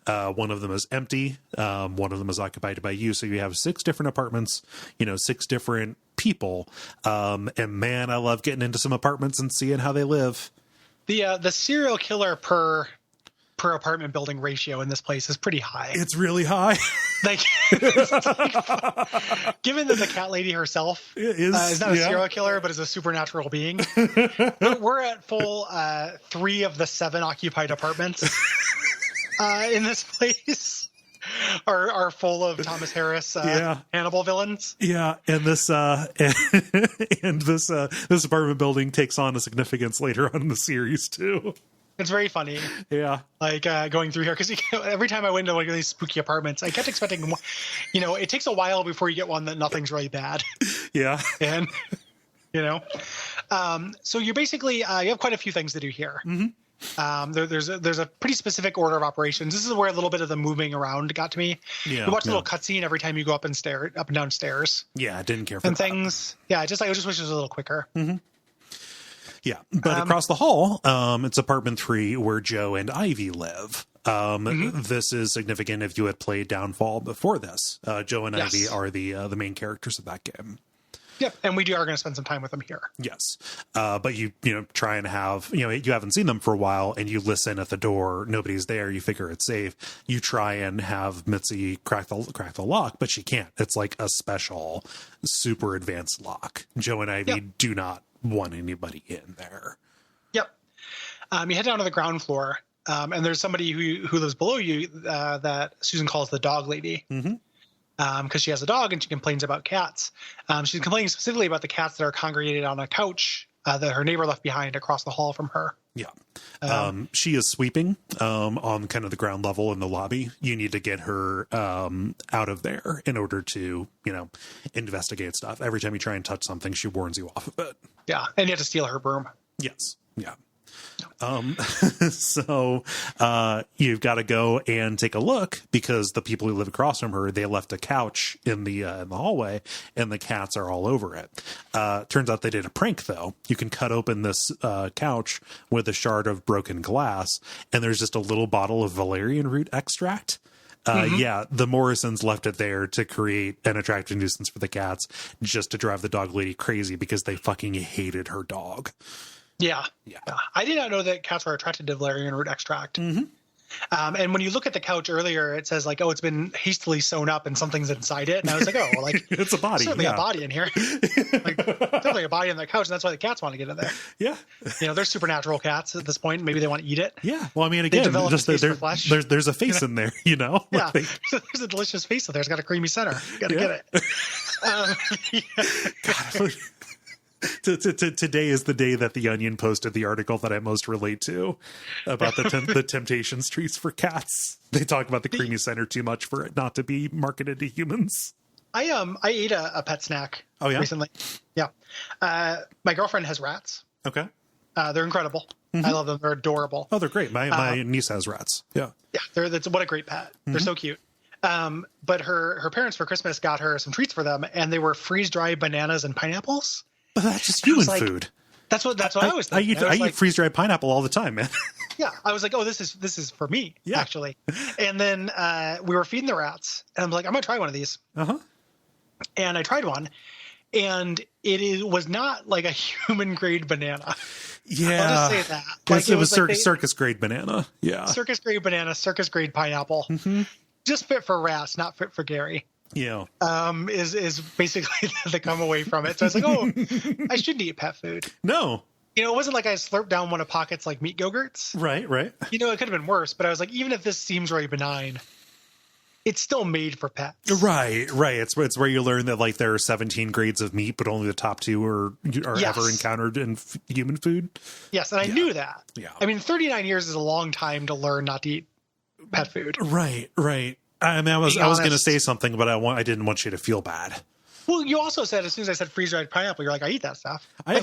One of them is empty. One of them is occupied by you. So you have 6 different apartments, 6 different people. And man, I love getting into some apartments and seeing how they live. The serial killer per apartment building ratio in this place is pretty high. It's really high. Given that the cat lady herself is not a serial killer, but is a supernatural being, we're at full 3 of the 7 occupied apartments in this place are full of Thomas Harris Hannibal villains. Yeah, and this this apartment building takes on a significance later on in the series too. It's very funny. Yeah. Going through here, because every time I went into one of these spooky apartments, I kept expecting, it takes a while before you get one that nothing's really bad. Yeah. And, so you're basically, you have quite a few things to do here. There's a pretty specific order of operations. This is where a little bit of the moving around got to me. Yeah, you watch a little cutscene every time you go up and down stairs. Yeah, I didn't care for and that. things. Yeah, I just wish it was a little quicker. Yeah, but across the hall, it's apartment 3 where Joe and Ivy live. This is significant if you had played Downfall before this. Joe and Ivy are the main characters of that game. Yep, and we are going to spend some time with them here. Yes, but you try and have you haven't seen them for a while, and you listen at the door. Nobody's there. You figure it's safe. You try and have Mitzi crack the lock, but she can't. It's like a special, super advanced lock. Joe and Ivy do not want anybody in there. Yep. You head down to the ground floor, and there's somebody who lives below you that Susan calls the dog lady. Because she has a dog and she complains about cats. She's complaining specifically about the cats that are congregated on a couch that her neighbor left behind across the hall from her. Yeah. She is sweeping on kind of the ground level in the lobby. You need to get her out of there in order to, investigate stuff. Every time you try and touch something, she warns you off of it. Yeah. And you have to steal her broom. Yes. Yeah. So you've got to go and take a look because the people who live across from her, they left a couch in the hallway and the cats are all over it. Turns out they did a prank though. You can cut open this couch with a shard of broken glass and there's just a little bottle of valerian root extract. Yeah, the Morrisons left it there to create an attractive nuisance for the cats just to drive the dog lady crazy because they fucking hated her dog. Yeah. I did not know that cats were attracted to valerian root extract. And when you look at the couch earlier, it says it's been hastily sewn up and something's inside it. And I was like, it's a body. Certainly a body in here. Definitely a body on the couch. And that's why the cats want to get in there. Yeah. They're supernatural cats at this point. Maybe they want to eat it. Yeah. Well, I mean, again, just there's a face in there, Yeah. There's a delicious face in there. It's got a creamy center. You got to get it. God, today is the day that The Onion posted the article that I most relate to about the temptation streets for cats. They talk about the creamy center too much for it not to be marketed to humans. I ate a pet snack recently. Yeah. My girlfriend has rats. Okay. They're incredible. I love them. They're adorable. Oh, they're great. My niece has rats. Yeah. Yeah. What a great pet. They're so cute. But her parents for Christmas got her some treats for them and they were freeze-dried bananas and pineapples. But that's just human food. That's what I was thinking. I eat freeze-dried pineapple all the time, man. Yeah, I was like, oh, this is for me, actually. And then we were feeding the rats, and I'm like, I'm gonna try one of these. And I tried one, and was not like a human grade banana. Yeah, I'll just say that. It was circus grade banana. Yeah, circus grade banana, circus grade pineapple. Just fit for rats, not fit for Gary. Yeah. Is basically the come away from it. So I was like, oh, I shouldn't eat pet food. No. You know, it wasn't like I slurped down one of Pocket's like meat Go-Gurts. Right. You know, it could have been worse, but I was like, even if this seems really benign, it's still made for pets. Right. It's where you learn that like there are 17 grades of meat, but only the top 2 are ever encountered in human food. Yes, and I knew that. Yeah. I mean, 39 years is a long time to learn not to eat pet food. Right. I mean, I was going to say something, but I didn't want you to feel bad. Well, you also said as soon as I said freeze-dried pineapple, you're like, I eat that stuff. I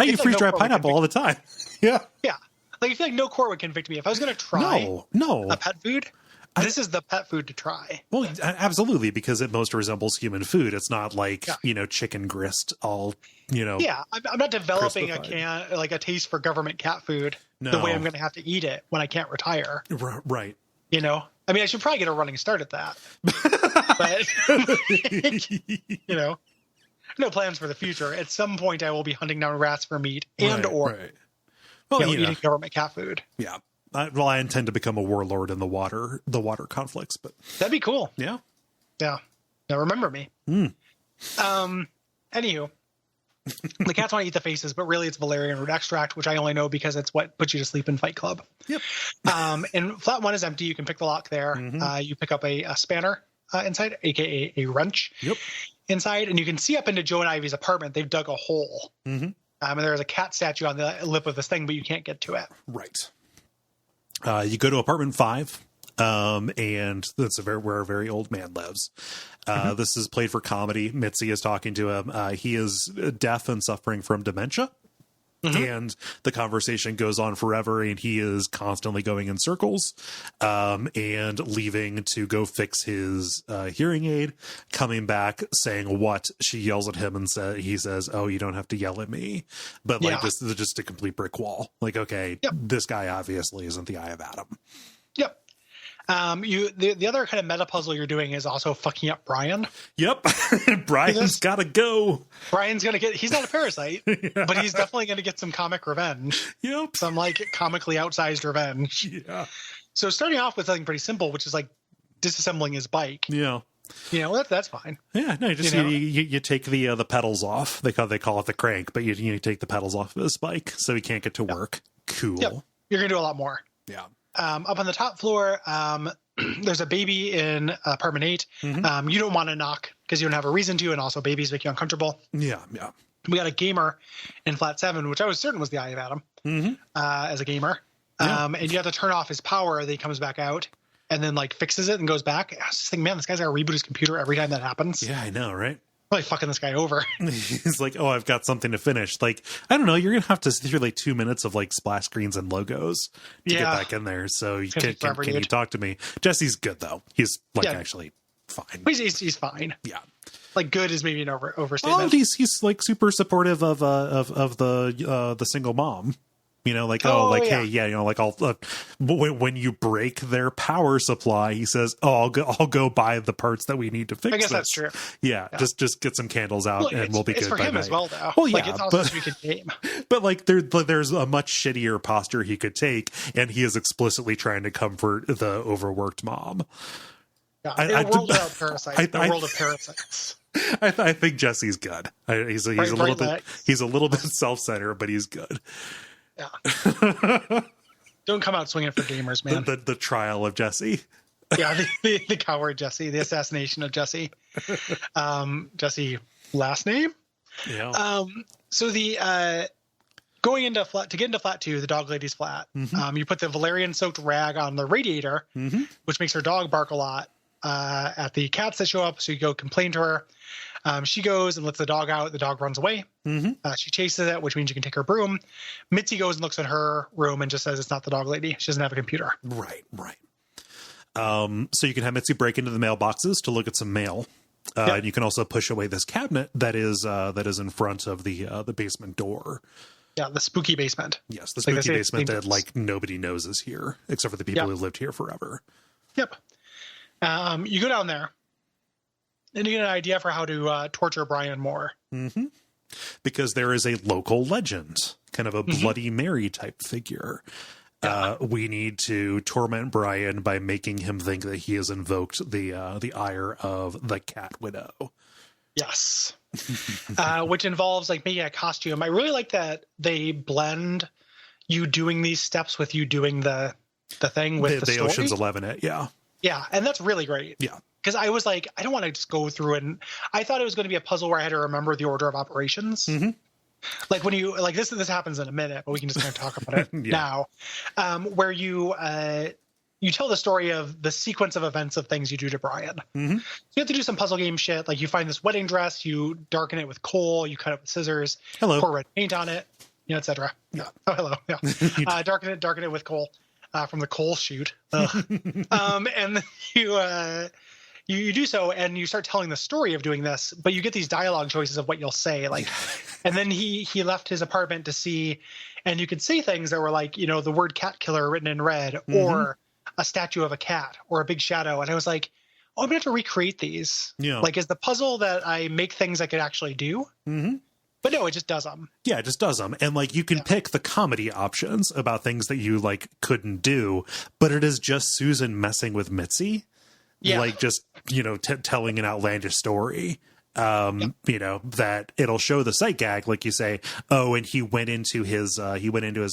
eat freeze-dried pineapple all the time. Yeah. Yeah. Like, I feel like no court would convict me. If I was going to try a pet food, this is the pet food to try. Well, absolutely, because it most resembles human food. It's not like, chicken grist all, Yeah, I'm not developing a taste for government cat food the way I'm going to have to eat it when I can't retire. Right. You know? I mean, I should probably get a running start at that. But, no plans for the future. At some point, I will be hunting down rats for meat eating government cat food. Yeah. I intend to become a warlord in the water conflicts, but that'd be cool. Yeah. Now remember me. Anywho, the cats want to eat the faces, but really it's valerian root extract, which I only know because it's what puts you to sleep in Fight Club. Yep. And flat 1 is empty. You can pick the lock there. You pick up a spanner inside, aka a wrench. Yep. Inside, and you can see up into Joe and Ivy's apartment. They've dug a hole. And there's a cat statue on the lip of this thing, but you can't get to it. Right. You go to apartment 5, and that's where a very old man lives. This is played for comedy. Mitzi is talking to him. He is deaf and suffering from dementia. And the conversation goes on forever, and he is constantly going in circles, and leaving to go fix his hearing aid, coming back saying what she yells at him, and he says, "Oh, you don't have to yell at me," but like just a complete brick wall. Like, okay, this guy obviously isn't the Eye of Adam. Yep. The other kind of meta puzzle you're doing is also fucking up Brian. Yep. Brian's got to go. Brian's going to he's not a parasite, but he's definitely going to get some comic revenge. Yep. Some like comically outsized revenge. Yeah. So starting off with something pretty simple, which is like disassembling his bike. Yeah. That's fine. Yeah, no, just you take the pedals off. They call it the crank, but you take the pedals off of his bike so he can't get to work. Cool. Yep. You're going to do a lot more. Yeah. Up on the top floor, there's a baby in apartment 8. You don't want to knock because you don't have a reason to, and also babies make you uncomfortable. Yeah. We got a gamer in flat 7, which I was certain was the Eye of Adam as a gamer. And you have to turn off his power. Then he comes back out and then like fixes it and goes back. I was just thinking, man, this guy's got to reboot his computer every time that happens. Yeah, I know, right? Probably fucking this guy over. He's like, oh, I've got something to finish. Like, I don't know. You're going to have to sit through like 2 minutes of like splash screens and logos to get back in there. So can you talk to me? Jesse's good though. He's like actually fine. He's fine. Yeah. Like good is maybe an overstatement. Oh, he's like super supportive of the single mom. Hey, like I'll when you break their power supply, he says, "Oh, I'll go buy the parts that we need to fix." I guess this. that's true. Yeah, just get some candles out, and we'll be good. It's for him as well, though. Well, like, it's also a good game. But like there's a much shittier posture he could take, and he is explicitly trying to comfort the overworked mom. Yeah, in a world without parasites, a world of parasites. I think Jesse's good. He's a little bit self-centered, but he's good. Yeah. Don't come out swinging for gamers, man. The trial of Jesse. Yeah, the coward Jesse, the assassination of Jesse. Jesse last name. Yeah. So the going into flat to get into flat 2, the dog lady's flat. You put the valerian soaked rag on the radiator, which makes her dog bark a lot at the cats that show up. So you go complain to her. She goes and lets the dog out. The dog runs away. She chases it, which means you can take her broom. Mitzi goes and looks in her room and just says it's not the dog lady. She doesn't have a computer. Right. So you can have Mitzi break into the mailboxes to look at some mail. And you can also push away this cabinet that is in front of the basement door. Yeah, the spooky basement. Yes, the spooky basement that like nobody knows is here except for the people who lived here forever. Yep. You go down there. And you get an idea for how to torture Brian more. Because there is a local legend, kind of a Bloody Mary type figure. We need to torment Brian by making him think that he has invoked the ire of the Cat Widow. Yes. Which involves like making a costume. I really like that they blend you doing these steps with you doing the thing with the story. Ocean's 11 it, yeah. Yeah, and that's really great. Yeah. Because I was like, I don't want to just go through it. And I thought it was going to be a puzzle where I had to remember the order of operations. Mm-hmm. Like when you like this happens in a minute, but we can just kind of talk about it now. Where you tell the story of the sequence of events of things you do to Brian. Mm-hmm. So you have to do some puzzle game shit. Like you find this wedding dress, you darken it with coal, you cut it with scissors, pour red paint on it, etc. Yeah. Oh, hello. Yeah. Darken it with coal from the coal chute. And then you do so, and you start telling the story of doing this, but you get these dialogue choices of what you'll say. Like, and then he left his apartment to see, and you could say things that were like, the word cat killer written in red, or a statue of a cat, or a big shadow. And I was like, oh, I'm gonna have to recreate these. Yeah. Like, is the puzzle that I make things I could actually do? Mm-hmm. But no, it just does them. Yeah, it just does them. And like you can pick the comedy options about things that you like couldn't do, but it is just Susan messing with Mitzi. Yeah. Like just, telling an outlandish story, that it'll show the sight gag. Like you say, oh, and he went into his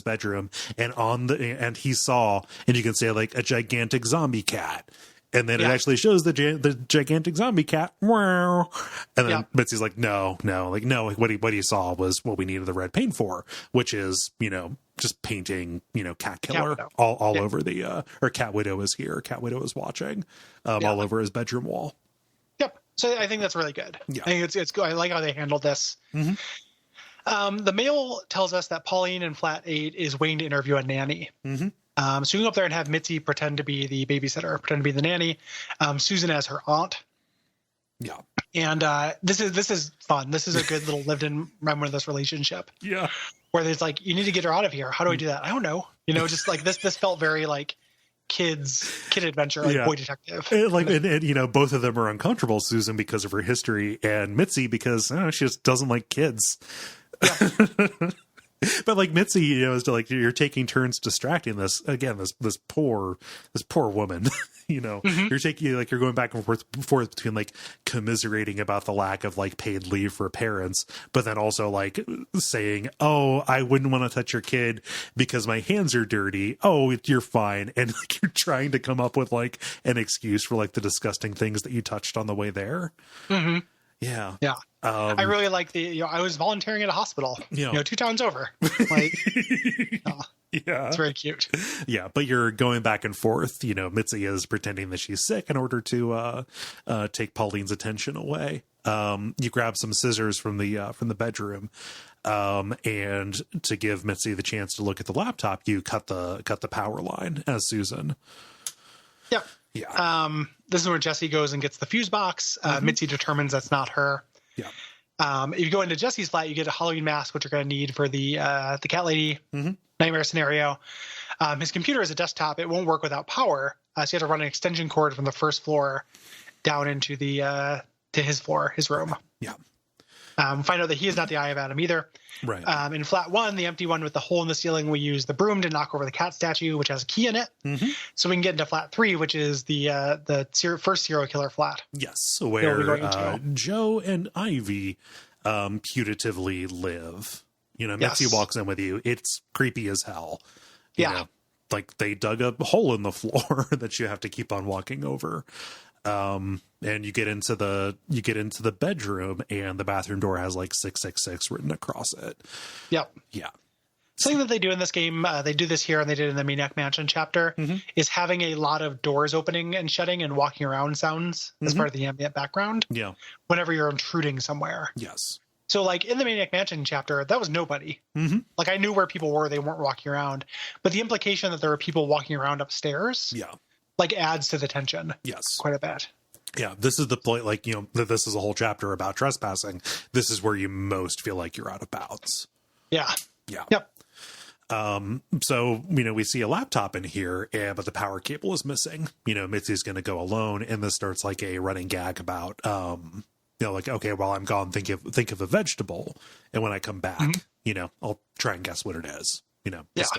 bedroom and he saw, and you can say like a gigantic zombie cat. And then it actually shows the gigantic zombie cat. And then Mitzi's like, no. Like, what he saw was what we needed the red paint for, which is, just painting, cat killer all over the, or Cat Widow is here. Cat Widow is watching all over his bedroom wall. Yep. So I think that's really good. Yeah. I think it's good. I like how they handled this. Mm-hmm. The mail tells us that Pauline in flat 8 is waiting to interview a nanny. Mm-hmm. So you can go up there and have Mitzi pretend to be the babysitter, pretend to be the nanny, Susan as her aunt. Yeah. And this is fun. This is a good little lived-in memory of this relationship. Yeah. Where there's like, you need to get her out of here. How do I do that? I don't know. Just like this felt very like kid adventure, like Boy Detective. And both of them are uncomfortable, Susan because of her history, and Mitzi because she just doesn't like kids. Yeah. But like Mitzi, is like you're taking turns distracting this poor woman. You're taking you're going back and forth between like commiserating about the lack of like paid leave for parents, but then also like saying, "Oh, I wouldn't want to touch your kid because my hands are dirty." Oh, you're fine, and like you're trying to come up with like an excuse for like the disgusting things that you touched on the way there. Mm-hmm. Yeah. Yeah. I really like I was volunteering at a hospital, 2 towns over. Like, yeah, it's very cute. Yeah. But you're going back and forth, Mitzi is pretending that she's sick in order to take Pauline's attention away. You grab some scissors from the bedroom. And to give Mitzi the chance to look at the laptop, you cut the power line as Susan. Yeah. Yeah. This is where Jesse goes and gets the fuse box. Mitzi determines that's not her. Yeah. If you go into Jesse's flat, you get a Halloween mask, which you're going to need for the cat lady nightmare scenario. His computer is a desktop. It won't work without power. So you have to run an extension cord from the first floor down into to his floor, his room. Yeah. Find out that he is not the Eye of Adam either. Right. In flat 1, the empty one with the hole in the ceiling, we use the broom to knock over the cat statue, which has a key in it. Mm-hmm. So we can get into flat 3, which is the first serial killer flat. Yes, where Joe and Ivy putatively live. Mitzi walks in with you. It's creepy as hell. Like they dug a hole in the floor that you have to keep on walking over. And you get into the bedroom, and the bathroom door has like 666 written across it. Yep. Yeah. Something that they do in this game, they do this here and they did in the Maniac Mansion chapter, is having a lot of doors opening and shutting and walking around sounds as part of the ambient background. Yeah. Whenever you're intruding somewhere. Yes. So like in the Maniac Mansion chapter, that was nobody. Mm-hmm. Like I knew where people were. They weren't walking around. But the implication that there were people walking around upstairs. Yeah. Like adds to the tension. Yes. Quite a bit. Yeah. This is the point, like, this is a whole chapter about trespassing. This is where you most feel like you're out of bounds. Yeah. Yeah. Yep. So, we see a laptop in here, but the power cable is missing. Mitzi's going to go alone, and this starts like a running gag about, like, okay, while I'm gone, think of a vegetable. And when I come back, I'll try and guess what it is, just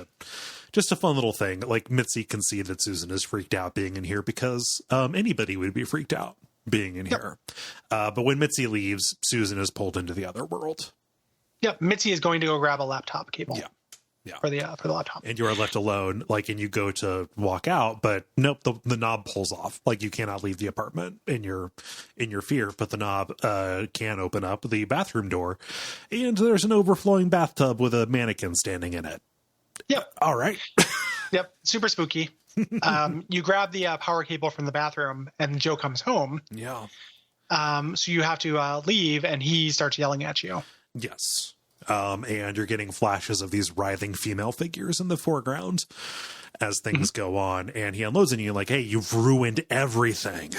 just a fun little thing. Like Mitzi can see that Susan is freaked out being in here because anybody would be freaked out being in here. But when Mitzi leaves, Susan is pulled into the other world. Yep. Mitzi is going to go grab a laptop cable. Yeah. For the laptop. And you are left alone, like, and you go to walk out, but nope, the knob pulls off. Like, you cannot leave the apartment in your fear, but the knob can open up the bathroom door, and there's an overflowing bathtub with a mannequin standing in it. Yep. All right. Yep. Super spooky. You grab the power cable from the bathroom, and Joe comes home. Yeah. So you have to leave, and he starts yelling at you. Yes. And you're getting flashes of these writhing female figures in the foreground as things go on. And he unloads on you like, hey, you've ruined everything.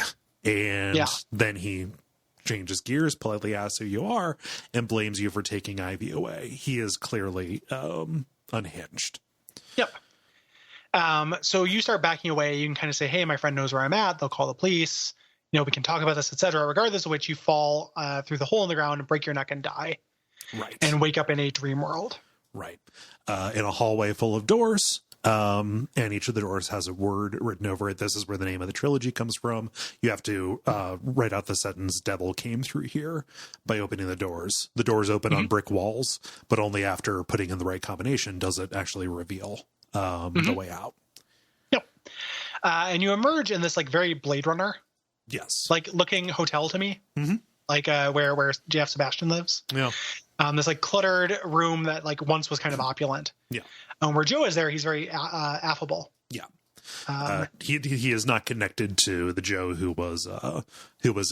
And then he changes gears, politely asks who you are, and blames you for taking Ivy away. He is clearly unhinged. Yep. So you start backing away. You can kind of say, hey, my friend knows where I'm at. They'll call the police. We can talk about this, etc. Regardless of which, you fall through the hole in the ground and break your neck and die. Right. And wake up in a dream world. Right. In a hallway full of doors. And each of the doors has a word written over it. This is where the name of the trilogy comes from. You have to write out the sentence, devil came through here, by opening the doors. The doors open on brick walls, but only after putting in the right combination does it actually reveal the way out. Yep. And you emerge in this like very Blade Runner. Yes. Like looking hotel to me. Like where Jeff Sebastian lives. Yeah. This like cluttered room that like once was kind of opulent. Yeah. Where Joe is there, he's very affable. Yeah. He is not connected to the Joe who was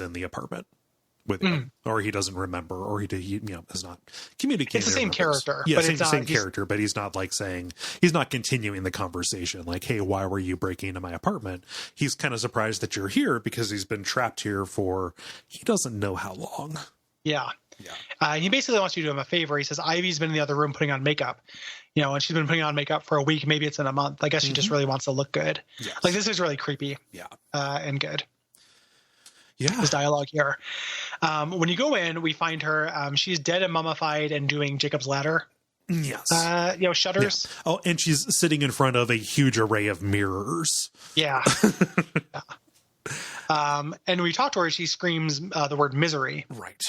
in the apartment with him, or he doesn't remember, or he is not communicating. It's the same character. Yeah, but same character, but he's not like saying, he's not continuing the conversation. Like, hey, why were you breaking into my apartment? He's kind of surprised that you're here because he's been trapped here for he doesn't know how long. Yeah. He basically wants you to do him a favor. He says, Ivy's been in the other room putting on makeup, and she's been putting on makeup for a week. Maybe it's in a month. I guess she just really wants to look good. Yes. Like, this is really creepy. Yeah. And good. Yeah. This dialogue here. When you go in, we find her. She's dead and mummified and doing Jacob's Ladder. Yes. Shutters. Yeah. Oh, and she's sitting in front of a huge array of mirrors. Yeah. And we talk to her. She screams the word misery. Right.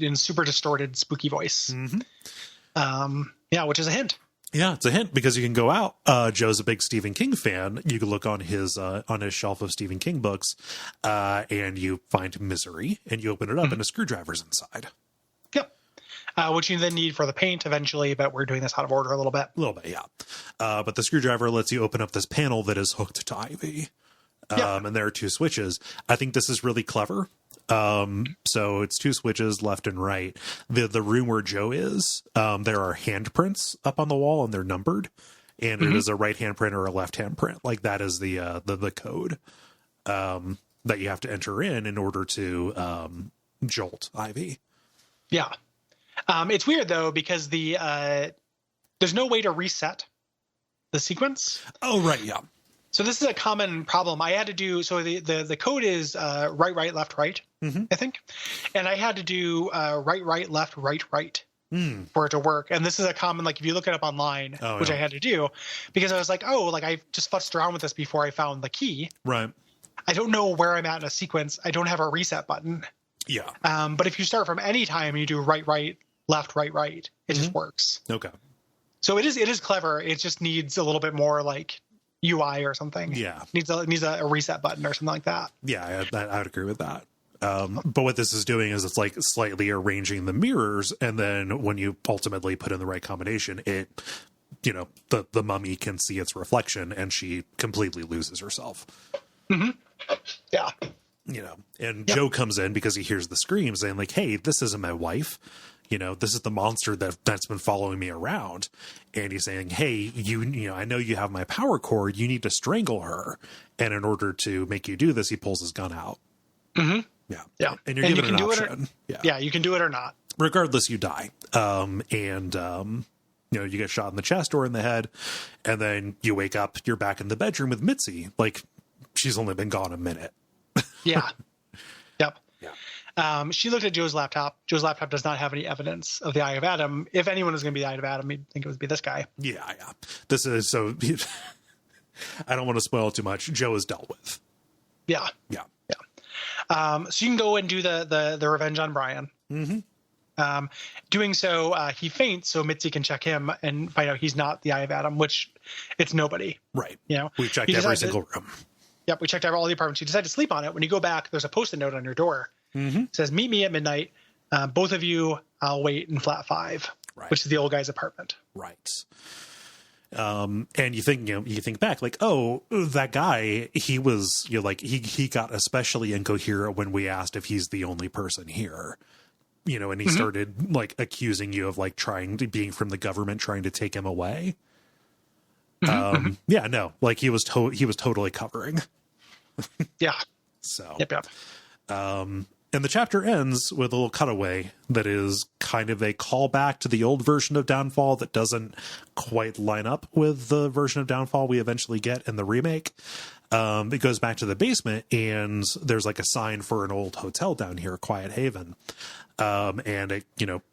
In super distorted, spooky voice. Which is a hint. Yeah, it's a hint because you can go out. Joe's a big Stephen King fan. You can look on his shelf of Stephen King books, and you find Misery, and you open it up, and a screwdriver's inside. Yep. Which you then need for the paint eventually, but we're doing this out of order a little bit. A little bit, yeah. But the screwdriver lets you open up this panel that is hooked to Ivy. And there are two switches. I think this is really clever. So it's two switches left and right. The room where Joe is, there are handprints up on the wall and they're numbered, and it is a right hand print or a left hand print. Like that is the code, that you have to enter in order to, jolt Ivy. Yeah. It's weird though, because there's no way to reset the sequence. Oh, right. Yeah. So this is a common problem. I had to do, so the code is right, right, left, right, I think. And I had to do right, right, left, right, right for it to work. And this is a common, like if you look it up online, which I had to do, because I was like, I just futzed around with this before I found the key. Right. I don't know where I'm at in a sequence. I don't have a reset button. Yeah. But if you start from any time and you do right, right, left, right, right, it just works. Okay. So it is clever. It just needs a little bit more like UI or something. Yeah. Needs a reset button or something like that. Yeah, I would agree with that. But what this is doing is it's like slightly arranging the mirrors, and then when you ultimately put in the right combination, it, the mummy can see its reflection, and she completely loses herself. Yeah. And Joe comes in because he hears the screams saying like, hey, this isn't my wife. This is the monster that's been following me around. And he's saying, hey, I know you have my power cord. You need to strangle her. And in order to make you do this, he pulls his gun out. Yeah. Yeah. And you're given an option. Yeah, you can do it or not. Regardless, you die. You get shot in the chest or in the head. And then you wake up, you're back in the bedroom with Mitzi. Like, she's only been gone a minute. Yeah. Yep. Yeah. She looked at Joe's laptop. Joe's laptop does not have any evidence of the Eye of Adam. If anyone was going to be the Eye of Adam, you'd think it would be this guy. Yeah. This is so. I don't want to spoil too much. Joe is dealt with. Yeah. Yeah. So you can go and do the revenge on Brian. Doing so, he faints so Mitzi can check him and find out he's not the Eye of Adam, which it's nobody. Right. You know, We checked every single room. Yep, we checked out all the apartments. You decide to sleep on it. When you go back, there's a Post-it note on your door. It says, "Meet me at midnight. Both of you, I'll wait in flat 5, which is the old guy's apartment." Right. And you think back like, oh, that guy, he was, like he got especially incoherent when we asked if he's the only person here, and he started like accusing you of like being from the government, trying to take him away. Yeah, no, like he was totally covering. Yeah. So, Yep. And the chapter ends with a little cutaway that is kind of a callback to the old version of Downfall that doesn't quite line up with the version of Downfall we eventually get in the remake. It goes back to the basement, and there's like a sign for an old hotel down here, Quiet Haven. And it,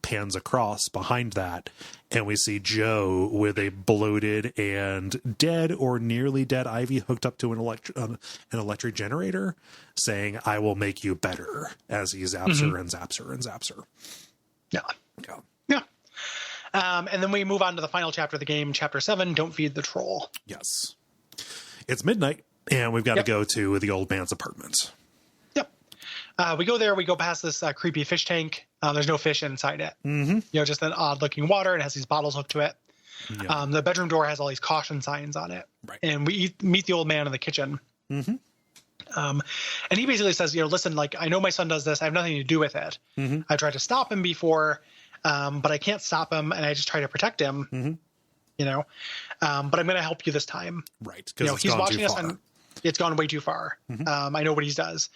pans across behind that, and we see Joe with a bloated and dead or nearly dead Ivy hooked up to an electric generator, saying, "I will make you better," as he zaps her and zaps her and zaps her. Yeah. And then we move on to the final chapter of the game, Chapter 7, Don't Feed the Troll. Yes. It's midnight, and we've got to go to the old man's apartment. We go there. We go past this creepy fish tank. There's no fish inside it. Just an odd-looking water, and it has these bottles hooked to it. Yeah. The bedroom door has all these caution signs on it. Right. And we meet the old man in the kitchen. And he basically says, "Listen, like, I know my son does this. I have nothing to do with it. I tried to stop him before, but I can't stop him, and I just try to protect him. But I'm going to help you this time." Right. Because he's watching us on. It's gone way too far. I know what he does.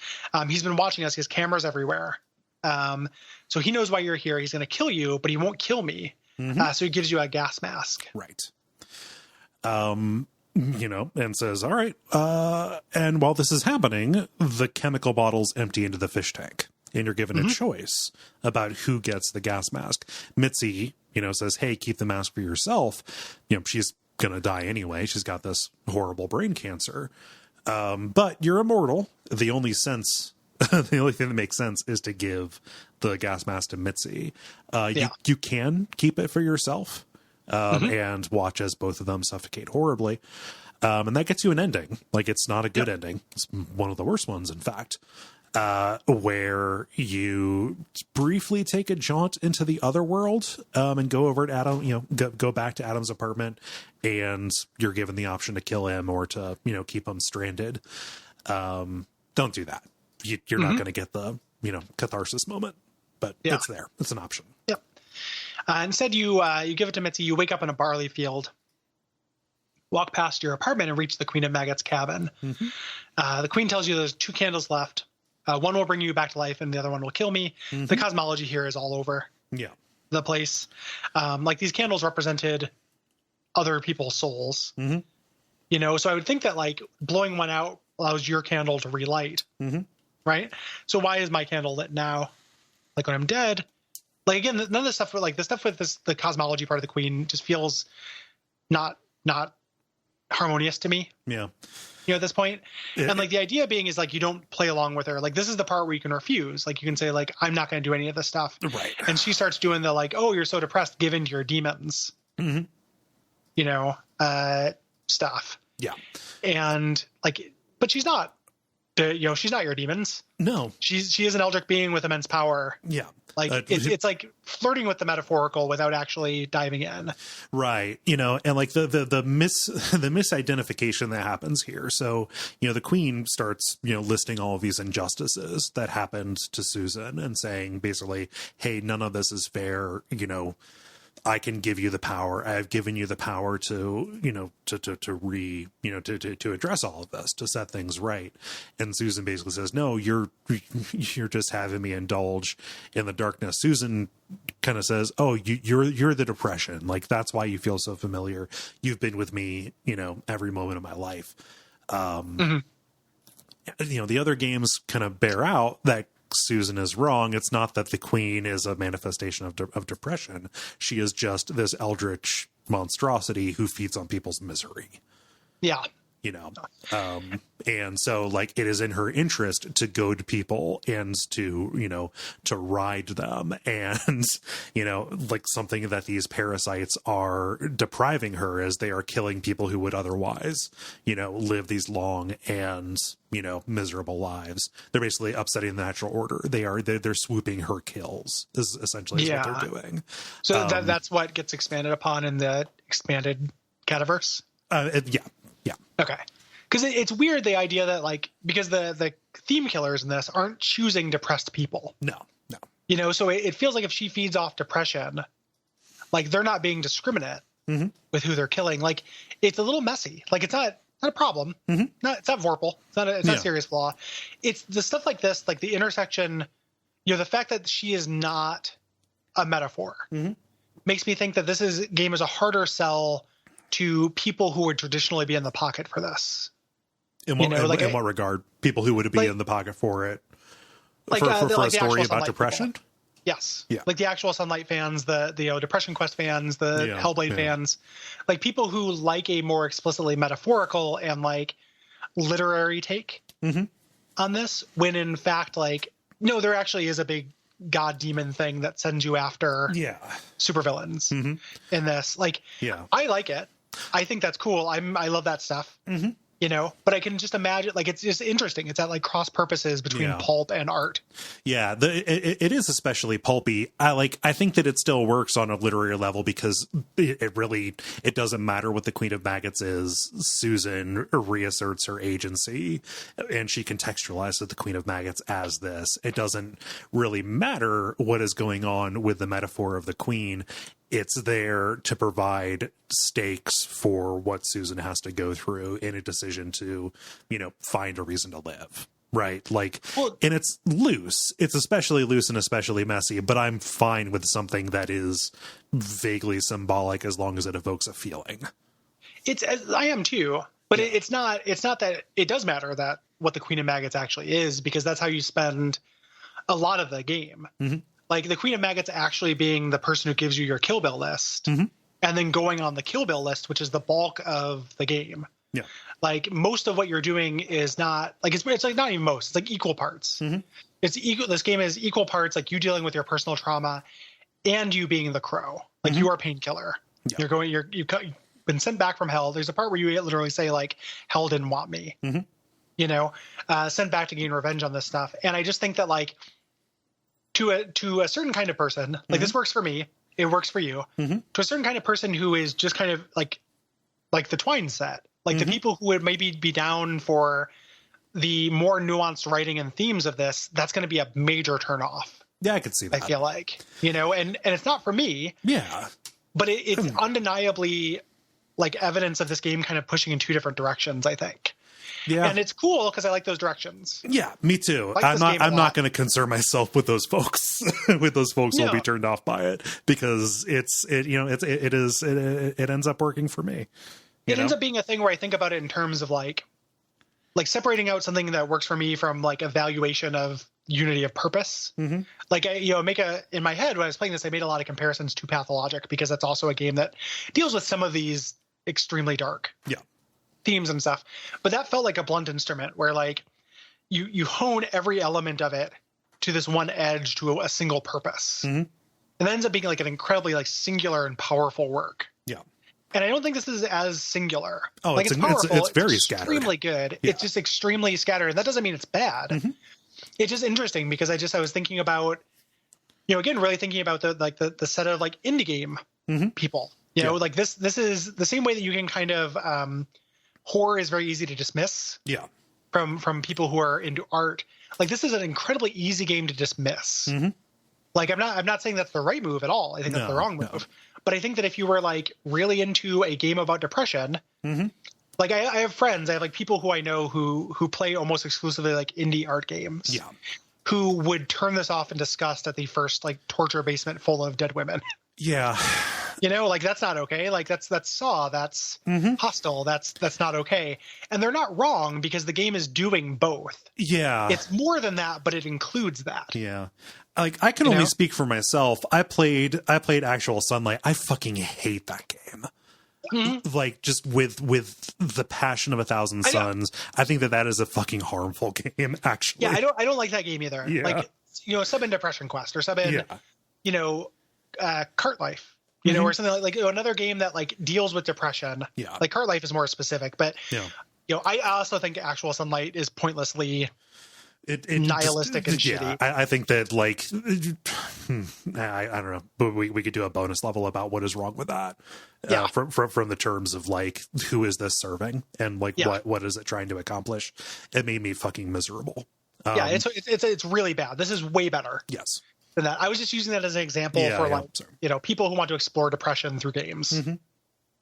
He's been watching us. He has cameras everywhere. So he knows why you're here. He's going to kill you, but he won't kill me. So he gives you a gas mask. Right. And says, "All right. And while this is happening, the chemical bottles empty into the fish tank, and you're given a choice about who gets the gas mask." Mitzi, says, "Hey, keep the mask for yourself." She's going to die anyway. She's got this horrible brain cancer. But you're immortal. The only thing that makes sense is to give the gas mask to Mitzi. You can keep it for yourself, and watch as both of them suffocate horribly. And that gets you an ending. Like, it's not a good ending. It's one of the worst ones, in fact, where you briefly take a jaunt into the other world, and go over to Adam, go back to Adam's apartment, and you're given the option to kill him or to, keep him stranded. Don't do that. You're not going to get the, catharsis moment, but it's there. It's an option. Yep. Instead, you give it to Mitzi. You wake up in a barley field, walk past your apartment, and reach the Queen of Maggots' cabin. The Queen tells you there's 2 candles left. One will bring you back to life, and the other one will kill me. The cosmology here is all over the place. Like, these candles represented other people's souls. So I would think that, like, blowing one out allows your candle to relight. Right? So why is my candle lit now? Like, when I'm dead? Like, again, none of the stuff with, like, the stuff with the cosmology part of the Queen just feels not harmonious to me. Yeah. At this point. And like, the idea being is, like, you don't play along with her. Like, this is the part where you can refuse. Like, you can say, like, I'm not going to do any of this stuff. Right. And she starts doing the, like, "Oh, you're so depressed, give in to your demons." Stuff. Yeah. And like, but she's not, she's not your demons. No. She is an eldritch being with immense power. Yeah. Like, it's like flirting with the metaphorical without actually diving in. Right. And like the misidentification that happens here. So, the Queen starts, listing all of these injustices that happened to Susan and saying basically, "Hey, none of this is fair. I can give you the power. I've given you the power to, to address all of this, to set things right." And Susan basically says, "No, you're just having me indulge in the darkness." Susan kind of says, "Oh, you're the depression. Like, that's why you feel so familiar. You've been with me, every moment of my life." The other games kind of bear out that Susan is wrong. It's not that the queen is a manifestation of depression. She is just this eldritch monstrosity who feeds on people's misery. Yeah. You know, and so like it is in her interest to goad people and to, you know, to ride them. And, you know, like something that these parasites are depriving her as they are killing people who would otherwise, you know, live these long and, you know, miserable lives. They're basically upsetting the natural order. They're swooping her kills is essentially what they're doing. So that's what gets expanded upon in the expanded cataverse. Yeah. Okay. Because it's weird, the idea that, like, because the theme killers in this aren't choosing depressed people. No. You know, so it feels like if she feeds off depression, like, they're not being discriminate with who they're killing. Like, it's a little messy. Like, it's not a problem. It's not Vorpal. It's not a serious flaw. It's the stuff like this, like the intersection, you know, the fact that she is not a metaphor makes me think that this game is a harder sell to people who would traditionally be in the pocket for this. In what regard? People who would be in the pocket for it? Like, for a story about depression? People. Yes. Yeah. Like the actual Sunlight fans, the Depression Quest fans, the Hellblade fans, like people who like a more explicitly metaphorical and like literary take on this, when in fact, like, no, there actually is a big god demon thing that sends you after supervillains in this. Like, I like it. I think that's cool. I love that stuff, you know, but I can just imagine, like, it's just interesting. It's at like cross purposes between pulp and art. Yeah. It is especially pulpy. I think that it still works on a literary level because it doesn't matter what the Queen of Maggots is. Susan reasserts her agency and she contextualizes the Queen of Maggots as this. It doesn't really matter what is going on with the metaphor of the Queen. It's there to provide stakes for what Susan has to go through in a decision to, you know, find a reason to live. Right. Like, and it's loose. It's especially loose and especially messy, but I'm fine with something that is vaguely symbolic as long as it evokes a feeling. I am too, but it's not that it does matter that what the Queen of Maggots actually is, because that's how you spend a lot of the game. Like the Queen of Maggots actually being the person who gives you your kill bill list and then going on the kill bill list, which is the bulk of the game. Yeah. Like most of what you're doing is not like, it's like not even most, it's like equal parts. It's equal. This game is equal parts, like you dealing with your personal trauma and you being the crow. Like you are painkiller. Yeah. You've been sent back from hell. There's a part where you literally say like, hell didn't want me, you know, sent back to gain revenge on this stuff. And I just think that like, to a certain kind of person, like this works for me, it works for you, to a certain kind of person who is just kind of like the Twine set, like the people who would maybe be down for the more nuanced writing and themes of this, that's going to be a major turnoff. Yeah, I could see that. I feel like, you know, and it's not for me. Yeah. But it's undeniably like evidence of this game kind of pushing in two different directions, I think. Yeah. And it's cool because I like those directions. Yeah, me too. I'm not going to concern myself with those folks. With those folks who will be turned off by it, because it ends up working for me. It ends up being a thing where I think about it in terms of like separating out something that works for me from like evaluation of unity of purpose. Like in my head when I was playing this, I made a lot of comparisons to Pathologic, because that's also a game that deals with some of these extremely dark themes and stuff, but that felt like a blunt instrument where like you hone every element of it to this one edge to a single purpose, and it ends up being like an incredibly like singular and powerful work. And I don't think this is as singular. Like it's powerful, it's very scattered, extremely good. It's just extremely scattered, and that doesn't mean it's bad. It's just interesting because I was thinking about, you know, again, really thinking about the set of like indie game people, you know, like this is the same way that you can kind of horror is very easy to dismiss from people who are into art. Like this is an incredibly easy game to dismiss. Like I'm not saying that's the right move at all. I think that's the wrong move. But I think that if you were like really into a game about depression, like I have friends, I have like people who I know who play almost exclusively like indie art games, who would turn this off in disgust at the first like torture basement full of dead women. Like that's not okay. Like that's Saw, that's Hostile, that's not okay. And they're not wrong because the game is doing both. Yeah. It's more than that, but it includes that. Yeah. Like I can only speak for myself. I played Actual Sunlight. I fucking hate that game. Like just with the passion of 1,000 Suns. I think that is a fucking harmful game, actually. Yeah, I don't like that game either. Yeah. Like, sub in Depression Quest or sub in, Cart Life, or something like another game that like deals with depression. Yeah. Like Cart Life is more specific, but I also think Actual Sunlight is pointlessly nihilistic and shitty. I think that like I don't know, but we could do a bonus level about what is wrong with that. From the terms of like who is this serving and like what is it trying to accomplish? It made me fucking miserable. It's really bad. This is way better. Yes. Than that. I was just using that as an example for people who want to explore depression through games.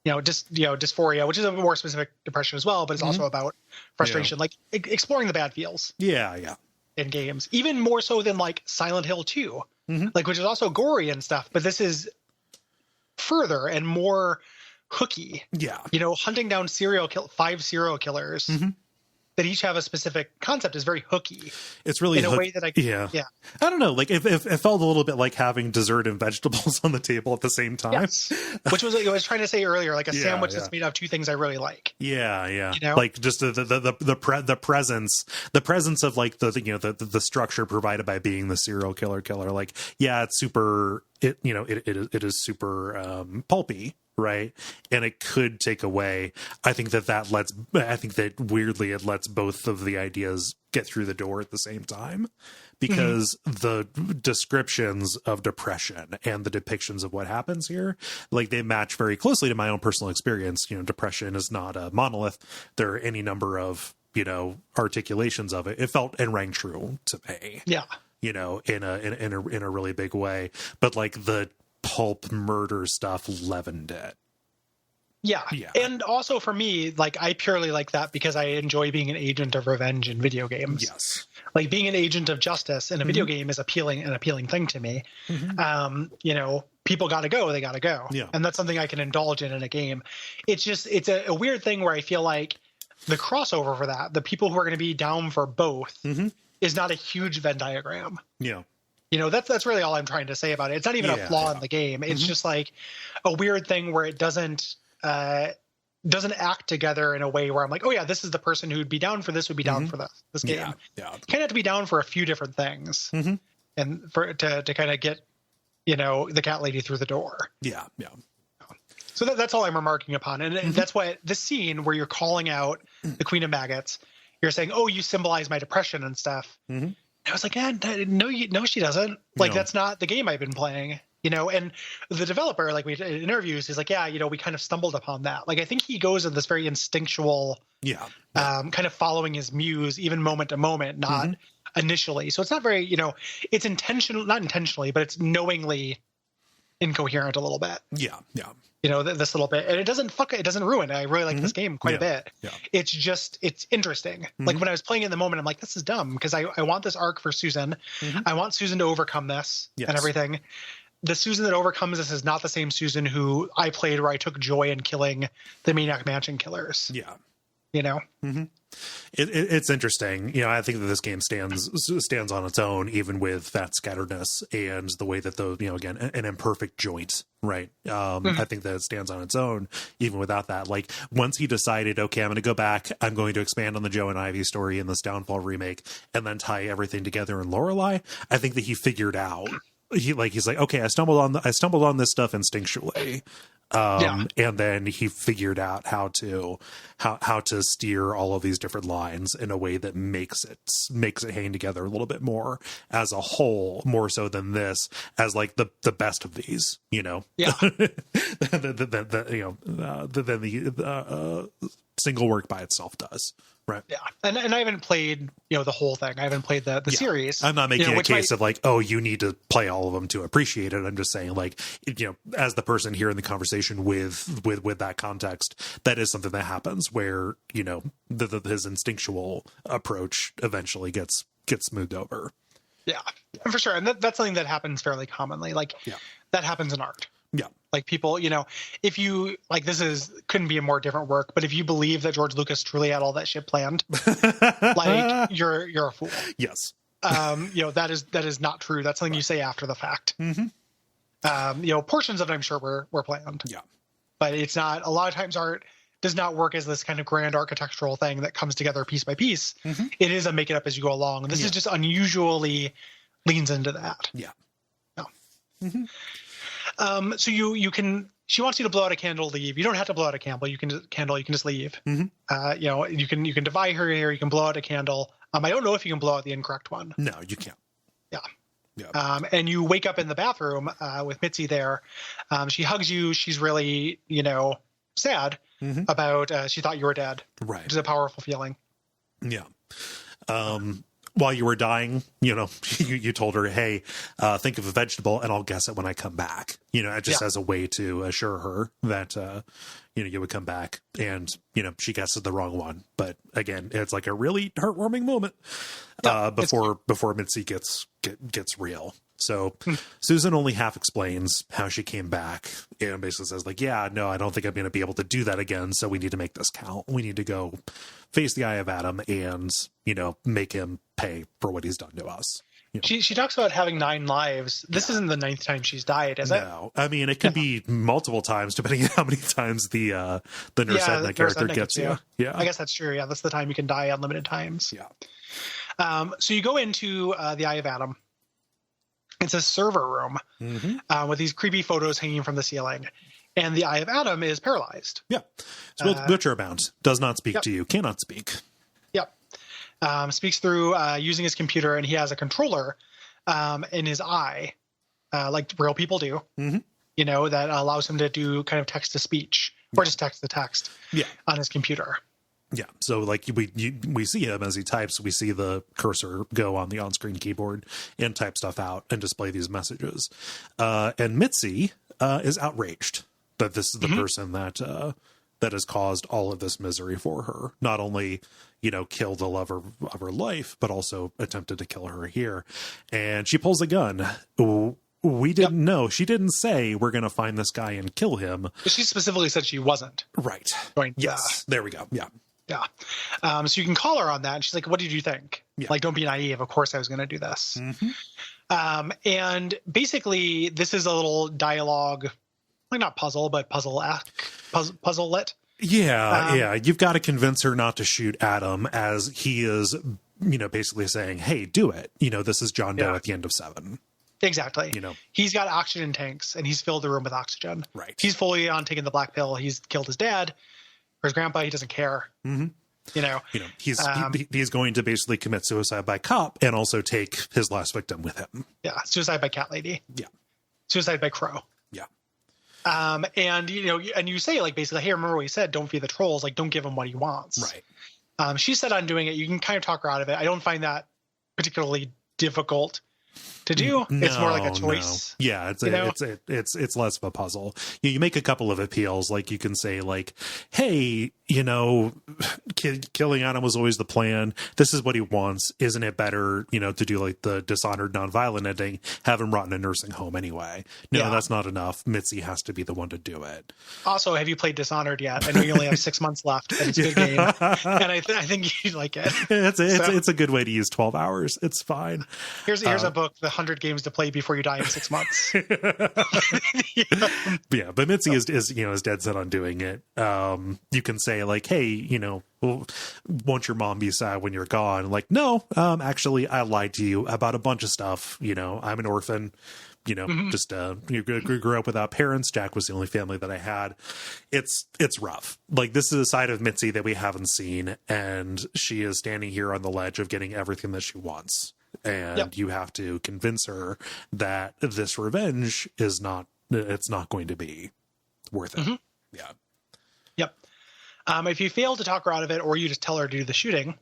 Dysphoria, which is a more specific depression as well, but it's also about frustration, like exploring the bad feels. Yeah. In games, even more so than like Silent Hill 2, like which is also gory and stuff, but this is further and more hooky. Yeah. Hunting down 5 serial killers that each have a specific concept is very hooky. It's really in a way that I don't know. Like it felt a little bit like having dessert and vegetables on the table at the same time. Yes. Which was I was trying to say earlier, like a sandwich that's made out of two things I really like. Yeah. Like just the presence of like the structure provided by being the serial killer. Like it's super. It is super pulpy. Right. And it could take away. I think that weirdly it lets both of the ideas get through the door at the same time, because the descriptions of depression and the depictions of what happens here, like they match very closely to my own personal experience. Depression is not a monolith. There are any number of, articulations of it. It felt and rang true to me. Yeah. In a really big way. But like the pulp murder stuff leavened it. Yeah. And also for me, like I purely like that because I enjoy being an agent of revenge in video games. Yes. Like being an agent of justice in a video game is an appealing thing to me. People gotta go, they gotta go. Yeah. And that's something I can indulge in a game. It's a weird thing where I feel like the crossover for that, the people who are going to be down for both is not a huge Venn diagram. Yeah. That's really all I'm trying to say about it. It's not even a flaw in the game. It's just like a weird thing where it doesn't act together in a way where I'm like, oh yeah, this is the person who'd be down for this, would be down for this game. Yeah. Kind of have to be down for a few different things and to kind of get, the cat lady through the door. Yeah. Yeah. So that's all I'm remarking upon. And that's why this scene where you're calling out the Queen of Maggots, you're saying, oh, you symbolize my depression and stuff. I was like, no, she doesn't. Like, that's not the game I've been playing, and the developer, like we did in interviews, he's like, we kind of stumbled upon that. Like, I think he goes in this very instinctual, kind of following his muse, even moment to moment, not initially. So it's not very, it's intentional, not intentionally, but it's knowingly incoherent a little bit. Yeah. Yeah. This little bit, and it doesn't ruin it. I really like this game quite a bit. Yeah. It's interesting. Like when I was playing it in the moment, I'm like, this is dumb because I want this arc for Susan. I want Susan to overcome this and everything. The Susan that overcomes this is not the same Susan who I played where I took joy in killing the Maniac Mansion killers. Yeah. It's interesting. I think that this game stands on its own, even with that scatteredness and the way that again, an imperfect joint, right? I think that it stands on its own, even without that. Like once he decided, okay, I'm going to go back, I'm going to expand on the Joe and Ivy story in this Downfall remake, and then tie everything together in Lorelei. I think that he figured out. He's like, okay, I stumbled on this stuff instinctually. And then he figured out how to steer all of these different lines in a way that makes it hang together a little bit more as a whole, more so than this as like the best of these, than the single work by itself does. Right. Yeah. And I haven't played, the whole thing. I haven't played the series. I'm not making a case of like, oh, you need to play all of them to appreciate it. I'm just saying like, as the person here in the conversation with that context, that is something that happens where, his instinctual approach eventually gets smoothed over. Yeah, for sure. And that's something that happens fairly commonly. Like that happens in art. Yeah. Like people, if you like, couldn't be a more different work, but if you believe that George Lucas truly had all that shit planned, like you're a fool. Yes. That is not true. That's something you say after the fact. Portions of it I'm sure were planned. Yeah. But it's not, a lot of times art does not work as this kind of grand architectural thing that comes together piece by piece. It is a make it up as you go along. And this is just unusually leans into that. Yeah. No. So you can, she wants you to blow out a candle, leave. You don't have to blow out a candle. You can just leave. You can divide her here. You can blow out a candle. I don't know if you can blow out the incorrect one. No, you can't. Yeah. Yeah. And you wake up in the bathroom with Mitzi there. She hugs you. She's really, sad about she thought you were dead. Right. Which is a powerful feeling. Yeah. While you were dying, you told her, hey, think of a vegetable and I'll guess it when I come back. Just as a way to assure her that, you would come back, and, she guesses the wrong one. But again, it's like a really heartwarming moment before Mitzi gets real. So Susan only half explains how she came back and basically says like, yeah, no, I don't think I'm going to be able to do that again. So we need to make this count. We need to go face the Eye of Adam and, make him pay for what he's done to us. She talks about having 9 lives. This isn't the 9th time she's died, is it? No, I mean, it could be multiple times depending on how many times the nurse Edna character gets you. Yeah, I guess that's true. Yeah, that's the time you can die unlimited times. Yeah. So you go into the Eye of Adam. It's a server room with these creepy photos hanging from the ceiling. And the Eye of Adam is paralyzed. Yeah. It's wheelchair bound. Does not speak to you. Cannot speak. Yep. Speaks through using his computer, and he has a controller in his eye, like real people do, that allows him to do kind of text to speech or just text to text on his computer. Yeah. So like we see him as he types, we see the cursor go on the on-screen keyboard and type stuff out and display these messages. And Mitzi is outraged that this is the person that has caused all of this misery for her. Not only, killed the lover of her life, but also attempted to kill her here. And she pulls a gun. We didn't know. She didn't say we're going to find this guy and kill him. She specifically said she wasn't. Right. Yes. There we go. Yeah. Yeah. So you can call her on that. And she's like, what did you think? Yeah. Like, don't be naive. Of course I was going to do this. And basically this is a little dialogue, like not puzzle, but puzzle-lit. Yeah. You've got to convince her not to shoot Adam as he is, basically saying, hey, do it. This is John Doe at the end of 7. Exactly. He's got oxygen tanks and he's filled the room with oxygen. Right. He's fully on taking the black pill. He's killed his dad or his grandpa. He doesn't care. He's going to basically commit suicide by cop and also take his last victim with him. Yeah. Suicide by cat lady. Yeah. Suicide by crow. Yeah. And you say like basically, hey, remember what he said? Don't feed the trolls. Like, don't give him what he wants. Right. She said on doing it. You can kind of talk her out of it. I don't find that particularly difficult to do. It's more like a choice. No. Yeah, it's less of a puzzle. You make a couple of appeals, like you can say like, hey, killing Adam was always the plan. This is what he wants. Isn't it better, to do like the Dishonored nonviolent ending, have him rot in a nursing home anyway? No, that's not enough. Mitzi has to be the one to do it. Also, have you played Dishonored yet? I know you only have 6 months left, and it's a good game, and I think you'd like it. It's a good way to use 12 hours. It's fine. Here's a book, The 100 Games to Play Before You Die in 6 Months. Yeah, but Mitzi is dead set on doing it. You can say like, hey, won't your mom be sad when you're gone? Like, no, actually, I lied to you about a bunch of stuff. I'm an orphan. Just you grew up without parents. Jack was the only family that I had. It's rough. Like, this is a side of Mitzi that we haven't seen, and she is standing here on the ledge of getting everything that she wants. And you have to convince her that this revenge is not going to be worth it. Yeah. Yep. If you fail to talk her out of it, or you just tell her to do the shooting,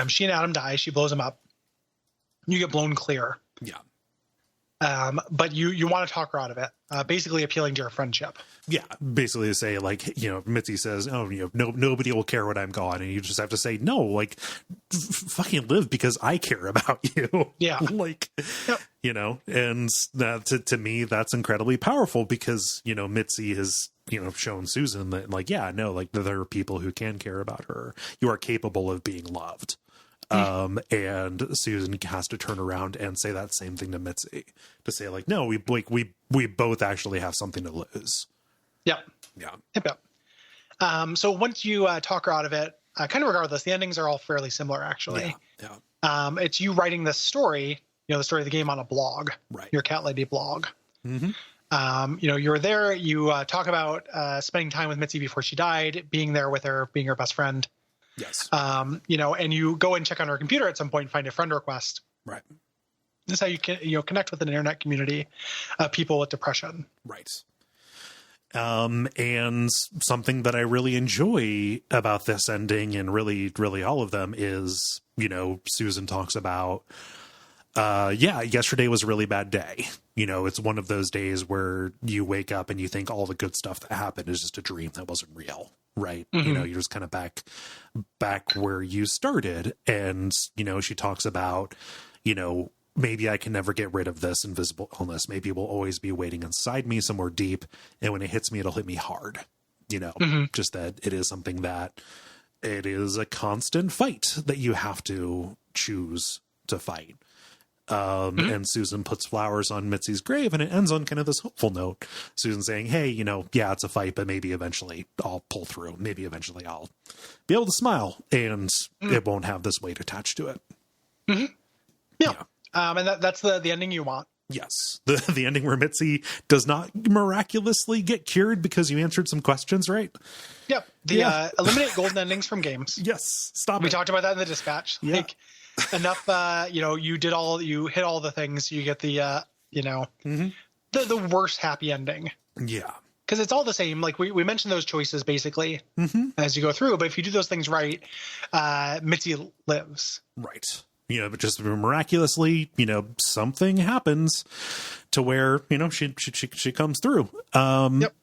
she and Adam die. She blows him up. You get blown clear. Yeah. But you want to talk her out of it, basically appealing to her friendship. Yeah, basically to say, like, Mitzi says, oh, nobody will care when I'm gone. And you just have to say, no, like, fucking live because I care about you. Yeah. Like, Yep. And that, to me, that's incredibly powerful because, Mitzi has, shown Susan that, like, yeah, no, like, there are people who can care about her. You are capable of being loved. And Susan has to turn around and say that same thing to Mitzi, to say, like, no, we both actually have something to lose. Yep. Yeah. Yep. So once you talk her out of it, kind of regardless, the endings are all fairly similar, actually. Yeah. It's you writing this story, the story of the game on a blog, Right. Your Cat Lady blog. Mm-hmm. You're there, you talk about spending time with Mitzi before she died, being there with her, being her best friend. Yes. And you go and check on her computer at some point and find a friend request. Right. This is how you can, connect with an internet community of people with depression. Right. And something that I really enjoy about this ending and really, really all of them is, Susan talks about, yesterday was a really bad day. It's one of those days where you wake up and you think all the good stuff that happened is just a dream that wasn't real. Right. Mm-hmm. You're just kind of back where you started. And, she talks about, maybe I can never get rid of this invisible illness. Maybe it will always be waiting inside me somewhere deep. And when it hits me, it'll hit me hard, just that it is something that it is a constant fight that you have to choose to fight. And Susan puts flowers on Mitzi's grave, and it ends on kind of this hopeful note. Susan saying, hey, yeah, it's a fight, but maybe eventually I'll pull through. Maybe eventually I'll be able to smile and it won't have this weight attached to it. Mm-hmm. Yeah. And that's the ending you want. Yes. The ending where Mitzi does not miraculously get cured because you answered some questions, right? Yep. Eliminate golden endings from games. Yes. Stop We it. talked about that in the dispatch. Yeah. Like, enough, you hit all the things, you get the, the worst happy ending. Yeah. Because it's all the same. Like we mentioned those choices basically as you go through, but if you do those things right, Mitzi lives. Right. But just miraculously, something happens to where, she comes through. Yep.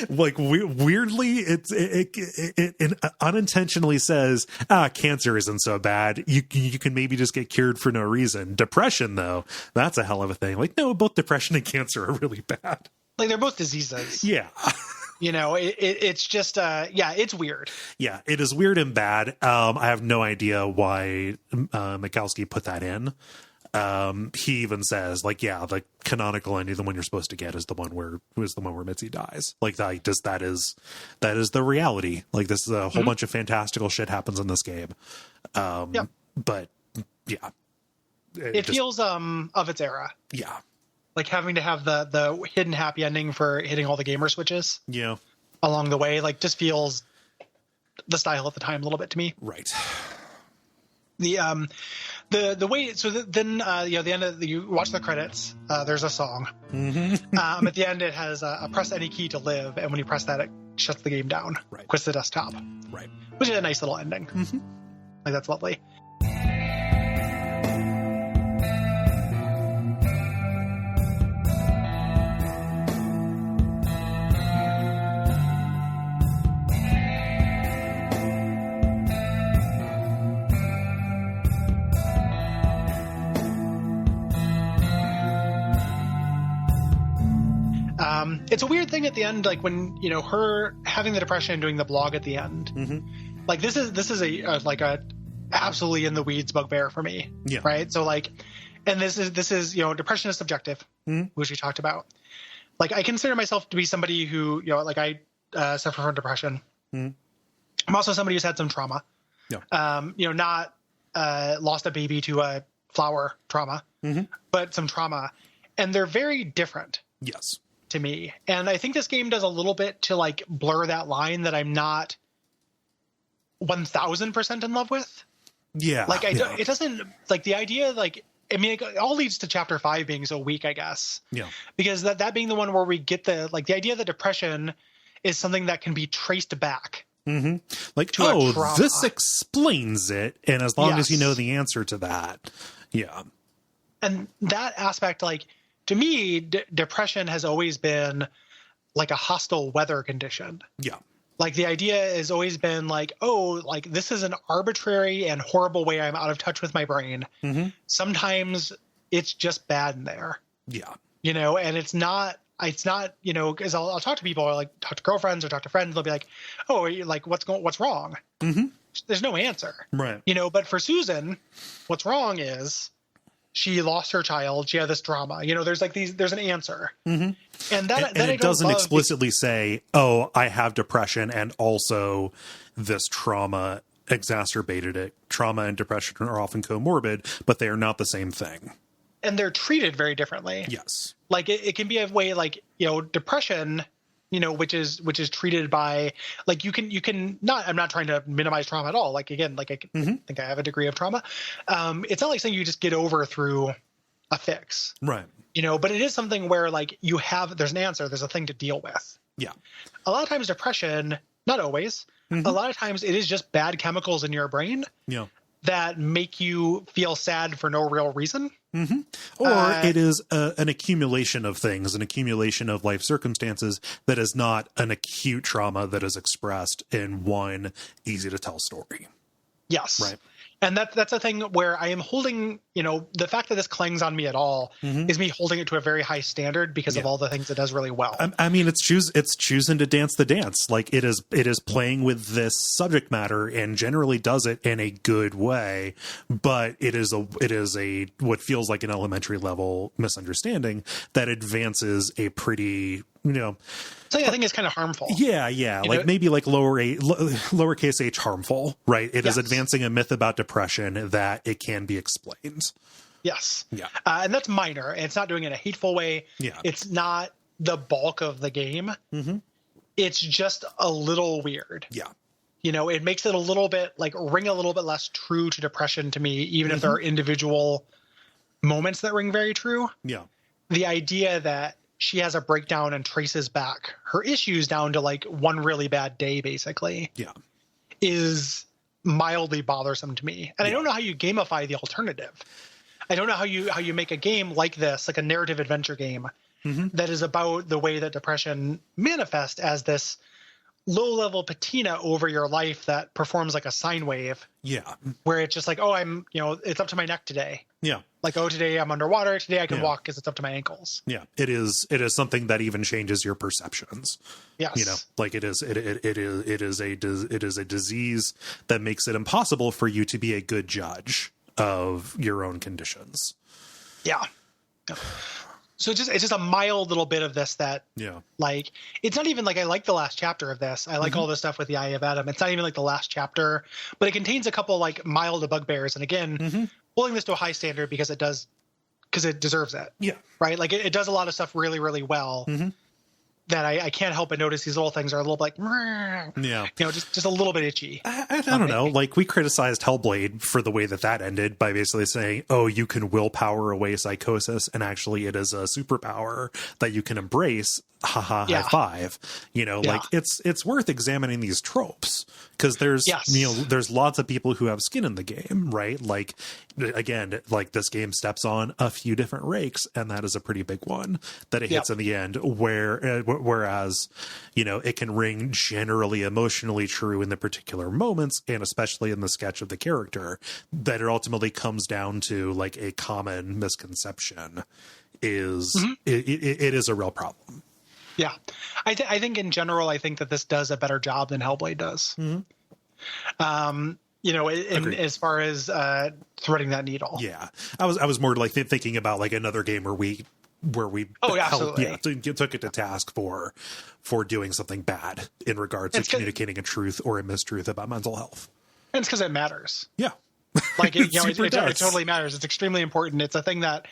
Weirdly, it unintentionally says, cancer isn't so bad. You can maybe just get cured for no reason. Depression, though, that's a hell of a thing. Like, no, both depression and cancer are really bad. Like they're both diseases. Yeah. It's just, it's weird. Yeah, it is weird and bad. I have no idea why Mikowski put that in. He even says, like, yeah, the canonical ending, the one you're supposed to get is the one where Mitzi dies. Like, that is the reality. Like, this is a whole bunch of fantastical shit happens in this game. But yeah, it feels of its era. Yeah. Like having to have the hidden happy ending for hitting all the gamer switches. Yeah. Along the way, like just feels the style at the time a little bit to me. Right. The way, so then the end of you watch the credits, there's a song. At the end it has a press any key to live, and when you press that it shuts the game down. Right. Quits the desktop. Right. Which is a nice little ending. Like that's lovely. It's a weird thing at the end, like when her having the depression and doing the blog at the end. Like this is a absolutely in the weeds bugbear for me. Yeah. Right. So like, and this is depression is subjective, which we talked about. Like I consider myself to be somebody who I suffer from depression. I'm also somebody who's had some trauma. Yeah. Not lost a baby to a flower trauma, but some trauma, and they're very different. Yes. To me. And I think this game does a little bit to like blur that line that I'm not 1000% in love with. Yeah. Like it doesn't like the idea, like, I mean, it all leads to chapter 5 being so weak, I guess. Yeah. Because that being the one where we get the idea that depression is something that can be traced back. Like, this explains it. And as long as you know the answer to that. Yeah. and that aspect, like, to me, depression has always been like a hostile weather condition. Yeah. Like, the idea has always been like, oh, like, this is an arbitrary and horrible way I'm out of touch with my brain. Mm-hmm. Sometimes it's just bad in there. Yeah. You know, and it's not, you know, because I'll talk to people, or like talk to girlfriends or talk to friends. They'll be like, oh, are you, like, what's wrong? Mm-hmm. There's no answer. Right. You know, but for Susan, what's wrong is she lost her child. She had this drama. You know, there's an answer. Mm-hmm. And that it doesn't explicitly say, oh, I have depression and also this trauma exacerbated it. Trauma and depression are often comorbid, but they are not the same thing. And they're treated very differently. Yes. Like, it can be a way, like, you know, depression, you know, which is treated by, like, you can not, I'm not trying to minimize trauma at all. Like, again, like, I think I have a degree of trauma. It's not like something you just get over through a fix. Right. You know, but it is something where, like, there's an answer, there's a thing to deal with. Yeah. A lot of times depression, not always, a lot of times it is just bad chemicals in your brain that make you feel sad for no real reason. Mm-hmm. Or it is an accumulation of things, an accumulation of life circumstances that is not an acute trauma that is expressed in one easy to tell story. Yes. Right. And that's a thing where I am holding, you know, the fact that this clings on me at all is me holding it to a very high standard because of all the things it does really well. I mean, it's choosing to dance the dance. Like, it is playing with this subject matter and generally does it in a good way, but it is a what feels like an elementary level misunderstanding that advances a pretty, you know, so I think it's kind of harmful. Yeah. Like, know? Maybe like lowercase h harmful, right? It is Yes. advancing a myth about depression that it can be explained. Yes. Yeah. And that's minor. It's not doing it in a hateful way. Yeah. It's not the bulk of the game. Mm-hmm. It's just a little weird. Yeah. You know, it makes it a little bit, like, ring a little bit less true to depression to me, even if there are individual moments that ring very true. Yeah. The idea that she has a breakdown and traces back her issues down to, like, one really bad day, basically. Yeah. Is mildly bothersome to me. And I don't know how you gamify the alternative. I don't know how you make a game like this, like a narrative adventure game, that is about the way that depression manifests as this low-level patina over your life that performs like a sine wave. Yeah. Where it's just like, oh, I'm, you know, it's up to my neck today. Yeah. Like, oh, today I'm underwater. Today I can walk because it's up to my ankles. Yeah. It is something that even changes your perceptions. Yes. You know, like, it is a disease that makes it impossible for you to be a good judge of your own conditions. Yeah. So it's just a mild little bit of this that, like, it's not even like I like the last chapter of this. I like all this stuff with the Eye of Adam. It's not even like the last chapter, but it contains a couple, like, mild bugbears. And again, holding this to a high standard because it deserves it. Yeah. Right. Like, it does a lot of stuff really, really well. That I can't help but notice these little things are a little like, you know, just a little bit itchy. I don't know. Like, we criticized Hellblade for the way that ended by basically saying, oh, you can willpower away psychosis, and actually it is a superpower that you can embrace. High five. You know, like, it's worth examining these tropes because there's you know, there's lots of people who have skin in the game, right? Like, again, like, this game steps on a few different rakes, and that is a pretty big one that it hits in the end. Whereas, you know, it can ring generally emotionally true in the particular moments, and especially in the sketch of the character, that it ultimately comes down to, like, a common misconception is it is a real problem. Yeah. I think in general, I think that this does a better job than Hellblade does. You know, as far as threading that needle. Yeah. I was more like thinking about, like, another game where we took it to task for doing something bad in regards to communicating a truth or a mistruth about mental health. And it's because it matters. Yeah. Like, it totally matters. It's extremely important. It's a thing that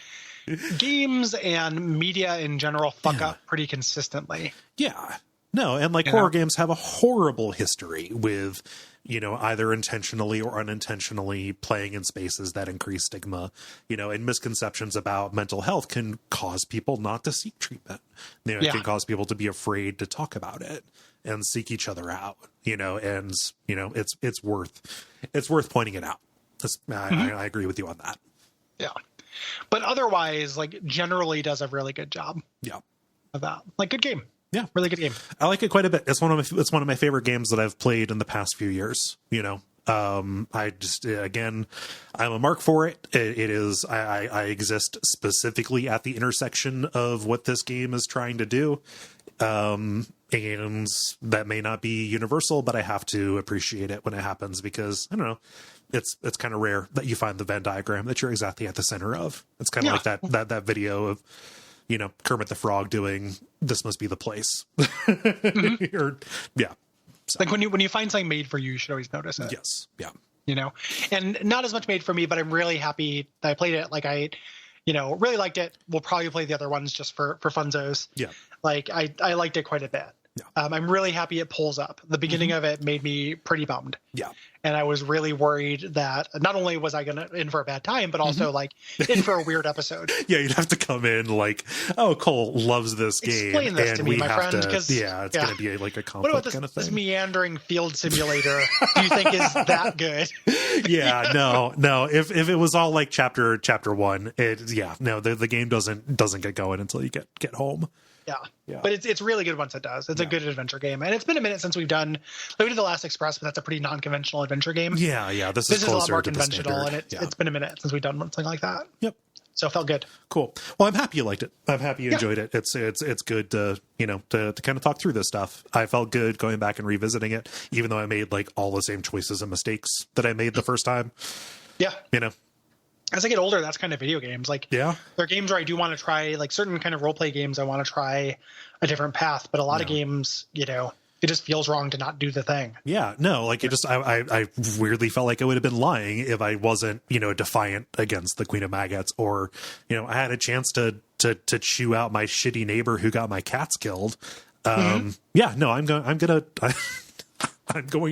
games and media in general fuck up pretty consistently. Yeah. No, and, like, horror games have a horrible history with, you know, either intentionally or unintentionally playing in spaces that increase stigma, you know, and misconceptions about mental health can cause people not to seek treatment. You know, it can cause people to be afraid to talk about it and seek each other out, you know, and, you know, it's worth pointing it out. I agree with you on that. Yeah. But otherwise, like, generally does a really good job Yeah. of that. Like, good game. Yeah. Really good game. I like it quite a bit. It's one of my favorite games that I've played in the past few years, you know. I just, again, I'm a mark for it. It is, I exist specifically at the intersection of what this game is trying to do. And that may not be universal, but I have to appreciate it when it happens because, I don't know, it's kind of rare that you find the Venn diagram that you're exactly at the center of. It's kind of like that video of, you know, Kermit the Frog doing "This Must Be the Place." Mm-hmm. Or, yeah. So, Like when you find something made for you, you should always notice it. yes. Yeah. You know, and not as much made for me, but I'm really happy that I played it. Like I, you know, really liked it. We'll probably play the other ones just for funzos. Yeah. Like I liked it quite a bit. Yeah. I'm really happy it pulls up. The beginning of it made me pretty bummed. Yeah. And I was really worried that not only was I in for a bad time, but also like in for a weird episode. Yeah, you'd have to come in like, oh, Cole loves this game. Explain this and to me, we my have friend, to, 'cause- it's yeah. going to be like a What conflict about this, kind of this thing. meandering field simulator? Do you think is that good? Yeah, no. If it was all like chapter one, the game doesn't get going until you get home. Yeah. But it's really good once it does. It's a good adventure game. And it's been a minute since we did The Last Express, but that's a pretty non-conventional adventure game. Yeah. This is a lot closer more to the conventional, and standard. it's been a minute since we've done something like that. Yep. So it felt good. Cool. Well, I'm happy you liked it. I'm happy you enjoyed it. It's good to, you know, to kind of talk through this stuff. I felt good going back and revisiting it, even though I made like all the same choices and mistakes that I made the first time. Yeah. You know. As I get older, that's kind of video games. Like, there are games where I do want to try, like certain kind of role play games, I want to try a different path. But a lot of games, you know, it just feels wrong to not do the thing. Yeah, no, like it just, I weirdly felt like I would have been lying if I wasn't, you know, defiant against the Queen of Maggots, or, you know, I had a chance to chew out my shitty neighbor who got my cats killed. Yeah, no, I'm going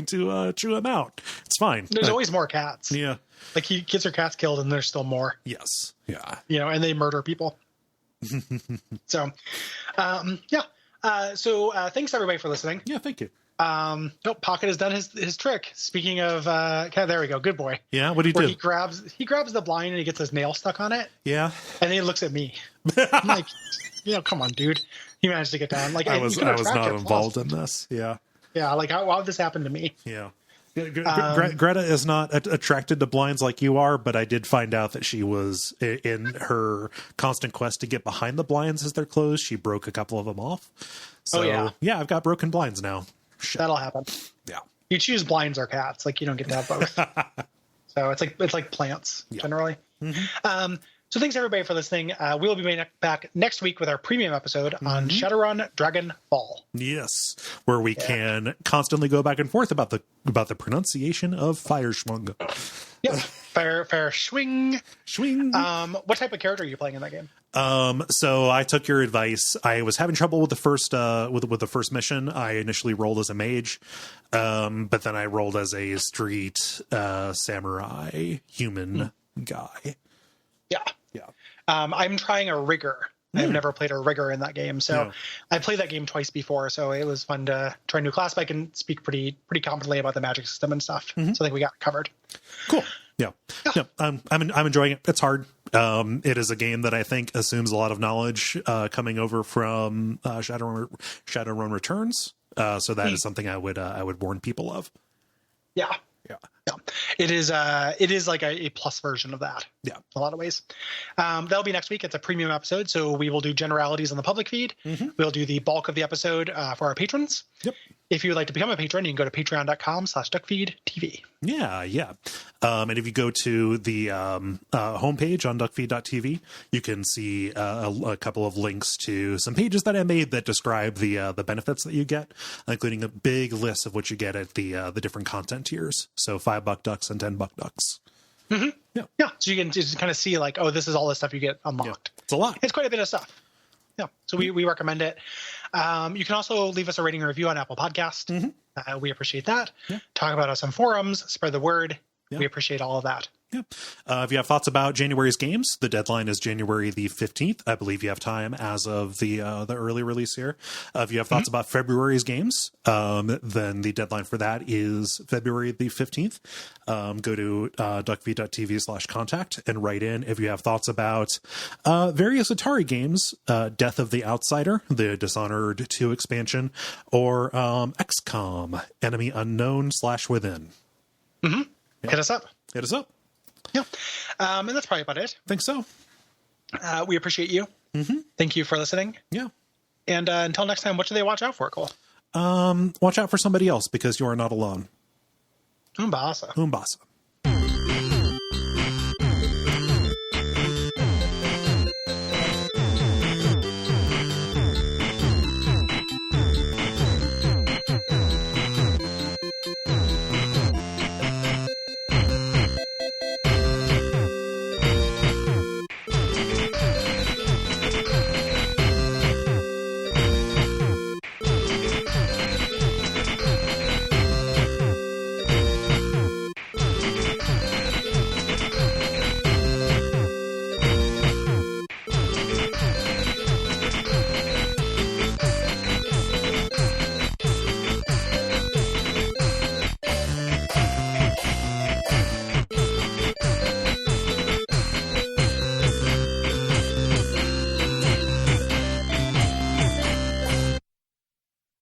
to chew him out. It's fine. There's always more cats. Yeah. Like he gets her cats killed and there's still more. Yes. Yeah. You know, and they murder people. So, thanks everybody for listening. Yeah, thank you. Pocket has done his trick. Speaking of, there we go. Good boy. Yeah, what do you Where do? He grabs the blind and he gets his nail stuck on it. Yeah. And then he looks at me. I'm like, you know, come on, dude. He managed to get down. Like I was not involved in this. Yeah. Yeah, like how did this happen to me? Yeah. Greta is not attracted to blinds like you are, but I did find out that she was in her constant quest to get behind the blinds as they're closed. She broke a couple of them off. So yeah, I've got broken blinds now. Shit. That'll happen. Yeah. You choose blinds or cats. Like you don't get to have both. So it's like plants generally. Mm-hmm. So thanks everybody for listening. We'll be back next week with our premium episode on Shadowrun Dragonfall. Yes, where we can constantly go back and forth about the pronunciation of Feuerschwung. Yep, fair swing. Swing. What type of character are you playing in that game? So I took your advice. I was having trouble with the first with the first mission. I initially rolled as a mage, but then I rolled as a street samurai human guy. Yeah. Yeah. I'm trying a rigger. I've never played a rigger in that game, so No. I played that game twice before, so it was fun to try a new class. But I can speak pretty confidently about the magic system and stuff, so I think we got it covered. Cool. Yeah. I'm enjoying it. It's hard. It is a game that I think assumes a lot of knowledge coming over from Shadowrun Returns. So that is something I would warn people of. Yeah. Yeah. It is like a plus version of that. Yeah. In a lot of ways. That'll be next week. It's a premium episode, so we will do generalities on the public feed. We'll do the bulk of the episode for our patrons. Yep. If you would like to become a patron, you can go to patreon.com/Duckfeed.tv. Yeah. And if you go to the homepage on Duckfeed.tv, you can see a couple of links to some pages that I made that describe the benefits that you get, including a big list of what you get at the different content tiers. So $5 ducks and $10 ducks. Yeah. So you can just kind of see like, oh, this is all the stuff you get unlocked. It's a lot. It's quite a bit of stuff. Yeah. So we recommend it. You can also leave us a rating and review on Apple Podcast. We appreciate that. Talk about us on forums, spread the word. We appreciate all of that. Yeah. If you have thoughts about January's games, the deadline is January the 15th. I believe you have time as of the early release here. If you have thoughts about February's games, then the deadline for that is February the 15th. Go to Duckfeed.tv/contact and write in if you have thoughts about various Atari games, Death of the Outsider, the Dishonored 2 expansion, or XCOM, Enemy Unknown /Within. Mm-hmm. Yep. Hit us up. Hit us up. Yeah. And that's probably about it. Think so. We appreciate you. Mm-hmm. Thank you for listening. Yeah. And until next time, what should they watch out for, Cole? Watch out for somebody else because you are not alone. Umbasa. Umbasa.